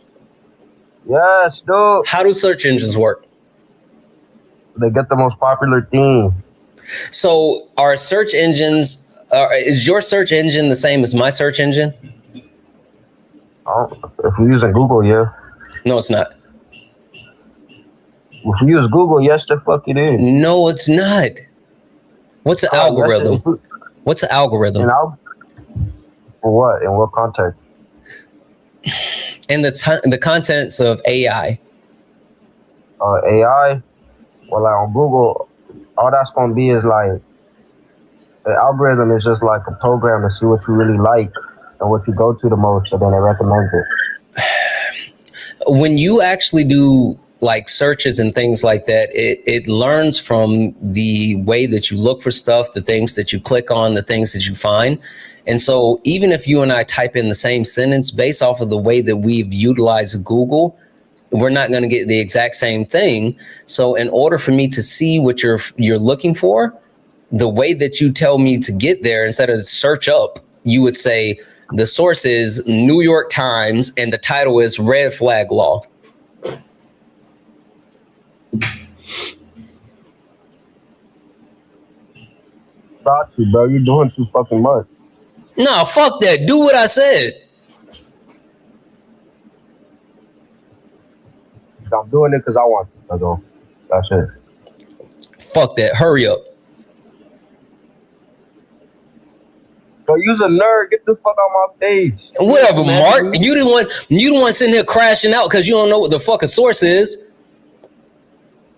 Yes, dude. How do search engines work? They get the most popular thing. So are search engines, is your search engine the same as my search engine? If you're using Google, yeah. No, it's not. If you use Google, yes, the fuck it is. No, it's not. What's the algorithm? What's the algorithm? For what? In what context? In the contents of AI. AI? Well, like on Google, all that's going to be is like, the algorithm is just like a program to see what you really like and what you go to the most, and then it recommends it. When you actually do like searches and things like that, it learns from the way that you look for stuff, the things that you click on, the things that you find. And so even if you and I type in the same sentence based off of the way that we've utilized Google, we're not going to get the exact same thing. So in order for me to see what you're looking for, the way that you tell me to get there, instead of search up, you would say the source is New York Times and the title is Red Flag Law. Got you, bro. You're doing too fucking much. Nah, fuck that. Do what I said. I'm doing it because I want to. That's all. That's it. Fuck that. Hurry up. Bro, you's a nerd. Get the fuck out my page. Whatever, Mark. You the one sitting here crashing out because you don't know what the fucking source is.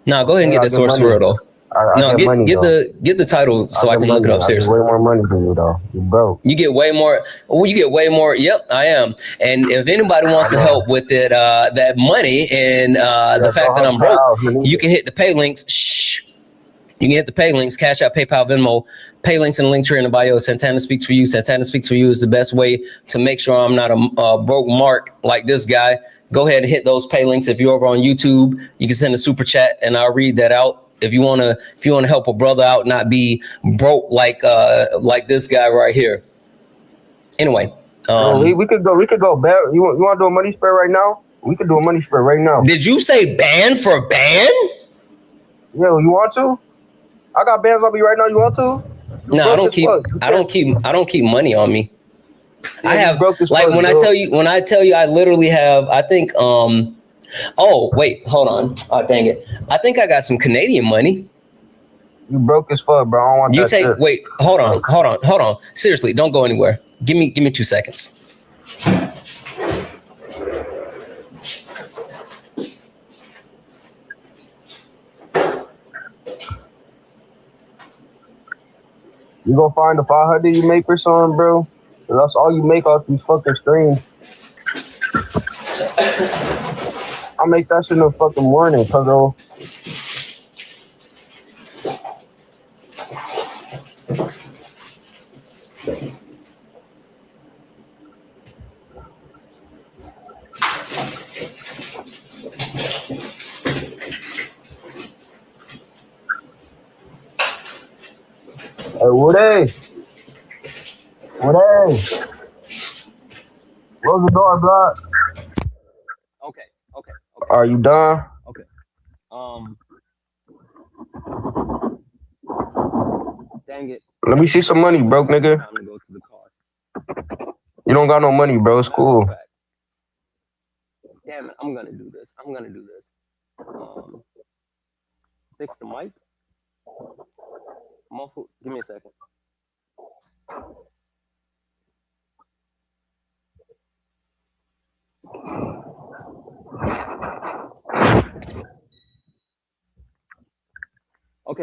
Nah, go ahead and get the source for real though. No, get the title so I can look it up seriously. Way more money than you though. You broke. You get way more. Well, you get way more. Yep, I am. And if anybody wants to help with it, that money and the fact that I'm broke, you can hit the pay links. Shh. You can hit the pay links, Cash App, PayPal, Venmo. Pay links in the link tree in the bio. Santana Speaks For You. Santana Speaks For You is the best way to make sure I'm not a broke mark like this guy. Go ahead and hit those pay links. If you're over on YouTube, you can send a super chat and I'll read that out. If you wanna help a brother out, not be broke like this guy right here. Anyway, we could go. You want to do a money spread right now? We could do a money spread right now. Did you say ban for ban? Yeah, you want to? I got bands on me right now. You want to? No, I don't keep money on me. Yeah, I have like when I tell you I literally have, I think oh wait, hold on. Oh dang it. I think I got some Canadian money. You broke as fuck, bro. I don't want that wait, hold on. Seriously, don't go anywhere. Give me 2 seconds. You gonna find the 500 you make or something, bro? That's all you make off these fucking streams. I make that shit in the fucking morning, cuz Hey, Woody. Close the door, blood. Okay. Are you done? Okay. Dang it. Let me see some money, broke nigga. Time to go to the car. You don't got no money, bro. It's cool. Damn it. I'm gonna do this. Fix the mic. Muffle. Give me a second.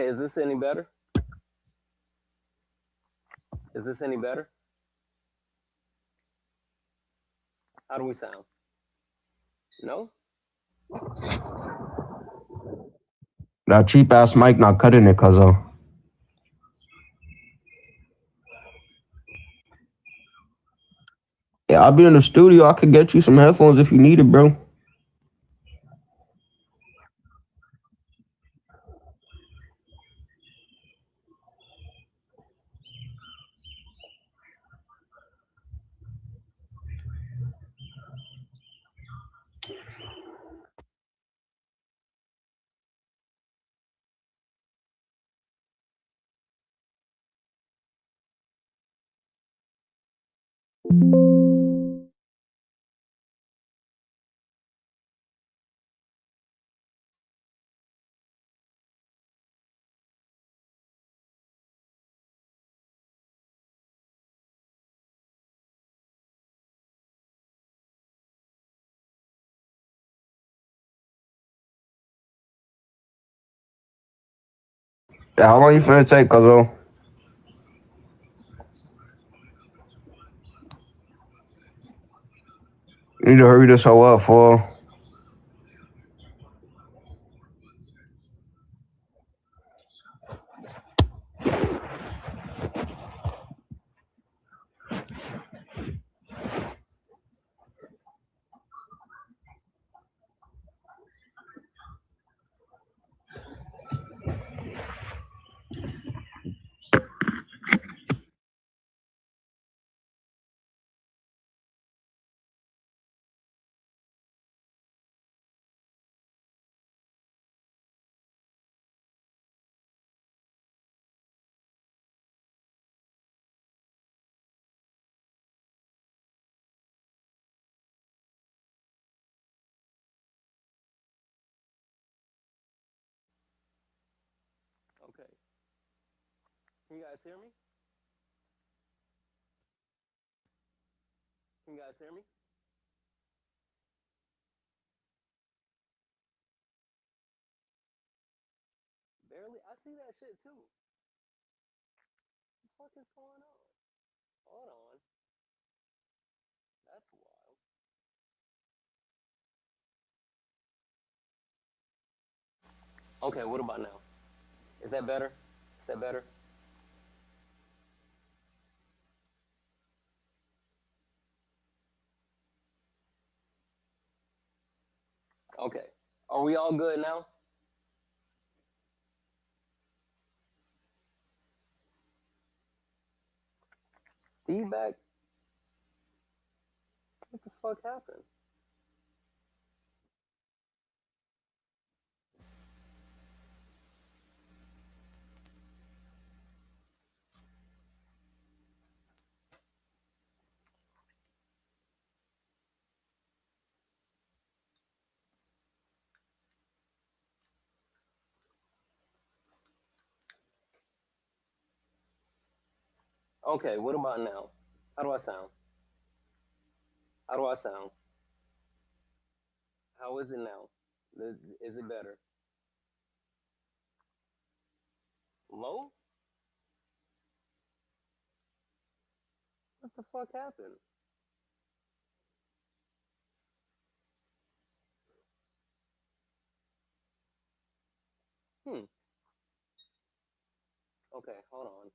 Okay, is this any better? Is this any better? How do we sound? No? That cheap ass mic not cutting it, cuzzo. Yeah, I'll be in the studio. I could get you some headphones if you need it, bro. Yeah, how long you finna take, cuzzo? You need to hurry this hoe up, fool. Okay. Can you guys hear me? Can you guys hear me? Barely. I see that shit too. What the fuck is going on? Hold on. That's wild. Okay, what about now? Is that better? Is that better? Okay. Are we all good now? Feedback? What the fuck happened? Okay, what about now? How do I sound? How do I sound? How is it now? Is it better? Low? What the fuck happened? Hmm. Okay, hold on.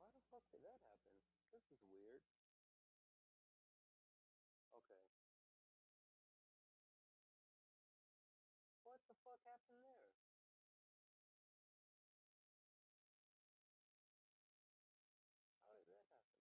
Why the fuck did that happen? This is weird. Okay. What the fuck happened there? How did that happen?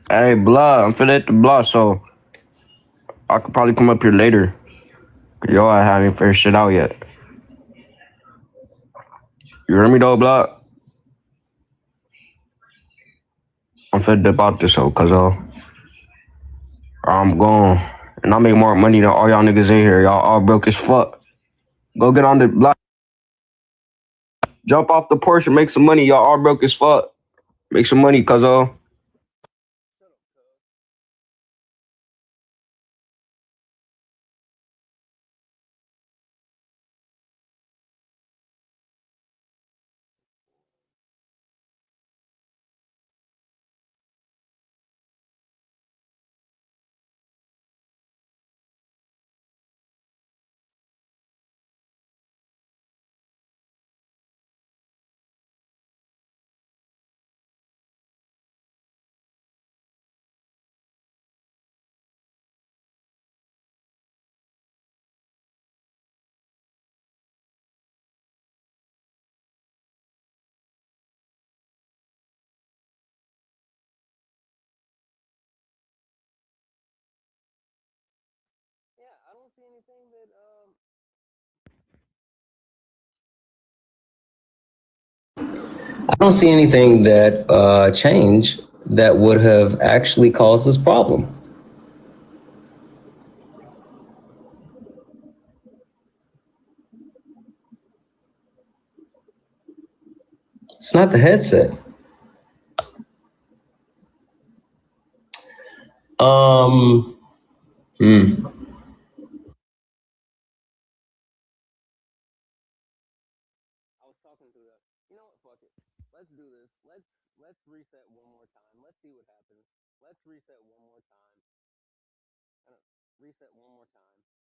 Hey, blah, I'm finna hit the block, so I could probably come up here later. Yo, I haven't figured shit out yet. You hear me though, blah? I'm finna dip out this hoe, cause I'm gone. And I make more money than all y'all niggas in here. Y'all all broke as fuck. Go get on the block. Jump off the porch and make some money. Y'all all broke as fuck. Make some money, cuz Yeah, I don't see anything that I don't see anything that changed that would have actually caused this problem. It's not the headset. Hmm. I was talking to the. You know what? Fuck it. Let's do this. Let's reset one more time. Let's see what happens. Let's reset one more time. Reset one more time.